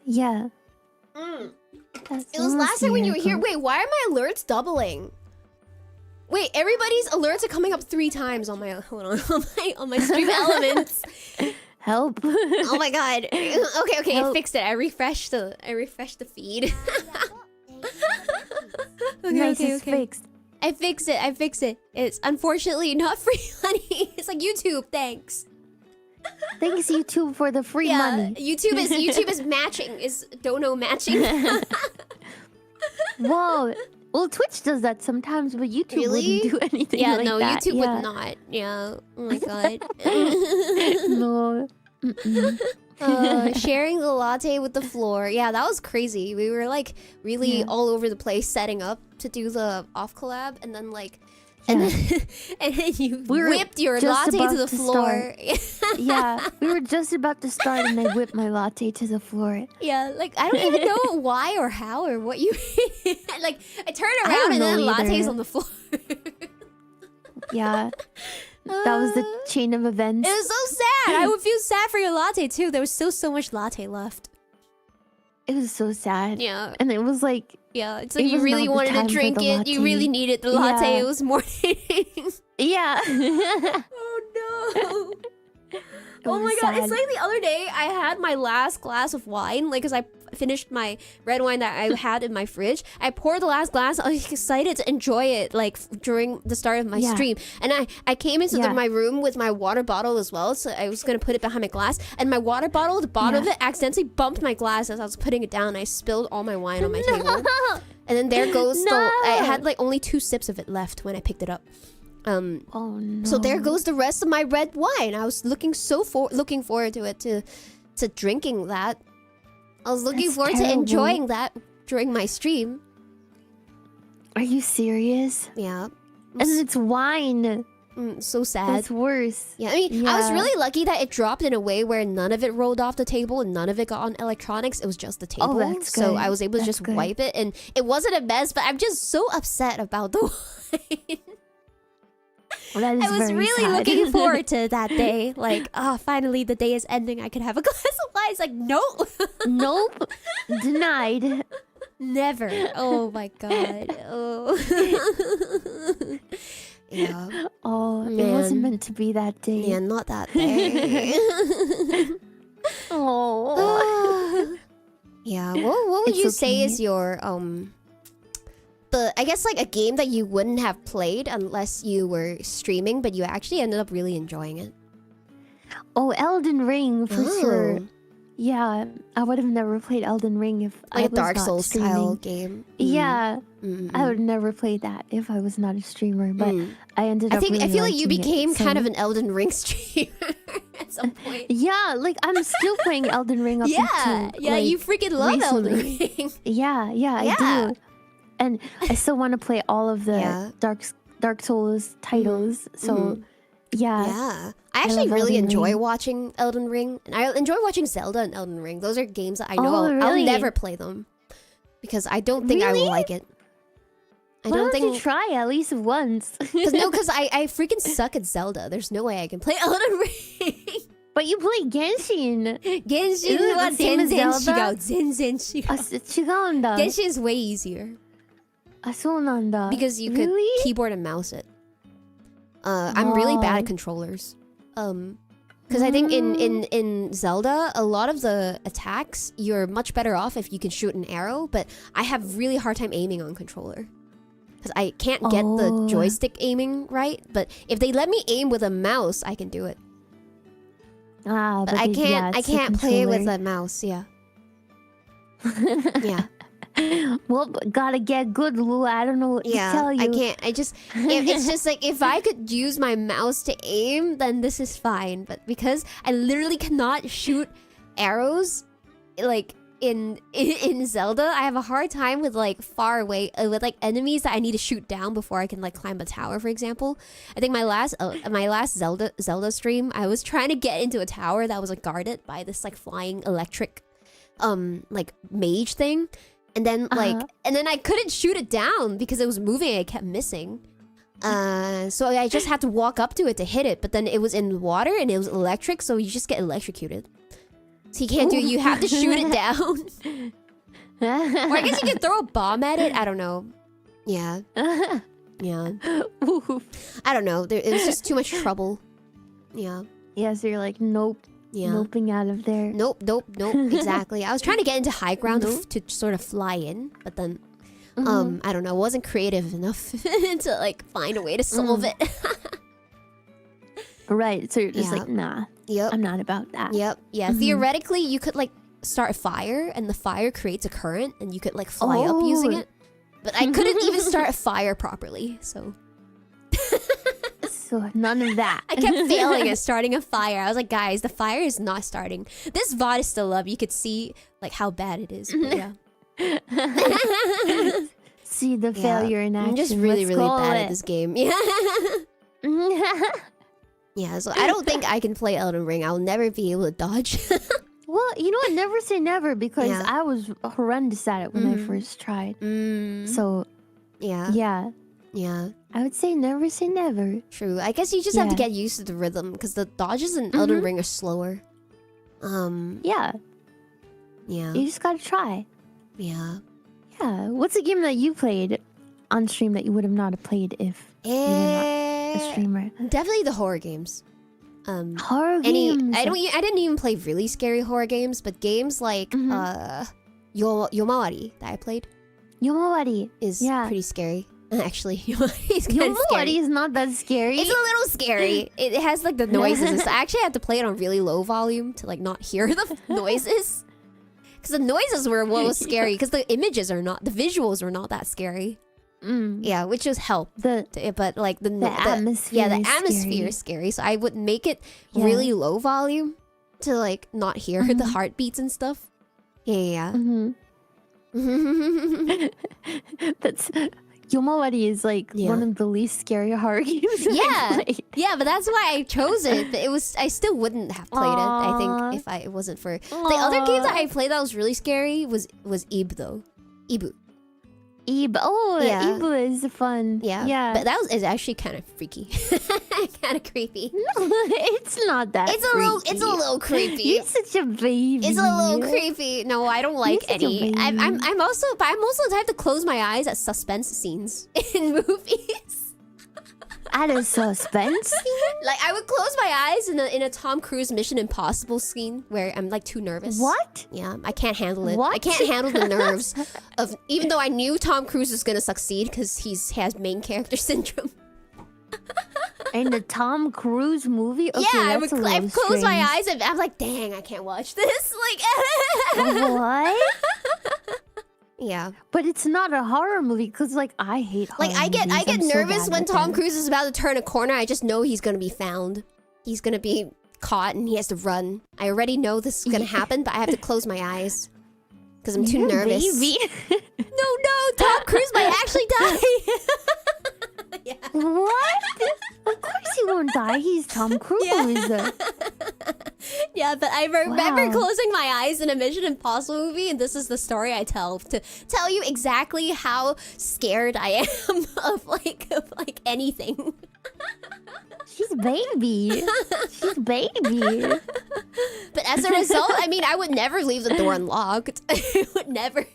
Yeah. That's It was almost last a time when you year were here. ago. Wait, why are my alerts doubling? Wait, everybody's alerts are coming up 3 times on my hold on my stream elements. Help. Oh my god. Okay, I Help. fixed it. I refreshed the feed. Nice, it's fixed. I fixed it. It's unfortunately not free money. It's like YouTube, thanks. Thanks YouTube for the free money. YouTube is matching, is dono matching. Whoa. Well, Twitch does that sometimes, but YouTube Really? wouldn't do anything Yeah, like no, that. YouTube Yeah. would not. Yeah. Oh my god. No. Sharing the latte with the floor. Yeah, that was crazy. We were like really all over the place setting up to do the off collab, and then like, and then you whipped your latte to the floor. Yeah, we were just about to start, and I whipped my latte to the floor. Yeah, like I don't even know why or how or what you like. I turned around and then latte's on the floor. Yeah. That was the chain of events. It was so sad. I would feel sad for your latte too. There was still so much latte left. It was so sad. Yeah. And it was like... Yeah, it's like it you was really not the wanted to time for drink the it. You latte. really needed the latte. Yeah. It was morning. Yeah. Oh no. Oh my god, it's like the other day I had my last glass of wine, like, because I finished my red wine that I had in my fridge. I poured the last glass. I was excited to enjoy it, like, during the start of my stream. And I came into my room with my water bottle as well, so I was going to put it behind my glass. And my water bottle, the bottom of it, accidentally bumped my glass as I was putting it down. I spilled all my wine on my table. And then there goes I had, like, only 2 sips of it left when I picked it up. Oh no. So there goes the rest of my red wine. I was looking forward to it, to drinking that. I was looking forward to enjoying that during my stream. Are you serious? Yeah. And it's wine. So sad. That's worse. Yeah, I mean, I was really lucky that it dropped in a way where none of it rolled off the table and none of it got on electronics. It was just the table. Oh, that's good. So I was able to just wipe it, and it wasn't a mess, but I'm just so upset about the wine. That is I was really sad. looking forward to that day. Like, finally the day is ending. I can have a glass of wine. It's like, nope. Nope. Denied. Never. Oh my god. Oh. Yeah. Oh, it wasn't meant to be that day. Yeah, not that day. Oh. Yeah. What would you say is your I guess like a game that you wouldn't have played unless you were streaming, but you actually ended up really enjoying it? Oh, Elden Ring for sure. Yeah, I would have never played Elden Ring if I was a Dark not Souls streaming. style game. Yeah, I would never play that if I was not a streamer. But I ended up. I feel like you liking became it, kind of an Elden Ring streamer at some point. Yeah, like I'm still playing Elden Ring up until like, you freaking love Elden Ring. Yeah, I do. And I still want to play all of the Dark Souls titles. So, yeah. I actually really enjoy watching Elden Ring. And I enjoy watching Zelda and Elden Ring. Those are games that I know I'll never play them. Because I don't think I will like it. Why don't you try at least once? Because I freaking suck at Zelda. There's no way I can play Elden Ring. But you play Genshin. Genshinは全然違う。全然違う。違うんだ。Genshin is way easier. あ、そうなんだ。Because you could keyboard and mouse it. I'm really bad at controllers. Because I think in Zelda, a lot of the attacks, you're much better off if you can shoot an arrow, but I have really hard time aiming on controller. Because I can't get the joystick aiming right, but if they let me aim with a mouse, I can do it. But I can't play with a mouse, yeah. Yeah. Well, gotta get good, Lua. I don't know what to tell you. I can't. It's just like, if I could use my mouse to aim, then this is fine. But because I literally cannot shoot arrows, like, in Zelda, I have a hard time with like far away with like enemies that I need to shoot down before I can like climb a tower, for example. I think my last Zelda stream, I was trying to get into a tower that was like guarded by this like flying electric like mage thing, and then like and then I couldn't shoot it down because it was moving and it kept missing. So I just had to walk up to it to hit it, but then it was in water and it was electric, so you just get electrocuted. So you can't do it, you have to shoot it down. Or I guess you can throw a bomb at it, I don't know. Yeah. Yeah. I don't know, it was just too much trouble. Yeah. Yeah, so you're like, nope. Yeah. Noping out of there. Nope, exactly. I was trying to get into high ground to sort of fly in, but then I don't know, wasn't creative enough to like find a way to solve it. Right, so you're just like, nah. Yep. I'm not about that. Yep. Yeah. Theoretically, you could like start a fire, and the fire creates a current, and you could like fly up using it. But I couldn't even start a fire properly, so. So none of that. I kept failing at starting a fire. I was like, guys, the fire is not starting. This VOD is still up. You could see like how bad it is. But yeah. See the failure in action. I'm just really bad at it. this game. Yeah. Yeah, so I don't think I can play Elden Ring. I'll never be able to dodge. Well, you know what? Never say never, because I was horrendous at it when I first tried. So, yeah. I would say never say never. True. I guess you just have to get used to the rhythm, because the dodges in Elden Ring are slower. Yeah. Yeah. You just gotta try. Yeah. Yeah. What's a game that you played on stream that you would have not played if you were not a streamer? Definitely the horror games. Horror games. I didn't even play really scary horror games, but games like Yomawari that I played. Yomawari is pretty scary. Actually, Yomawari is kind of scary. Yomawari is not that scary. It's a little scary. It has like the noises and stuff. I actually had to play it on really low volume to like not hear the noises. Because the noises were what was scary. Because the images are not, the visuals were not that scary. Yeah, which just helped. But like the atmosphere. Yeah, the atmosphere is scary. So I would make it really low volume to like not hear the heartbeats and stuff. Yeah. That's Yomawari is like one of the least scary horror games. Yeah, but that's why I chose it. But I still wouldn't have played it. I think if it wasn't for the other game that I played that was really scary was Ib though. Ibu. Ibu is fun. Yeah. But is actually kind of freaky, kind of creepy. No, it's not that. It's a little creepy. You're such a baby. It's a little creepy. No, I don't like any. I'm also the type to close my eyes at suspense scenes in movies. At a suspense scene? Like I would close my eyes in a Tom Cruise Mission Impossible scene where I'm like too nervous. What? Yeah, I can't handle it. I can't handle the nerves of, even though I knew Tom Cruise was gonna succeed because he has main character syndrome. In the Tom Cruise movie? Okay, yeah, I close my eyes and I'm like, dang, I can't watch this. Like, what? Yeah, but it's not a horror movie because like I hate horror I get nervous when Tom Cruise is about to turn a corner. I just know he's gonna be found. He's gonna be caught and he has to run. I already know this is gonna happen, but I have to close my eyes because I'm too nervous. Baby. No, Tom Cruise might actually die. Yeah. What? Of course he won't die. He's Tom Cruise. Yeah, but I remember closing my eyes in a Mission Impossible movie, and this is the story I tell to tell you exactly how scared I am of anything. She's baby. She's baby. But as a result, I mean, I would never leave the door unlocked. I would never.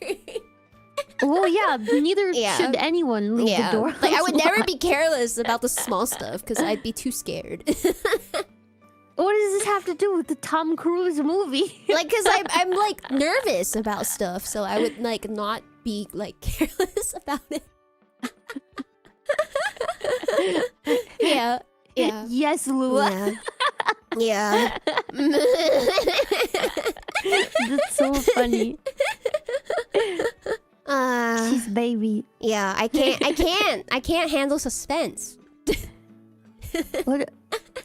Well, yeah, neither should anyone leave the door. Like, I would never be careless about the small stuff because I'd be too scared. What does this have to do with the Tom Cruise movie? Like, because I'm like nervous about stuff, so I would like not be like careless about it. Yeah. Yes, Lua. Yeah. That's so funny. She's baby. Yeah, I can't handle suspense. What?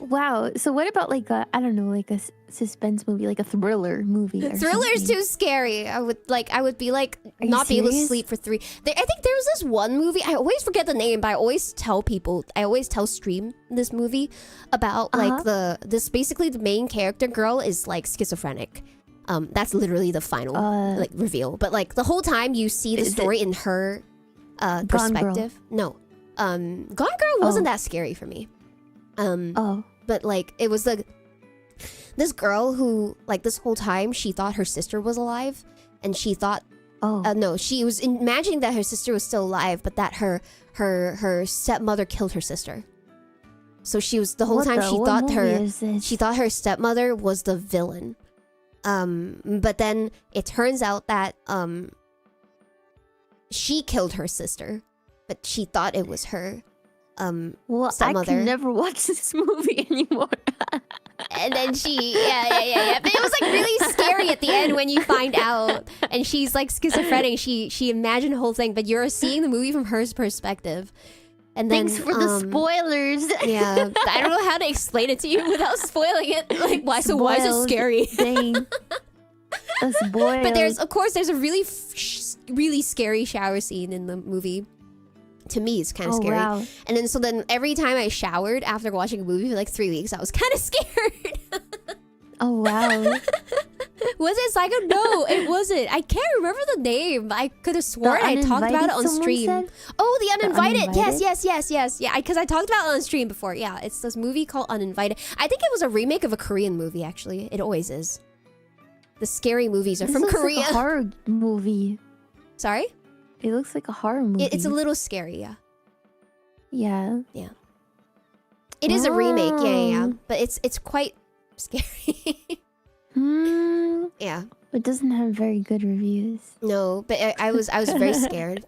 Wow. So what about like a, I don't know, like a suspense movie, like a thriller movie? Or Thriller's something? too scary. I would be like Are you not be able to serious? sleep for 3. I think there was this one movie. I always forget the name, but I always tell people. I always tell stream this movie about like this basically the main character girl is like schizophrenic. That's literally the final like reveal. But like the whole time you see the story in her perspective. No, Gone Girl wasn't that scary for me. But like it was this girl who like this whole time she thought her sister was alive, and she thought no, she was imagining that her sister was still alive, but that her stepmother killed her sister. So she was the whole time she thought her stepmother was the villain. But then it turns out that she killed her sister, but she thought it was her well, stepmother. I can never watch this movie anymore. And then she, yeah. But it was like really scary at the end when you find out. And she's like schizophrenic. She imagined the whole thing, but you're seeing the movie from her perspective. And then, Thanks for the spoilers. Yeah, I don't know how to explain it to you without spoiling it. Like, why is it scary? Dang. Spoiled. But there's a really scary shower scene in the movie. To me, it's kind of scary. Wow. And then every time I showered after watching a movie for like 3 weeks, I was kind of scared. Oh wow. Was it Psycho? No, it wasn't. I can't remember the name. I could have sworn I talked about it on stream. Said? Oh, The Uninvited. Yes. Yeah, because I talked about it on stream before. Yeah, it's this movie called Uninvited. I think it was a remake of a Korean movie, actually. It always is. The scary movies are from Korea. Like a horror movie. Sorry? It looks like a horror movie. It's a little scary, yeah. Yeah. Yeah. It is a remake, yeah. But it's quite scary. Yeah. It doesn't have very good reviews. No, but I was very scared.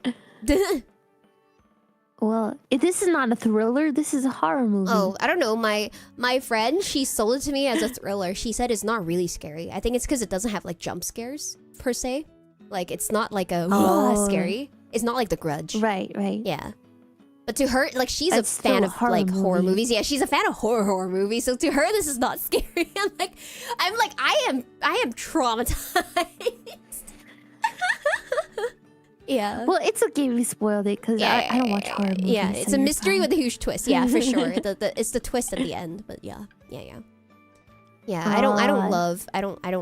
Well, this is not a thriller. This is a horror movie. Oh, I don't know. My friend, she sold it to me as a thriller. She said it's not really scary. I think it's because it doesn't have like jump scares per se. Like it's not like a scary. It's not like The Grudge. Right. Yeah. But to her, like she's a fan of like horror movies. Yeah, she's a fan of horror movies. So to her, this is not scary. I'm like, I am traumatized. Yeah. Well, it's okay we spoiled it because I don't watch horror movies. Yeah, it's a mystery with a huge twist. Yeah, for sure. It's the twist at the end. But yeah. I don't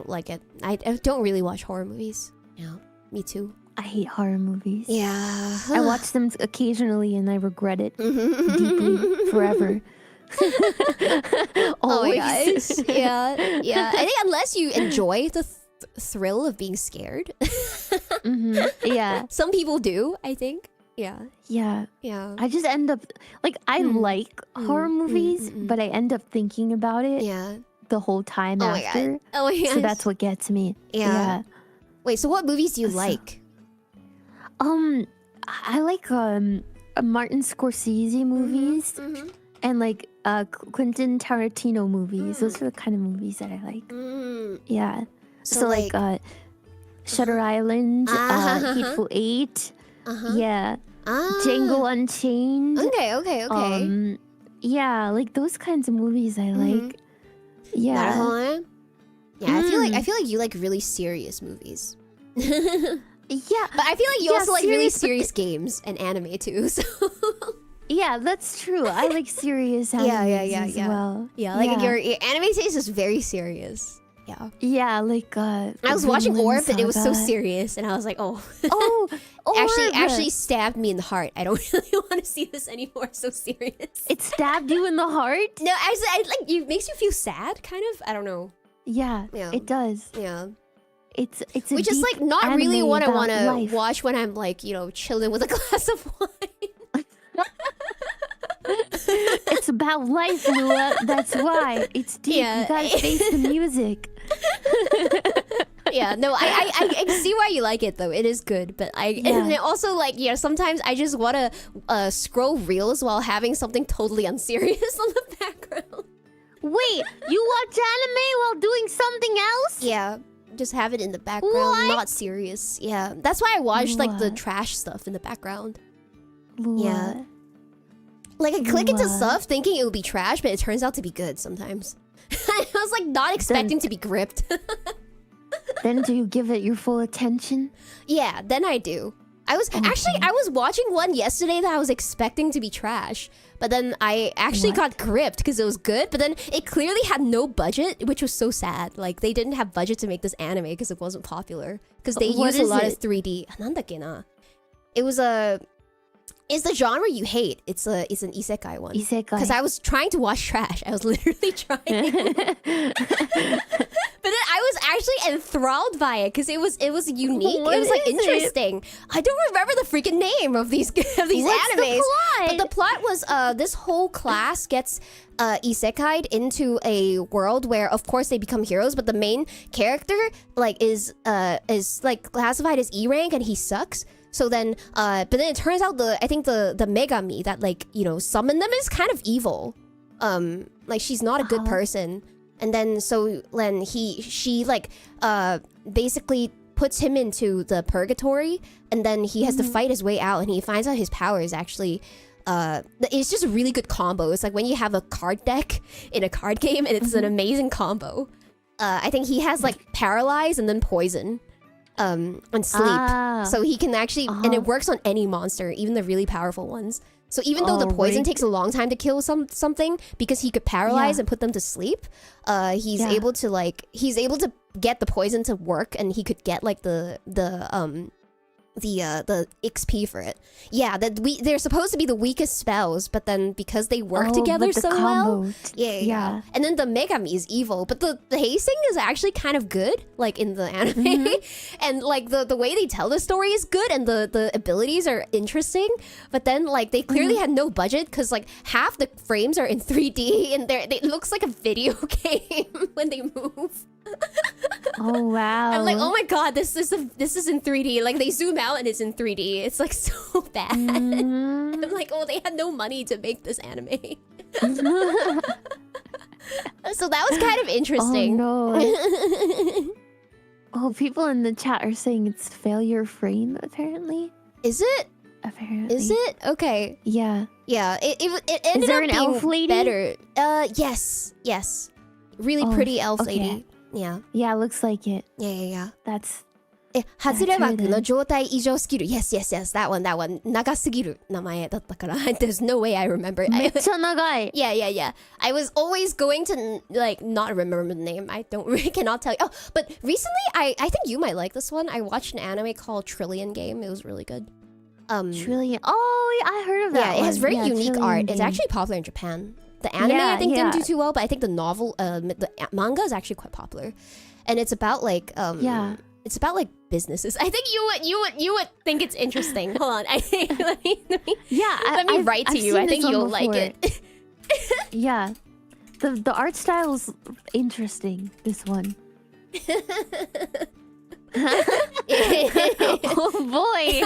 like it. I don't really watch horror movies. Yeah, me too. I hate horror movies. Yeah. I watch them occasionally and I regret it deeply forever. Oh my gosh. Yeah. I think unless you enjoy the thrill of being scared. Yeah. Some people do, I think. Yeah. I just end up like I like horror movies, but I end up thinking about it the whole time after. Oh my god. So that's what gets me. Yeah. Wait, so what movies do you like? I like Martin Scorsese movies and like Quentin Tarantino movies. Those are the kind of movies that I like. Yeah. So like Shutter Island, Hateful Eight. Yeah. Django Unchained. Okay. Yeah, like those kinds of movies I like. Yeah. Yeah, I feel like you like really serious movies. Yeah, but I feel like you also like really serious games and anime too. So yeah, that's true. I like serious anime as well. Yeah, like your anime taste is very serious. Yeah. Yeah, like I was watching Orb and it was so serious, and I was like, actually stabbed me in the heart. I don't really want to see this anymore. It's so serious. It stabbed you in the heart? No, I like it makes you feel sad, kind of. I don't know. Yeah, it does. Yeah. It's which is like not really what I want to watch when I'm like, chilling with a glass of wine. It's about life, Lua. That's why. It's deep. Yeah. You gotta face the music. Yeah, no, I see why you like it though. It is good, but and also like sometimes I just want to scroll reels while having something totally unserious on the background. Wait, you watch anime while doing something else? Yeah. Just have it in the background, not serious. Yeah, that's why I watch like the trash stuff in the background. Lua. Like I click into What? stuff thinking it would be trash, but it turns out to be good sometimes. I was like not expecting to be gripped. Then do you give it your full attention? Yeah, then I do. I was watching one yesterday that I was expecting to be trash, but then I actually got gripped because it was good, but then it clearly had no budget, which was so sad. Like they didn't have budget to make this anime because it wasn't popular, because they used a lot of 3D. なんだっけな? It was it's the genre you hate. It's an isekai one. Isekai. Because I was trying to watch trash. I was literally trying. But then I was actually enthralled by it because it was unique. What it was like is interesting. I don't remember the freaking name of these What's animes. the plot? But the plot was this whole class gets isekai'd into a world where of course they become heroes, but the main character like is like classified as E rank and he sucks. So then but then it turns out I think the Megami that like, you know, summoned them is kind of evil. Like she's not a good person. And then so then she like basically puts him into the purgatory, and then he has to fight his way out, and he finds out his power is actually it's just a really good combo. It's like when you have a card deck in a card game, and it's an amazing combo. I think he has like paralyze and then poison and sleep, so he can actually and it works on any monster, even the really powerful ones. So even though the poison takes a long time to kill something, because he could paralyze and put them to sleep, he's able to get the poison to work, and he could get like the XP for it. Yeah, they're supposed to be the weakest spells, but then because they work together so well, yeah. And then the Megami is evil, but the pacing is actually kind of good, like in the anime, and like the way they tell the story is good, and the abilities are interesting. But then like they clearly had no budget, because like half the frames are in 3D, and it looks like a video game when they move. Oh wow! I'm like, oh my god, this is in 3D. Like they zoom out and it's in 3D. It's like so bad. I'm like, oh, they had no money to make this anime. So that was kind of interesting. Oh no! Oh, people in the chat are saying it's failure frame. Apparently, is it? Apparently, is it? Okay. Yeah. Yeah. It ended is there up an being elf lady? better. Yes. Really pretty elf lady. Yeah. Yeah, looks like it. Yeah. That's 外れ枠の状態異常スキル Yes, that one 長すぎる名前だったから There's no way I remember. めっちゃ長い Yeah. I was always going to like not remember the name. I cannot tell you. Oh, but recently I think you might like this one. I watched an anime called Trillion Game. It was really good. Trillion. Oh, I heard of that. Yeah, it has very unique Trillion art. Game. It's actually popular in Japan. The anime I think didn't do too well, but I think the novel, the manga is actually quite popular, and it's about like it's about like businesses. I think you would think it's interesting. Hold on, I think let me let me write to you. I think you'll like it. Yeah, the art style is interesting. This one. Oh boy.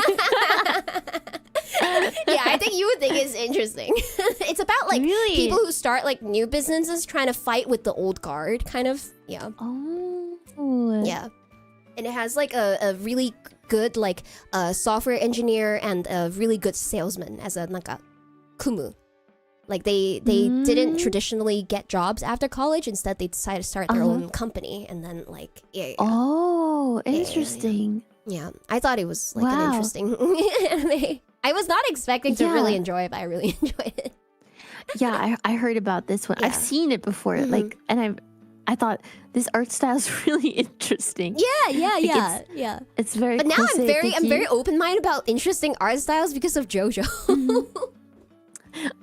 Yeah, I think you would think it's interesting. It's about like people who start like new businesses trying to fight with the old guard, kind of. Yeah. Oh. Yeah. And it has like a really good like software engineer and a really good salesman as a naka kumu. Like they didn't traditionally get jobs after college. Instead, they decided to start their own company, and then like Oh, interesting. Yeah, I thought it was like an interesting anime. I was not expecting to really enjoy it, but I really enjoyed it. Yeah, I heard about this one. I've seen it before, like, and I thought this art style is really interesting. Yeah. It's very. But now I'm very open-minded about interesting art styles because of JoJo.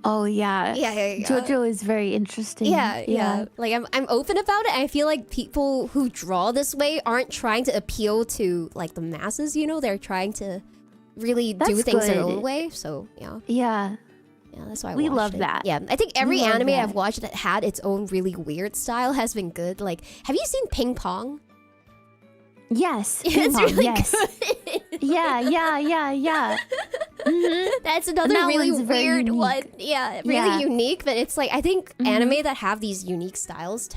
Oh yeah. JoJo is very interesting. Yeah. Like I'm open about it. I feel like people who draw this way aren't trying to appeal to like the masses. You know, they're trying to really do things their own way. So yeah, that's why we love that. Yeah, I think every anime I've watched that had its own really weird style has been good. Like, have you seen Ping Pong? Yes, it's really good. Yeah. That's another really weird one. Yeah, really unique. But it's like I think anime that have these unique styles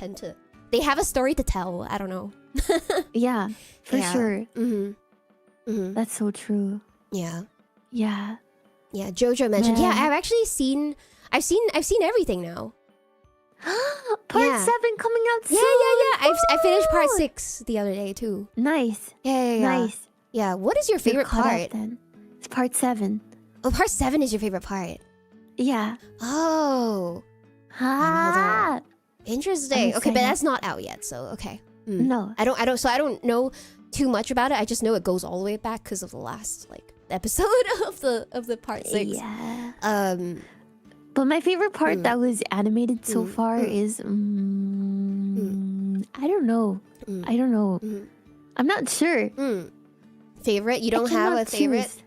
they have a story to tell. I don't know. Yeah, for sure. That's so true. Yeah. Yeah. JoJo mentioned. Yeah, I've actually seen I've seen everything now. Part Yeah. 7 coming out soon. Yeah. I finished part 6 the other day too. Nice. Yeah. Nice. Yeah. What is your You're favorite caught part? up then. It's part 7. Oh, part 7 is your favorite part. Yeah. Oh, Ah. interesting. I'm Okay, but excited. that's not out yet. So okay. No. I don't know too much about it. I just know it goes all the way back because of the last like episode of the part 6. Yeah. But my favorite part that was animated so far is I don't know. I don't know. I'm not sure. Favorite? You don't have a favorite? Choose.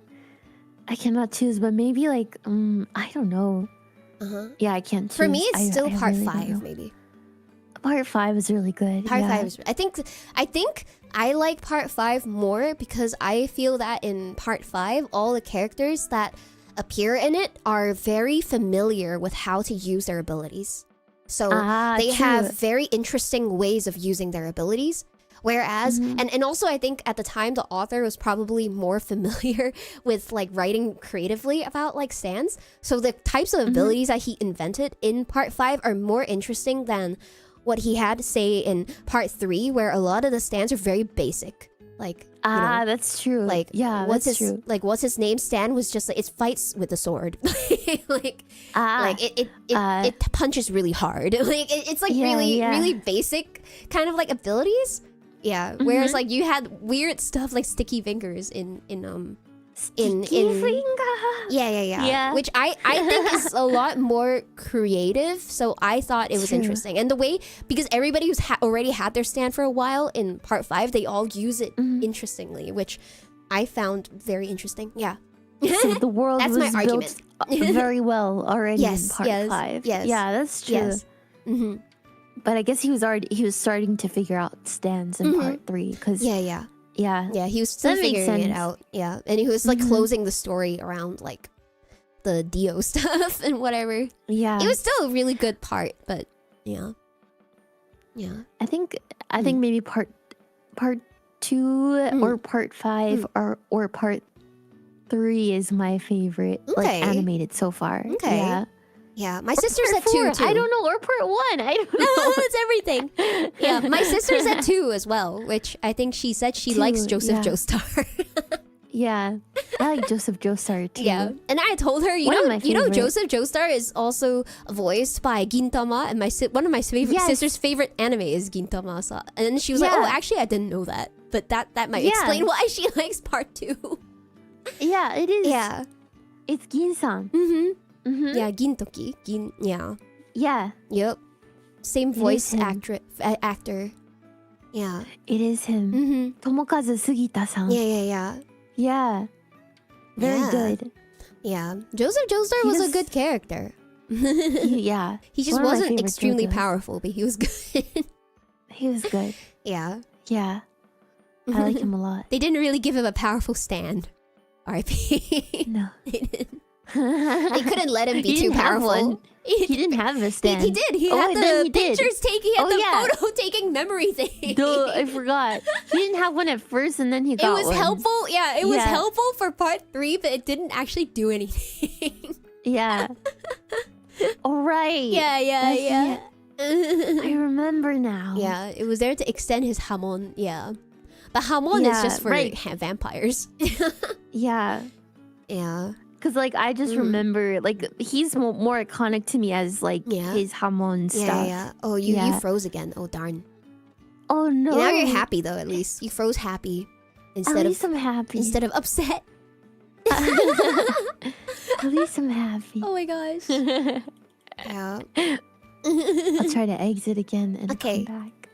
I cannot choose, but maybe like I don't know. Yeah, I can't choose. For me, it's still part really don't 5 know. maybe. Part 5 is really good. Part yeah. 5 is, I think I like part 5 more because I feel that in part 5 all the characters that appear in it are very familiar with how to use their abilities. So they true. have very interesting ways of using their abilities. Whereas, and also I think at the time the author was probably more familiar with like writing creatively about like stands. So the types of abilities that he invented in part 5 are more interesting than what he had to say in part 3, where a lot of the stands are very basic. Like, you know, that's true. like, yeah, what's that's his true. like what's his name stand was just like it fights with a sword. like it punches really hard. Like it's like really basic kind of like abilities. Yeah. Whereas like you had weird stuff like sticky fingers in yeah. Which I think is a lot more creative. So I thought it was True. interesting. And the way, because everybody who's already had their stand for a while in part 5, they all use it interestingly, which I found very interesting. Yeah. So the world That's was my built argument. very well already in Yes, part yes, 5. yes. Yeah, that's true. Yes. But I guess he was starting to figure out stands in part 3 because Yeah. yeah, He was still That makes figuring it sense. out. Yeah. And he was like closing the story around like the Dio stuff and whatever. It was still a really good part, but yeah. I think maybe part 2 or part 5 or part 3 is my favorite like Okay. animated so far. Okay. Yeah. My sister's Part at 2 4, too. I don't know, or part 1. I don't know. It's everything. Yeah, my sister's at 2 as well, which I think she said she 2, likes Joseph yeah. Joestar. Yeah. I like Joseph Joestar too. Yeah, and I told her, One of my you know, favorite. Joseph Joestar is also voiced by Gintama, and one of my Yes. sister's favorite anime is Gintama. So, and then she was like, Yeah. "Oh, actually, I didn't know that," but that might Yeah. explain why she likes part 2. Yeah, it is. Yeah. It's Gin-san. Yeah, Gintoki. Yeah. Yeah, Yep. Same is voice him. actor. Yeah. it is him. Tomokazu Sugita-san. Yeah. Yeah. Very Yeah. good. Yeah. Joseph Joestar was a just- good character. Yeah. He just One of my wasn't favorite extremely JoJos. powerful, but he was good. He was good. Yeah. Yeah. I like him a lot. They didn't really give him a powerful stand. R.I.P. No. They didn't. They couldn't let him be He too didn't have powerful. one. He didn't have a stand. He did. He Oh, had wait, then the he did. pictures taking. He had Oh, the yeah. photo taking memory thing. Duh, I forgot. He didn't have one at first and then he It got was one. helpful. Yeah, it was Yeah. helpful for part 3, but it didn't actually do anything. Yeah. All right. Yeah. I remember now. Yeah, it was there to extend his hamon. Yeah, but hamon is Yeah, just for right. vampires. Yeah. Yeah. Because, like, I just remember, like, he's more iconic to me as, like, Yeah. his Hamon stuff. Yeah. Oh, you Yeah. froze again. Oh darn. Oh, no. Now you're happy though. At least you froze happy At instead least of I'm happy. instead of upset. At least I'm happy. Oh my gosh. Yeah. I'll try to exit again and Okay. come back.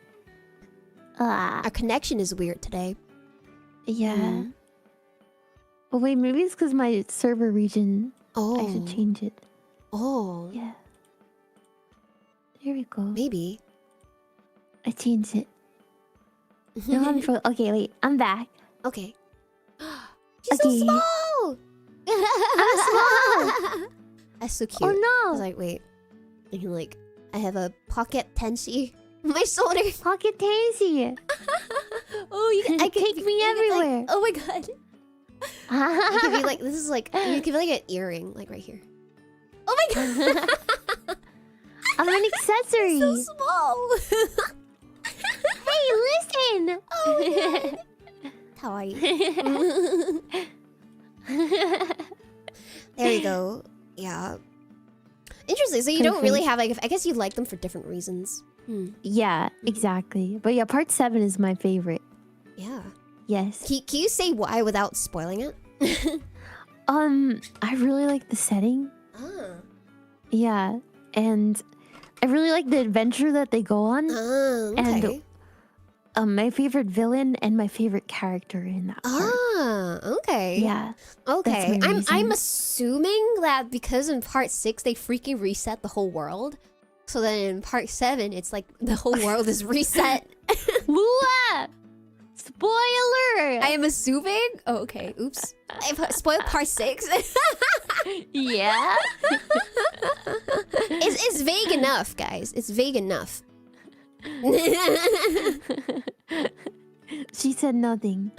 Ah, Our connection is weird today. yeah. But wait, maybe it's because my server region. Oh. I should change it. Oh. Yeah. There we go. Maybe. I changed it. No, I'm okay, wait. I'm back. Okay. She's Okay. so small. I'm small. That's so cute. Oh I was no! like, wait. And you're like, I have a pocket tenshi. My shoulder. Pocket Tansy! Oh, you can Take me you can, everywhere. Like, oh my god. You could be like, this is like, you could be like an earring, like right here. Oh my god. I'm an accessory. So small. Hey, listen. Oh my god. Kawaii. There we go. Yeah. Interesting. So you don't really have like. I guess you like them for different reasons. Yeah, exactly. But yeah, part 7 is my favorite. Yeah. Yes. Can you say why without spoiling it? I really like the setting. Ah. Yeah, and I really like the adventure that they go on. Okay. And my favorite villain and my favorite character in that part. Ah, okay. Yeah. Okay. That's my reason. I'm assuming that because in part 6 they freaking reset the whole world. So then in part 7 it's like the whole world is reset. Lua! Spoiler! I am assuming. Oh, okay. Oops. I spoiled part 6. Yeah. It's vague enough, guys. It's vague enough. She said nothing.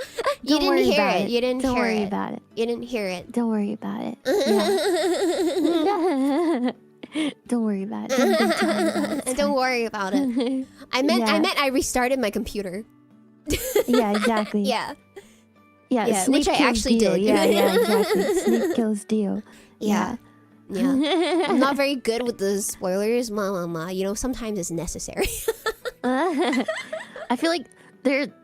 You didn't hear it. You didn't Don't hear worry it. about it. You didn't hear it. Don't worry about it. Yeah. Don't worry about it. Don't worry about it. I meant I restarted my computer. Yeah, exactly. Yeah. Yeah, which I actually Dio. did. Yeah, exactly. Snape kills Dio. Yeah. I'm not very good with the spoilers, mama. You know, sometimes it's necessary. I feel like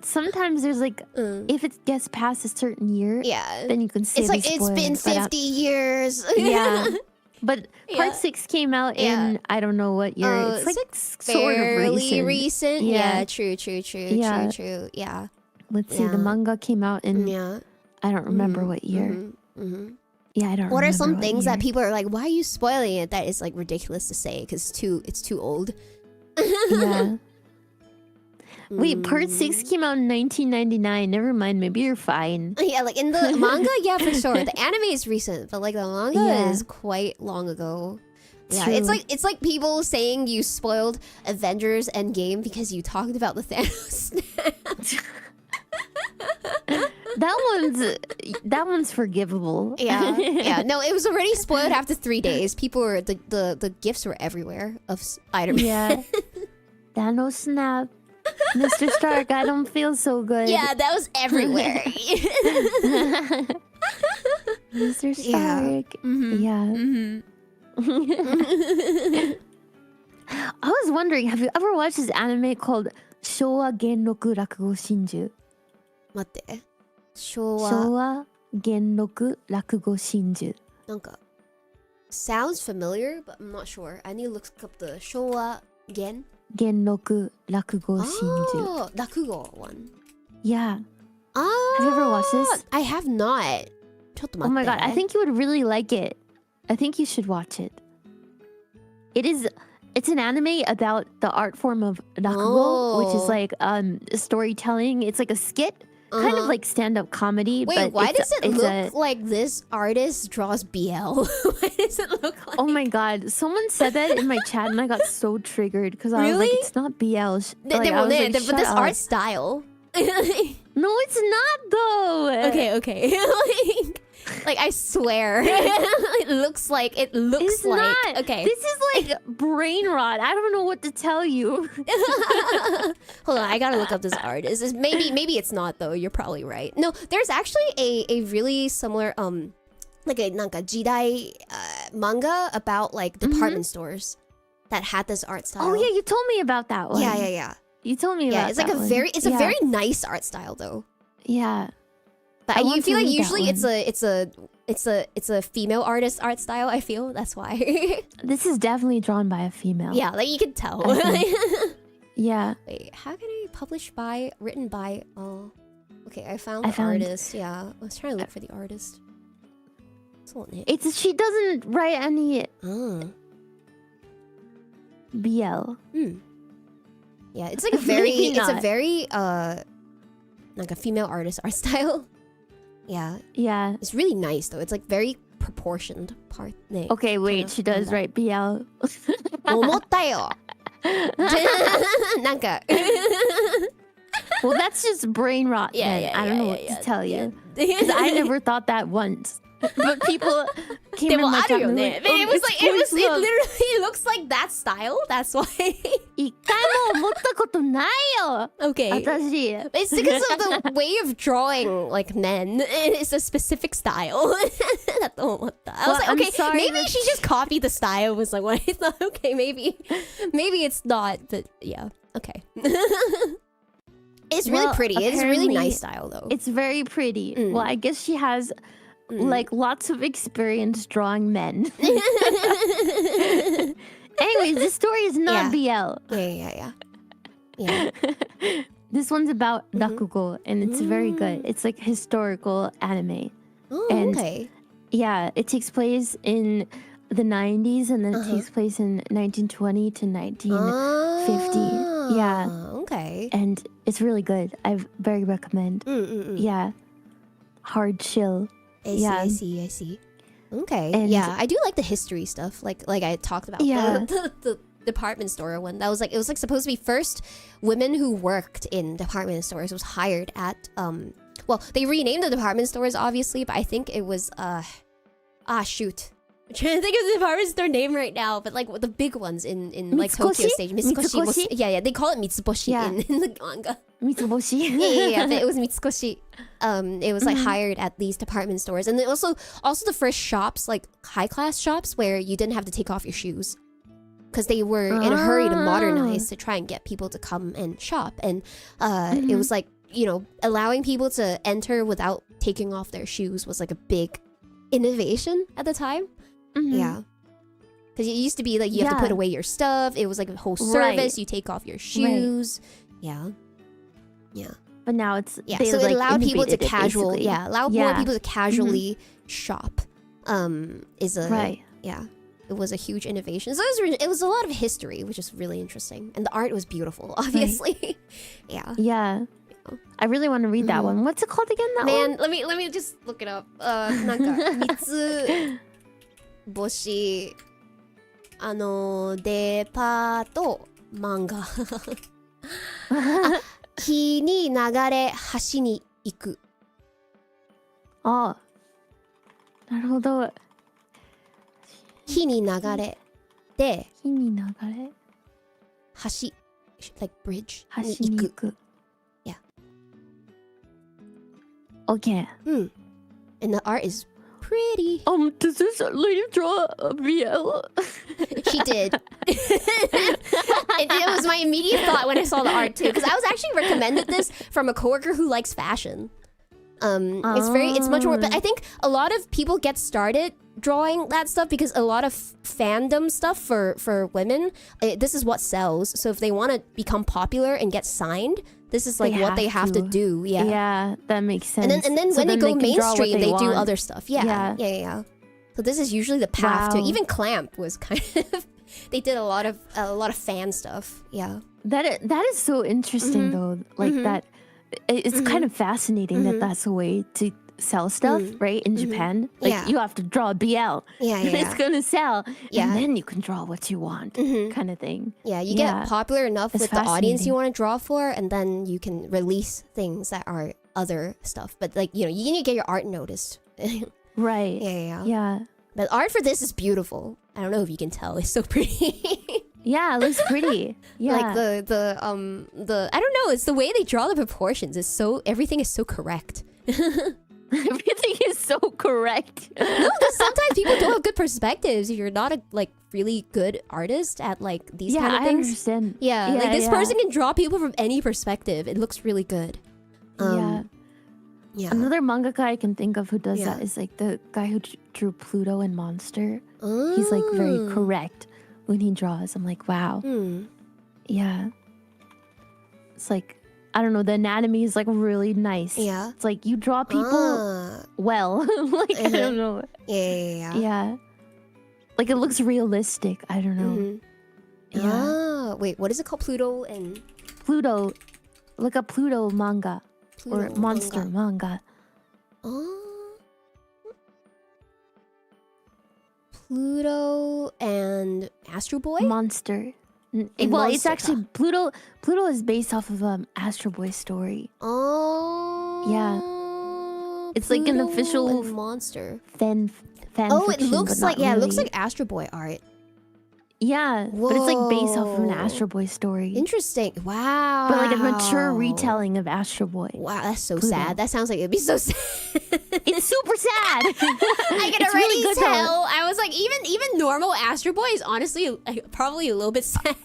sometimes there's like if it gets past a certain year, then you can say it's like it's been 50 years. Yeah. But part 6 came out in I don't know what year. It's like sort of recent. Yeah, true. Yeah. True. Yeah. Let's see. The manga came out in I don't remember what year. Yeah, I don't. What are some things that people are like, why are you spoiling it? That is like ridiculous to say because it's too old. Yeah. Wait, part 6 came out in 1999. Never mind, maybe you're fine. Yeah, like in the manga, yeah, for sure. The anime is recent, but like the manga is quite long ago. Yeah, True. it's like people saying you spoiled Avengers Endgame because you talked about the Thanos snap. That one's forgivable. Yeah. No, it was already spoiled after 3 days. People were the gifs were everywhere of Spider-Man. Yeah. Thanos snap. Mr. Stark, I don't feel so good. Yeah, that was everywhere. Mr. Stark. Yeah. I was wondering, have you ever watched this anime called Showa Genroku Rakugo Shinju? 待って。昭和。Showa Genroku Rakugo Shinju. なんか sounds familiar, but I'm not sure. I need to look up the 昭和 Gen. Genroku Rakugo Shinju. Oh, Rakugo one. Yeah. Ah, have you ever watched this? I have not. ちょっと待って。 Oh my god, I think you would really like it. I think you should watch it. It's an anime about the art form of rakugo, which is like storytelling. It's like a skit. Kind of like stand-up comedy. Wait, but why does it look like this artist draws BL? Why does it look like... Oh my god, someone said that in my chat and I got so triggered because I was like, it's not BL. But this art style. No, it's not though. Okay. like I swear. it looks like it's like... Not. Okay. This is like brain rot. I don't know what to tell you. Hold on, I gotta look up this artist. Maybe it's not though. You're probably right. No, there's actually a really similar like a jidai manga about like department stores that had this art style. Oh yeah, you told me about that one. Yeah. You told me about it's like that a one. a very nice art style though. Yeah. But you feel like usually it's a female artist art style. I feel that's why. This is definitely drawn by a female. Yeah, like you can tell. Yeah. Wait, how can I publish by written by? Oh, okay. I found the artist. Yeah, I was trying to look for the artist. She doesn't write any BL. Yeah, it's like a very like a female artist art style. Yeah. It's really nice though. It's like very proportioned part. Okay, wait, she does write BL. 思ったよ。なんか Well, that's just brain rot. I don't know what to tell you. Because I never thought that once. But people came in my channel. It was like it literally looks like that style. That's why. 一回も思ったことないよ。 Okay. 私。 It's because of the way of drawing like men. It's a specific style. I was like, okay, maybe she just copied the style. Was like, what? It's not okay. Maybe it's not. But yeah, okay. It's really pretty. It's a really nice style, though. It's very pretty. Well, I guess she has like lots of experience drawing men. Anyways, this story is not BL. Yeah. This one's about rakugo, and it's very good. It's like historical anime. Oh, and okay. Yeah, it takes place in the 90s, and then it takes place in 1920 to 1950. Yeah. Okay. And it's really good. I very recommend. Yeah. Hard chill. I see. Okay. And yeah, I do like the history stuff. Like I talked about the department store one. That was like, it was like supposed to be first women who worked in department stores was hired at well, they renamed the department stores obviously, but I think it was shoot. I'm trying to think of the department store name right now, but like the big ones in like Tokyo Stage. Mitsukoshi was, yeah, they call it Mitsuboshi in the manga. Mitsuboshi. yeah, it was Mitsukoshi. It was like hired at these department stores, and then also the first shops, like high class shops, where you didn't have to take off your shoes, because they were in a hurry to modernize to try and get people to come and shop, and it was like, you know, allowing people to enter without taking off their shoes was like a big innovation at the time. Yeah. Because it used to be like you have to put away your stuff. It was like a whole service. You take off your shoes. Yeah. But now it's so it allowed people to basically. more people to casually shop. Is a it was a huge innovation. So it was a lot of history, which is really interesting, and the art was beautiful. Obviously, yeah. I really want to read that one. What's it called again? That one? Let me just look it up. なんか三つ星デパート漫画日に流れ橋に行く。あ、なるほど。日に流れで日に流れ橋 like bridge 橋に行く。Yeah. Okay. And the art is pretty. Does this lady draw a BL? She did. It was my immediate thought when I saw the art too, because I was actually recommended this from a coworker who likes fashion. It's much more, but I think a lot of people get started drawing that stuff because a lot of fandom stuff for women, this is what sells. So if they want to become popular and get signed, this is like what they have to do. Yeah, that makes sense. And then when they go mainstream, they do other stuff. Yeah. So this is usually the path to, even Clamp was kind of they did a lot of fan stuff. Yeah. That is so interesting though. Like that, it's kind of fascinating that that's a way to sell stuff, right? In Japan, like you have to draw a BL. It's gonna sell. And then you can draw what you want, kind of thing. Yeah, you get popular enough with the audience you want to draw for, and then you can release things that are other stuff. But like, you know, you need to get your art noticed. Right. Yeah. But art for this is beautiful. I don't know if you can tell. It's so pretty. Yeah, it looks pretty. Yeah. Like the I don't know, it's the way they draw the proportions. It's so, everything is so correct. Everything is so correct. No, because sometimes people don't have good perspectives if you're not a like really good artist at like these kind of things. I understand. Yeah, like this person can draw people from any perspective. It looks really good. Yeah. Another mangaka I can think of who does that is like the guy who drew Pluto and Monster. He's like very correct when he draws. I'm like, wow. Yeah. It's like, I don't know, the anatomy is like really nice. Yeah. It's like you draw people well. Like, I don't know. Yeah. Like it looks realistic. I don't know. Yeah. Wait, what is it called? Pluto and... Pluto. Look up Pluto manga. Or monster manga. Pluto and Astro Boy? Monster. Well, it's actually Pluto. Pluto is based off of Astro Boy story. Oh. Yeah. It's like an Pluto official and monster. fan Oh, fiction, it looks but like not it looks really. like Astro Boy art. Yeah, but it's like based off of an Whoa. Astro Boy story. Interesting. Wow. But like a mature retelling of Astro Boy. Wow, that's so Pluto. sad. That sounds like it'd be so sad. It's super sad. I can It's already really good, tell. I was like, even normal Astro Boy is honestly like, probably a little bit sad.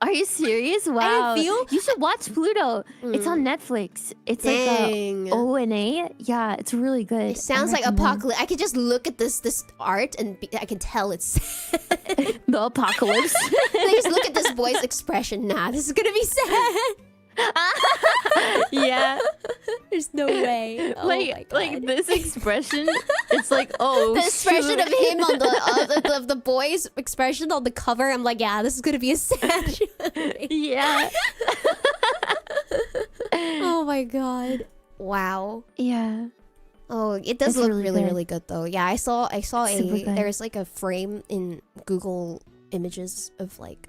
Are you serious? Wow. feel- You should watch Pluto. It's on Netflix. It's Dang. like a O&A. Yeah, it's really good. It sounds like apocalypse. I could just look at this art and I can tell it's sad. The apocalypse. I just look at this boy's expression. Nah, this is gonna be sad. Yeah. There's no way. Oh my God. like this expression. It's like, oh, The expression shoot. of him on the boy's expression on the cover. I'm like, yeah, this is gonna be a sad. Yeah. Oh my God. Wow. Yeah. Oh, it does It's look really really, good. really good though. Yeah, I saw Super good. there's like a frame in Google Images of like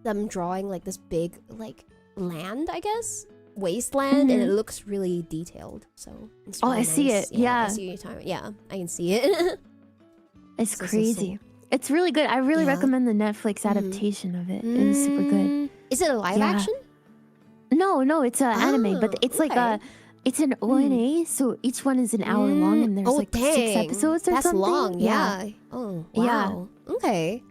them drawing like this big like land, I guess, wasteland, and it looks really detailed. So it's Oh, really I see nice. it. Yeah. I see your time. Yeah, I can see it. It's So. crazy. It's really good. I really Yeah. recommend the Netflix adaptation of it. It's super good. Is it a live Yeah. action? No, it's an anime, but it's like okay. it's an ONA, so each one is an hour long, and there's like 6 episodes or That's something. long. Yeah. Oh Yeah. wow. Okay.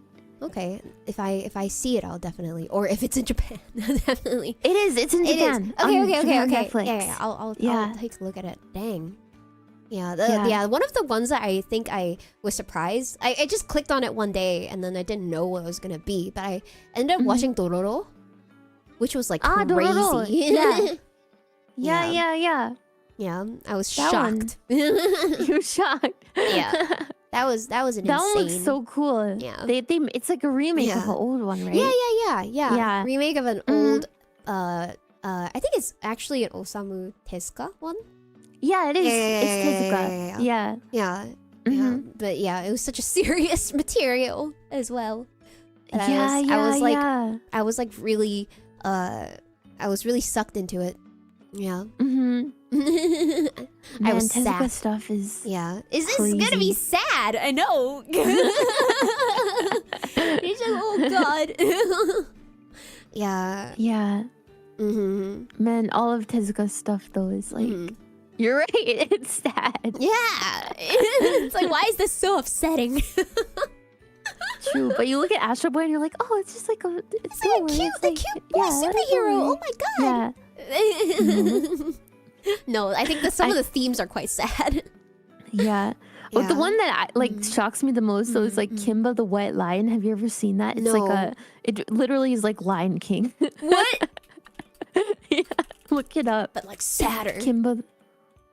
Okay. If I see it, I'll definitely. Or if it's in Japan, definitely. It is. It's in It is. Japan. Okay. on Okay. Japan Okay. Netflix. Yeah. I'll Yeah. take a look at it. Dang. Yeah, Yeah. yeah. One of the ones that I think I was surprised. I just clicked on it one day and then I didn't know what it was gonna be. But I ended up watching Dororo, which was like crazy. Dororo. Yeah. Yeah. Yeah, I was That one. shocked. You're shocked. Yeah, that was an That insane. one looks so cool. Yeah. They it's like a remake of Yeah. an old one, right? Yeah. Yeah. Remake of an old. I think it's actually an Osamu Tezuka one. Yeah, it is. It's Yeah. Tezuka. Yeah. Yeah. Mhm. But yeah, it was such a serious material as well. And Yeah, I was like really I was really sucked into it. Yeah. Mm-hmm. I Man, was Tezuka sad. stuff is Yeah. Is this gonna be crazy. sad? I know. It's just, oh God. Yeah. Yeah. Mm-hmm. Man, all of Tezuka's stuff though is like you're right, it's sad. Yeah. It's like, why is this so upsetting? True. But you look at Astro Boy and you're like, oh, it's just like a it's Like a so cute, it's like, boy yeah, what a superhero. Oh story. my God. Yeah. No, I think that some of the themes are quite sad. Yeah. But the Yeah. one that shocks me the most though is like Kimba the White Lion. Have you ever seen that? It's like No. it literally is like Lion King. What? Yeah. Look it up. But like sadder. Kimba.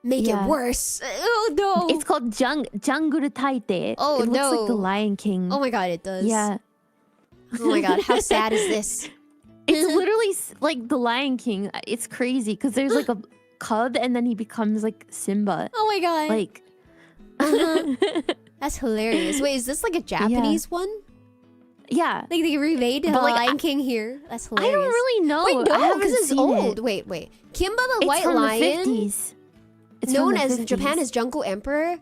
Make Yeah. it worse. Oh no. It's called Jungle Taite. Oh, it looks like the no. Lion King. Oh my God, it does. Yeah. Oh my God, how sad is this? It's literally like the Lion King. It's crazy because there's like a cub and then he becomes like Simba. Oh my God. Like, That's hilarious. Wait, is this like a Japanese one? yeah. Like they remade But, like, Lion King here? That's I hilarious. don't really know. Wait, I no, haven't because it's seen old. It. Wait. Kimba the It's White from Lion, the 50s. It's known from the as in 50s. Japan as Jungle Emperor,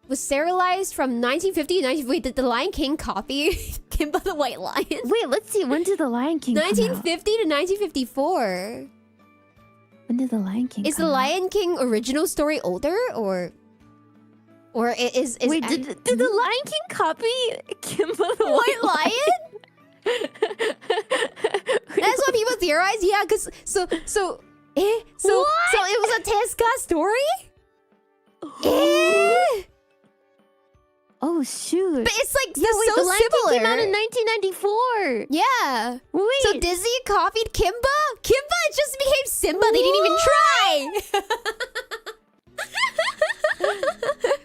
was serialized from 1950 to 19... Wait, did the Lion King copy Kimba the White Lion? Wait, let's see. When did the Lion King come out? 1950 to 1954. When did the Lion King Is the come out? Lion King original story older or is Wait, did the Lion King copy Kimba the White Lion? That's what people theorize. Yeah, because so it was a Tezuka story. Oh shoot! But it's like yeah, wait, so the Lion similar. King came out in 1994. Yeah. Wait, So Disney copied Kimba? Kimba just became Simba. They didn't even try.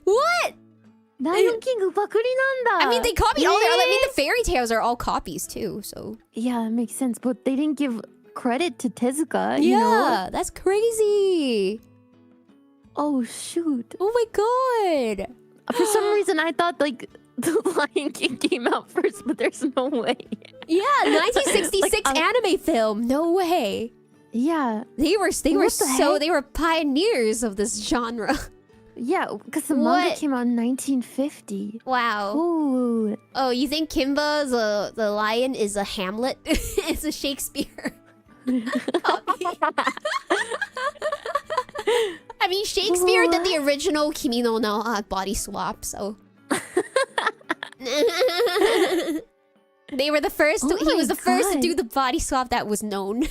What? Lion King upakurinanda. I mean, they copied all their. I mean, the fairy tales are all copies too. So Yeah, it makes sense. But they didn't give credit to Tezuka. You know? yeah, that's crazy. Oh shoot! Oh my God. For some reason, I thought like the Lion King came out first, but there's no way. Yeah, 1966 Like, anime film. No way. Yeah. They were What the heck? they were pioneers of this genre. Yeah, because the manga came out in 1950. Wow. Ooh. Oh, you think Kimba the lion is a Hamlet? It's a Shakespeare copy. I mean, Shakespeare did the original Kimi no Na body swap, so... They were the first. He was the first to do the body swap that was known.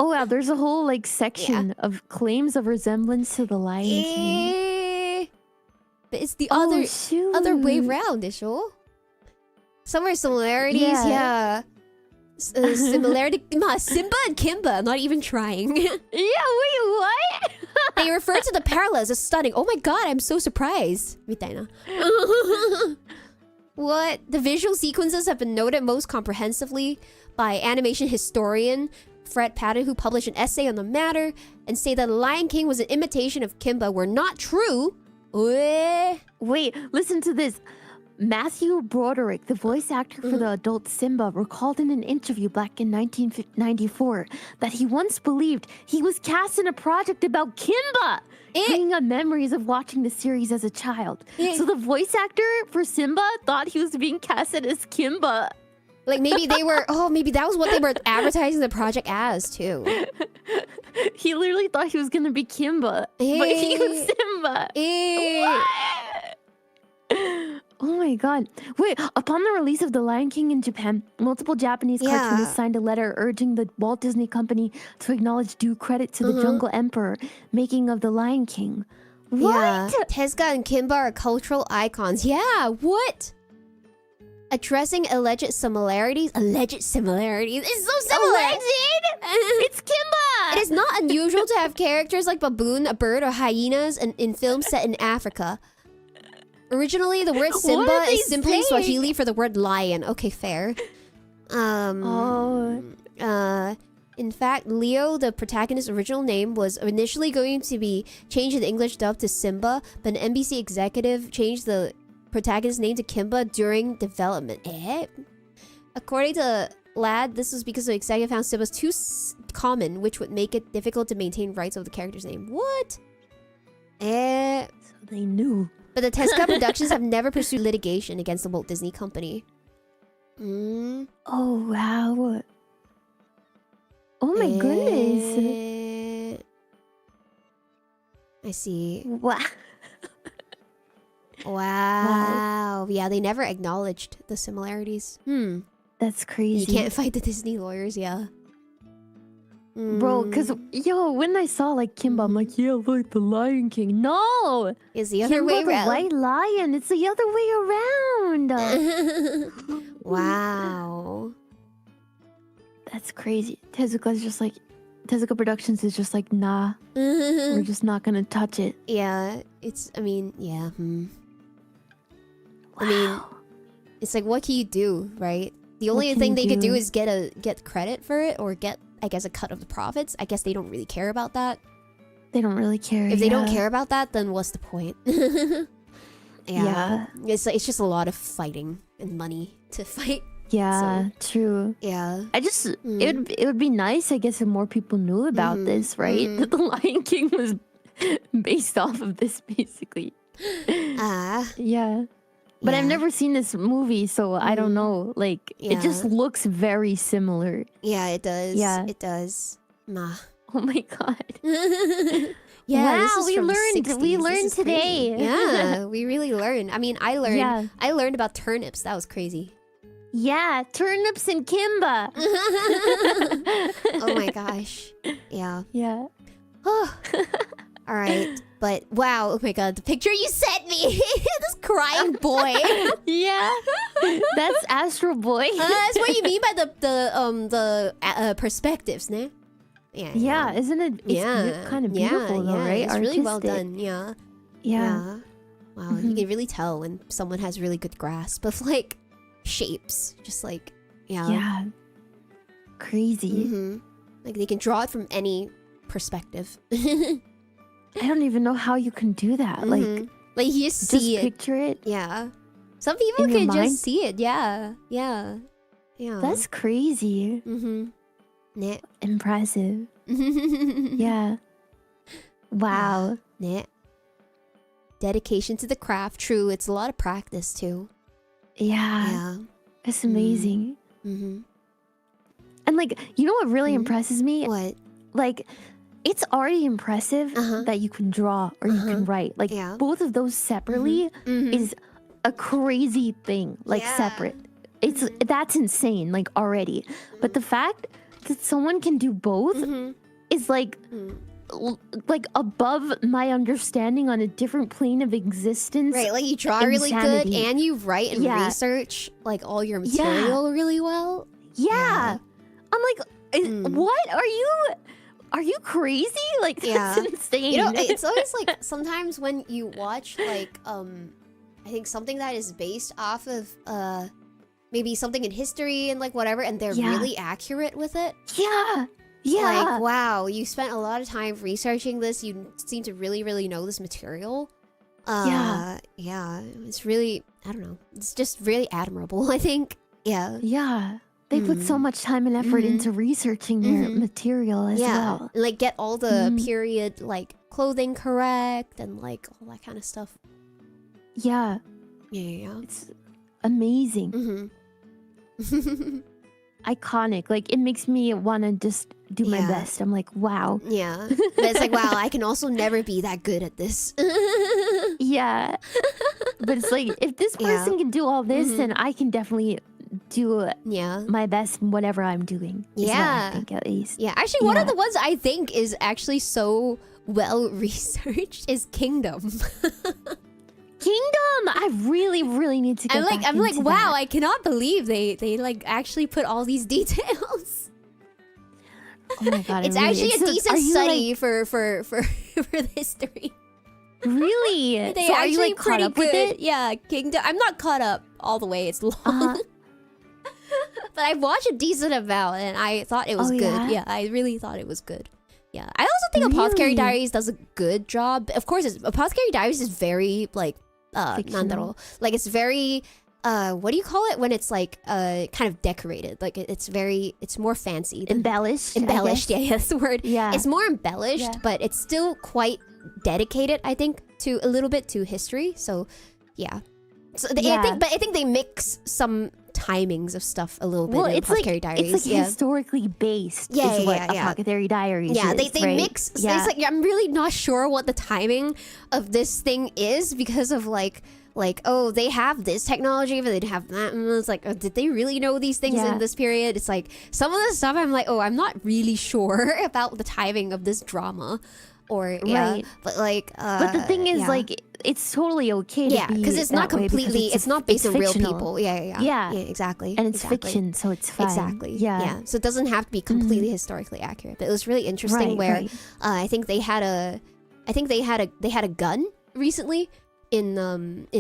Oh wow, there's a whole like section of claims of resemblance to the Lion King. But it's the other way around, isho. Some are similarities, yeah. Similarity, Simba and Kimba, not even trying. Yeah, wait, what? They refer to the parallels as stunning. Oh my god, I'm so surprised. What? The visual sequences have been noted most comprehensively by animation historian Fred Patton, who published an essay on the matter and say that the Lion King was an imitation of Kimba were not true. Wait, listen to this. Matthew Broderick, the voice actor for the adult Simba, recalled in an interview back in 1994 that he once believed he was cast in a project about Kimba, bringing up memories of watching the series as a child. So the voice actor for Simba thought he was being casted as Kimba. Like maybe they were, maybe that was what they were advertising the project as too. He literally thought he was gonna be Kimba, but he was Simba. What? Oh my god. Wait, upon the release of The Lion King in Japan, multiple Japanese cartoonists signed a letter urging the Walt Disney Company to acknowledge due credit to the Jungle Emperor making of The Lion King. What? Yeah. Tezuka and Kimba are cultural icons. Yeah, what? Addressing alleged similarities. It's so similar. It's Kimba! It is not unusual to have characters like baboon, a bird, or hyenas in films set in Africa. Originally, the word Simba is simply Swahili for the word lion. Okay, fair. In fact, Leo, the protagonist's original name, was initially going to be changed in the English dub to Simba, but an NBC executive changed the protagonist's name to Kimba during development. According to Ladd, this was because the executive found Simba too common, which would make it difficult to maintain rights of the character's name. What? So they knew. But the Tezuka Productions have never pursued litigation against the Walt Disney Company. Oh, wow. Oh my goodness. I see. Wow. Wow. Yeah, they never acknowledged the similarities. That's crazy. You can't fight the Disney lawyers, yeah. Bro, because, when I saw, like, Kimba, I'm like, yeah, look, the Lion King. No! It's the other way around. The white lion. It's the other way around. Wow. That's crazy. Tezuka Productions is just like, nah. We're just not gonna touch it. Yeah, I mean, Wow. I mean, it's like, what can you do, right? The only thing they could do is get credit for it or get, I guess, a cut of the profits. I guess they don't really care about that. They don't really care. If they don't care about that, then what's the point? Yeah. It's just a lot of fighting and money to fight. Yeah, true. Yeah. I just it would be nice, I guess, if more people knew about this, right? That the Lion King was based off of this, basically. Yeah. But I've never seen this movie, so I don't know. Like, it just looks very similar. Yeah, it does. Yeah. It does. Nah. Oh my god. Yeah, wow, we learned today. Yeah, we really learned. I mean, I learned about turnips. That was crazy. Yeah, turnips and Kimba. Oh my gosh. Yeah. Yeah. All right. But wow, oh my god, the picture you sent me. This crying boy. Yeah. That's Astro Boy. That's what you mean by the perspectives, ne? Yeah, isn't it? It's kind of beautiful, though, right? It's really well done. Yeah. Wow, you can really tell when someone has really good grasp of like shapes, just like yeah, crazy. Like they can draw it from any perspective. I don't even know how you can do that. Like you just see it. Picture it. Yeah. Some people can just see it. Yeah. That's crazy. Impressive. Yeah. Wow. dedication to the craft. True, it's a lot of practice too. Yeah. It's amazing. Mm-hmm. And like, you know what really impresses me? What? Like, it's already impressive that you can draw or you can write. Like, both of those separately is a crazy thing. Like, separate. That's insane, like, already. But the fact that someone can do both is like above my understanding on a different plane of existence. Right, like you draw really good and you write and research like all your material really well. Yeah. I'm like, what? Are you crazy? Like, that's insane. You know, it's always like sometimes when you watch like I think something that is based off of maybe something in history and like whatever, and they're really accurate with it. Yeah. Like, wow, you spent a lot of time researching this. You seem to really, really know this material. Yeah, it's really, I don't know. It's just really admirable, I think. Yeah. Yeah. They put so much time and effort into researching their material as well. Like, get all the period, like, clothing correct and, like, all that kind of stuff. Yeah. Yeah. It's amazing. Iconic. Like, it makes me want to just do my best. I'm like, wow. Yeah. But it's like, wow, I can also never be that good at this. Yeah. But it's like, if this person can do all this, then I can definitely do my best in whatever I'm doing. Is what I think, at least. Yeah. Actually, one of the ones I think is actually so well researched is Kingdom. Kingdom! I really, really need to get I'm like, wow, I cannot believe they like actually put all these details. Oh my god. It's actually a decent study for the history. Really? They so actually are you like caught up with it? Yeah, Kingdom. I'm not caught up all the way. It's long. But I watched a decent amount and I thought it was good. Yeah, I really thought it was good. Yeah, I also think Apothecary Diaries does a good job. Of course, Apothecary Diaries is very like fictional. Like it's very what do you call it when it's like kind of decorated? Like it's more fancy. Embellished. Yeah, that's the word. Yeah. It's more embellished, but it's still quite dedicated, I think, to a little bit to history. So yeah. So I think they mix some timings of stuff a little bit in Apothecary Diaries. It's like historically based. Is what Apothecary Diaries is. Yeah, they mix. Yeah. It's like I'm really not sure what the timing of this thing is because of like oh, they have this technology but they have that, and it's like, oh, did they really know these things in this period? It's like some of the stuff I'm like, oh, I'm not really sure about the timing of this drama. Or but like but the thing is like it's totally okay to be because it's not completely it's not based on real people. Yeah, exactly, and it's fiction, so it's fine. Exactly. Yeah, so it doesn't have to be completely historically accurate, but it was really interesting I think they had a gun recently in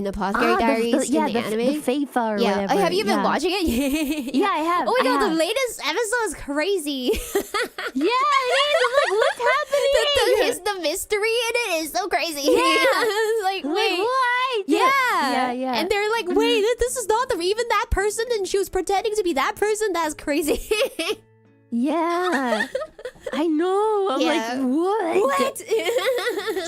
Apothecary Diaries in the anime. The FIFA or whatever. Oh, have you been watching it? Yeah, I have. Oh my god, the latest episode is crazy. Yeah, it is. I'm like, what's happening? The mystery in it is so crazy. Yeah. It's like, wait, what? Yeah. And they're like, wait, this is not even that person, and she was pretending to be that person. That's crazy. Yeah. I know. I'm like, what?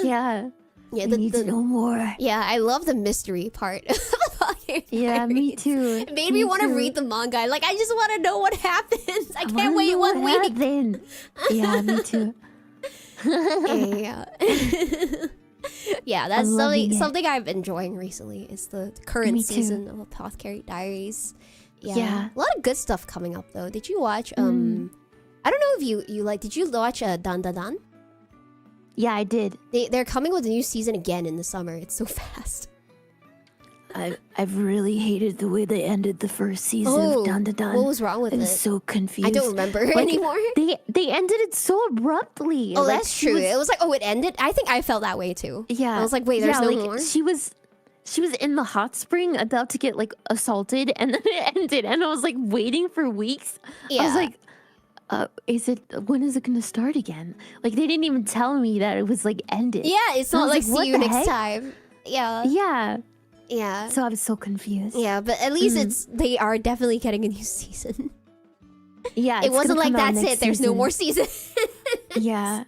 Yeah. Yeah, need to know more. Yeah, I love the mystery part. Yeah, me too. It made me want to read the manga. Like, I just want to know what happens. I can't wait 1 week. Yeah, me too. Yeah, that's something I've been enjoying recently. Is the current season of Apothecary Diaries. Yeah, a lot of good stuff coming up though. Did you watch? I don't know if you like. Did you watch Dan Dan Dan? Yeah, I did. They're coming with a new season again in the summer. It's so fast. I've really hated the way they ended the first season of Dan Dan Dan. What was wrong with it? I was so confused. I don't remember anymore. They ended it so abruptly. Oh, like, that's true. It was like, oh, it ended? I think I felt that way too. Yeah. I was like, wait, there's no more? She was in the hot spring about to get like assaulted, and then it ended, and I was like waiting for weeks. Yeah. I was like, when is it gonna start again? Like, they didn't even tell me that it was like ended. Yeah, it's not like see you next time. Yeah. So I was so confused. Yeah, but at least they are definitely getting a new season. Yeah, it wasn't like that's it. There's no more season. Yeah,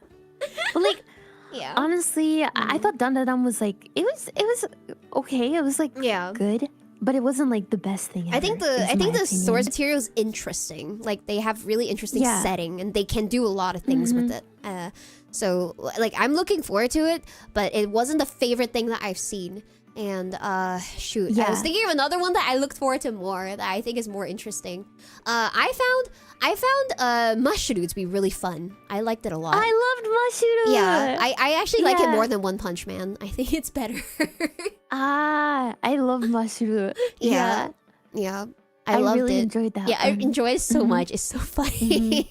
but like Yeah. Honestly, I thought Dum was like it was okay. It was like good, but it wasn't like the best thing ever. I think the source material is interesting. Like they have really interesting setting, and they can do a lot of things with it. So like I'm looking forward to it, but it wasn't the favorite thing that I've seen. And shoot, I was thinking of another one that I looked forward to more, that I think is more interesting. I found Mushiru to be really fun. I liked it a lot. I loved Mushiru. Yeah, I actually like it more than One Punch Man. I think it's better. I love Mushiru. Yeah. I loved really it. Enjoyed that. Yeah, I enjoyed it so much. It's so funny.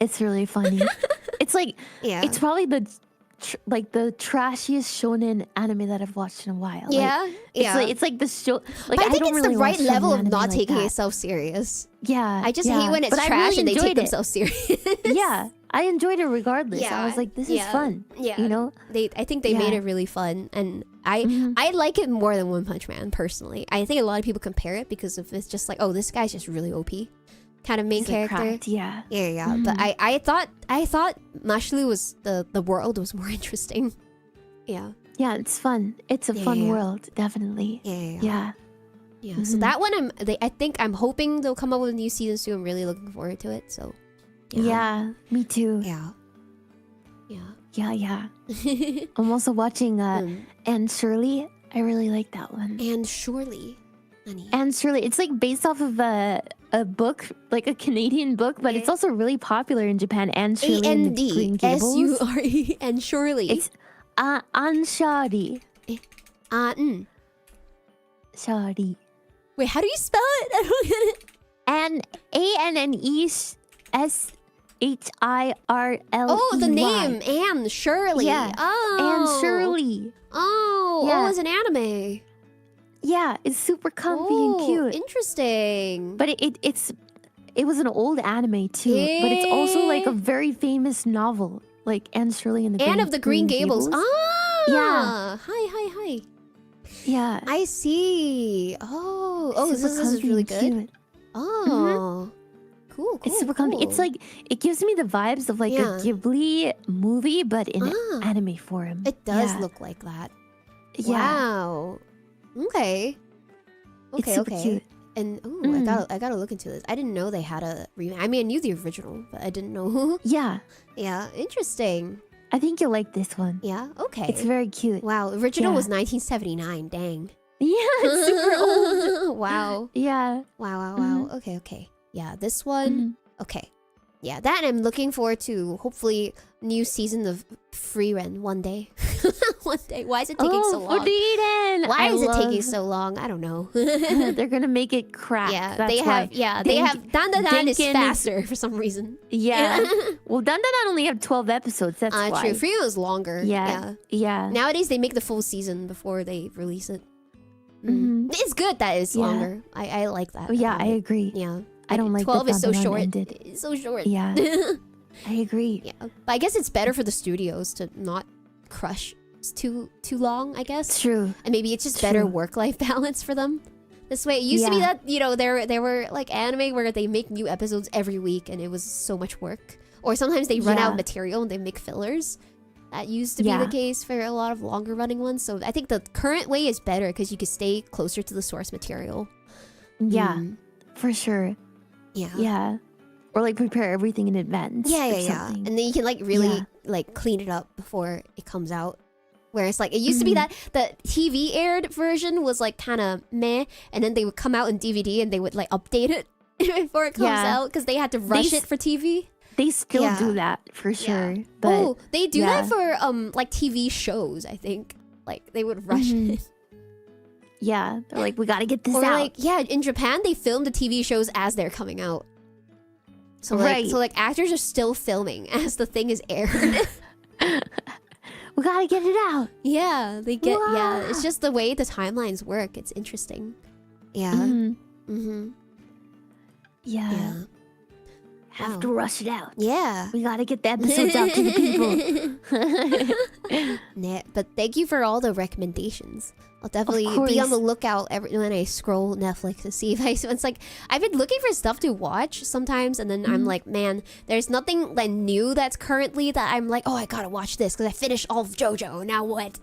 It's really funny. It's like it's probably the trashiest shonen anime that I've watched in a while. It's like the show. Like, but I think don't it's really the right watch level shonen of not like taking that. itself serious. Yeah, I just hate when it's but trash really and they take it. themselves serious. Yeah, I enjoyed it regardless. Yeah, I was like, this is fun. Yeah, you know. I think they made it really fun, and I like it more than One Punch Man personally. I think a lot of people compare it because of it's just like, oh, this guy's just really OP. Kind of main character. Yeah. But I thought Mashley was the world was more interesting. Yeah, it's fun. It's a fun world, definitely. Yeah. So that one I think I'm hoping they'll come up with a new season soon. I'm really looking forward to it. So yeah, me too. Yeah. I'm also watching Anne Shirley. I really like that one. And Surely. Anne Shirley. It's like based off of a book, like a Canadian book, but it's also really popular in Japan. Anne Shirley and the Green Gables. ANDSURE and Surely. It's Anne Shari. Shari. Wait, how do you spell it? I don't get it. And ANNESHIRLEY. Oh, the name Anne Shirley. Yeah. Oh, Anne Shirley. Oh, it's an anime. Yeah, it's super comfy and cute. Interesting. But it was an old anime too. But it's also like a very famous novel, like Anne Shirley and the Anne of the Green Gables. Ah, yeah. Hi. Yeah, I see. Oh, this is really good. Cute. Oh, cool. It's super comfy. It's like it gives me the vibes of like a Ghibli movie, but in anime form. It does look like that. Yeah. Wow. Okay. It's super cute. And I gotta look into this. I didn't know they had a remake. I mean, I knew the original, but I didn't know. Yeah. Interesting. I think you'll like this one. Yeah. Okay. It's very cute. Wow. Original was 1979. Dang. Yeah. It's super old. Wow. Yeah. Wow. Okay. Yeah. This one. Okay. Yeah. That I'm looking forward to. Hopefully, new season of Free Ren one day. One day. Why is it taking so long? Why is it taking so long? I don't know. They're gonna make it crack. Yeah, That's they have. why. Yeah, they have. Dan is faster for some reason. Yeah. Well, Dan only have 12 episodes. That's why. True. Free was longer. Yeah. Nowadays they make the full season before they release it. It's good that it's longer. I like that. Yeah, I agree. Yeah, I don't like 12 that is so short. ended. It's so short. Yeah. I agree. Yeah, but I guess it's better for the studios to not crush too long, I guess. True. And maybe it's just better work-life balance for them. This way, it used to be that, there were like anime where they make new episodes every week and it was so much work. Or sometimes they run out of material and they make fillers. That used to be the case for a lot of longer running ones. So I think the current way is better because you can stay closer to the source material. Yeah, for sure. Yeah. Or like prepare everything in advance. Yeah. And then you can like really like clean it up before it comes out. Whereas like it used to be that the TV aired version was like kind of meh, and then they would come out in DVD and they would like update it before it comes out because they had to rush it for TV. They still do that for sure. But they do that for like TV shows. I think like they would rush it. Yeah, they're like, we gotta get this or out. Like in Japan they film the TV shows as they're coming out. So like actors are still filming as the thing is aired. We gotta get it out. Yeah, they get. Wow. Yeah, it's just the way the timelines work. It's interesting. Yeah. Yeah. Have to rush it out. Yeah. We gotta get the episodes out to the people. Nah, but thank you for all the recommendations. I'll definitely be on the lookout when I scroll Netflix to see if it's like I've been looking for stuff to watch sometimes, and then I'm like, man, there's nothing like new that's currently that I'm like, oh, I gotta watch this because I finished all of JoJo. Now what?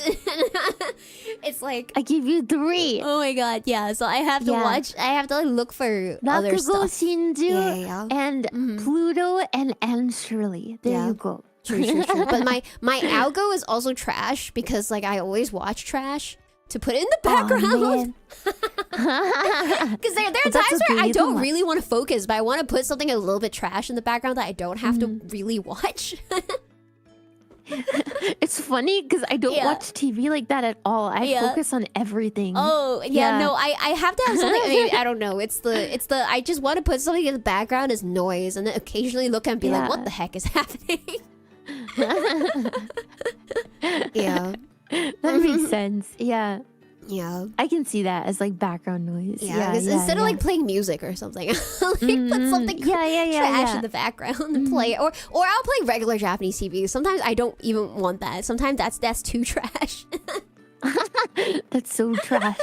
It's like I give you 3. oh my god, yeah. So I have to watch. I have to like, look for other Bakugo, stuff. Shinju, and Pluto and Shirley. There you go. True. But my algo is also trash because like I always watch trash to put it in the background. Because there are times where I don't really want to focus, but I want to put something a little bit trash in the background that I don't have to really watch. It's funny because I don't watch TV like that at all. I focus on everything. Oh yeah, no, I have to have something. I mean, I don't know. It's the I just want to put something in the background as noise, and then occasionally look and be like, what the heck is happening? Yeah. That makes sense. Yeah. Yeah. I can see that as like background noise. Yeah. Instead of like playing music or something, I'll like put something trash in the background and play it. Or I'll play regular Japanese TV. Sometimes I don't even want that. Sometimes that's too trash. That's so trash.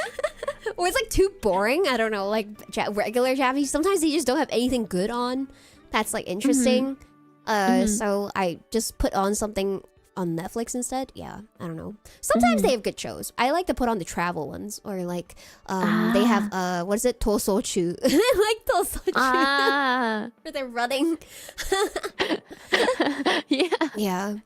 Or it's like too boring. I don't know. Like regular Japanese. Sometimes they just don't have anything good on. That's like interesting. So I just put on something on Netflix instead. Yeah, I don't know. Sometimes they have good shows. I like to put on the travel ones, or like they have what is it, Tosochu? Like Tosochu, where they're running. Yeah.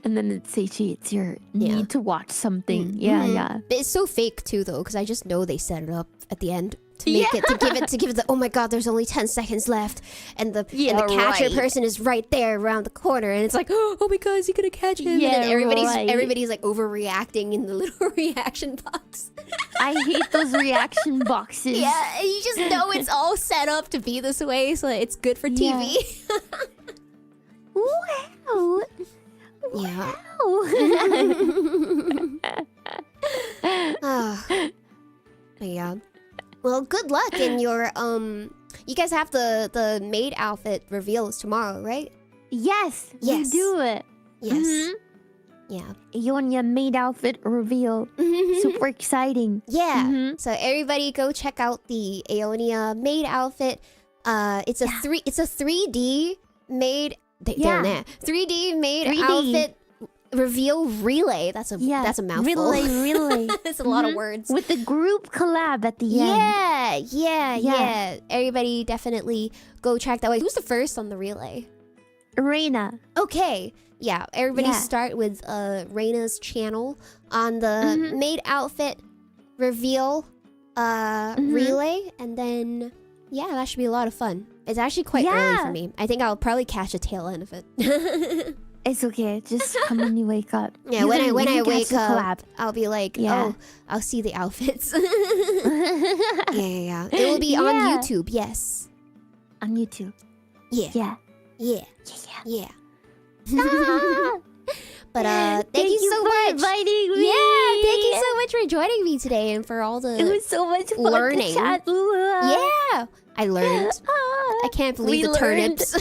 And then it's Seichi, it's your need to watch something. Yeah. But it's so fake too, though, because I just know they set it up at the end to make it to give it the, oh my god, there's only 10 seconds left, and the catcher person is right there around the corner, and it's like, oh my god, is he gonna catch him? And then everybody's like overreacting in the little reaction box. I hate those reaction boxes. Yeah, and you just know it's all set up to be this way, so it's good for TV. Wow. Yeah. Yeah. Well, good luck in your you guys have the maid outfit reveals tomorrow, right? Yes, we do it. Yes. Yeah. Ionia maid outfit reveal. Super exciting. Yeah. So everybody go check out the Aonia maid outfit. It's a 3D maid 3D maid outfit reveal relay. That's a mouthful. Relay. It's a lot of words. With the group collab at the end. Yeah. Everybody definitely go check that way. Who's the first on the relay? Reina. Okay. Yeah. Everybody start with Reina's channel on the maid outfit reveal relay, and then that should be a lot of fun. It's actually quite early for me. I think I'll probably catch a tail end of it. It's okay. Just come when you wake up. Yeah, when I wake up, I'll be like, oh, I'll see the outfits. Yeah. It will be on YouTube, yes. On YouTube. Yeah. But thank you so for much inviting me. Yeah, thank you so much for joining me today and for all the It was so much fun learning. To chat, Lua. Yeah, I learned. I can't believe the turnips.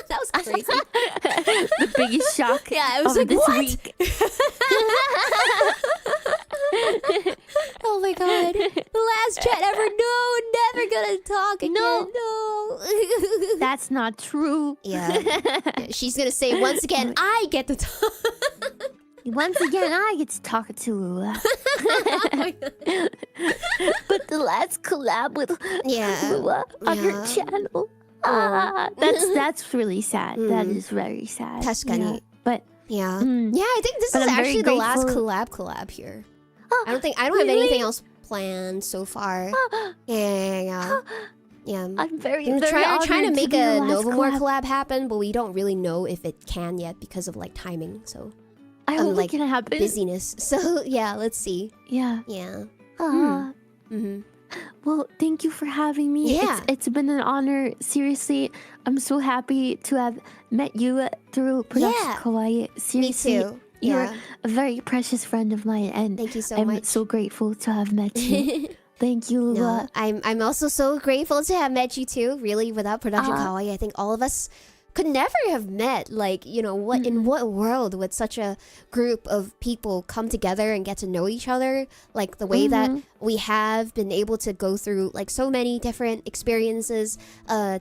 That was crazy. The biggest shock. Yeah, I was like, this what? week. Oh my god. The last chat ever. No, never gonna talk again. No. That's not true. Yeah. She's gonna say once again, I get to talk. Once again, I get to talk to Lua. But the last collab with Lua on her channel. That's really sad. That is very sad. Tashkani. But yeah, I think this is actually the last collab here. I don't have anything else planned so far. Yeah. I'm very trying to make a Novamore collab happen, but we don't really know if it can yet because of like timing. So I hope it can happen. Busyness. So yeah, let's see. Yeah. Well, thank you for having me. Yeah. It's been an honor. Seriously, I'm so happy to have met you through Production Kawaii. Seriously, me too. You're a very precious friend of mine, and thank you so I'm much. so grateful to have met you. Thank you, Lua. No, I'm also so grateful to have met you too. Really, without Production Kawaii, I think all of us could never have met. Like, you know, what in what world would such a group of people come together and get to know each other? Like the way that we have been able to go through like so many different experiences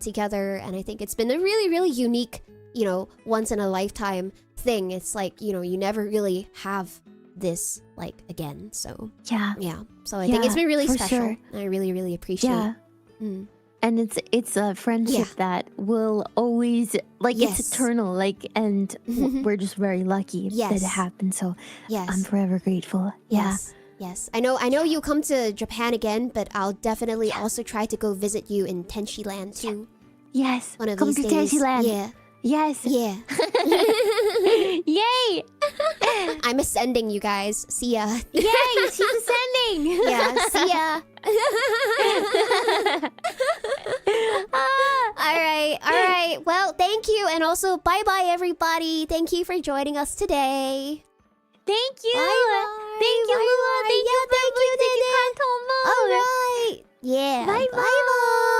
together. And I think it's been a really, really unique, you know, once in a lifetime thing. It's like, you know, you never really have this like again. So yeah. So I think it's been really special. Sure. I really, really appreciate it. And it's a friendship that will always, like, it's eternal, like, and we're just very lucky that it happened. So I'm forever grateful. Yes. I know you come to Japan again, but I'll definitely also try to go visit you in Tenshi Land too. Yes. One of come these to days. Tenshi Land. Yeah. Yes. Yeah. Yay! I'm ascending, you guys. See ya. Yay! She's ascending. Yeah. See ya. All right. Well, thank you, and also bye-bye, everybody. Thank you for joining us today. Thank you. Bye-bye. Thank you, Lua. Thank you, Thank you, Kantomo. All right. Yeah. Bye-bye. Bye-bye.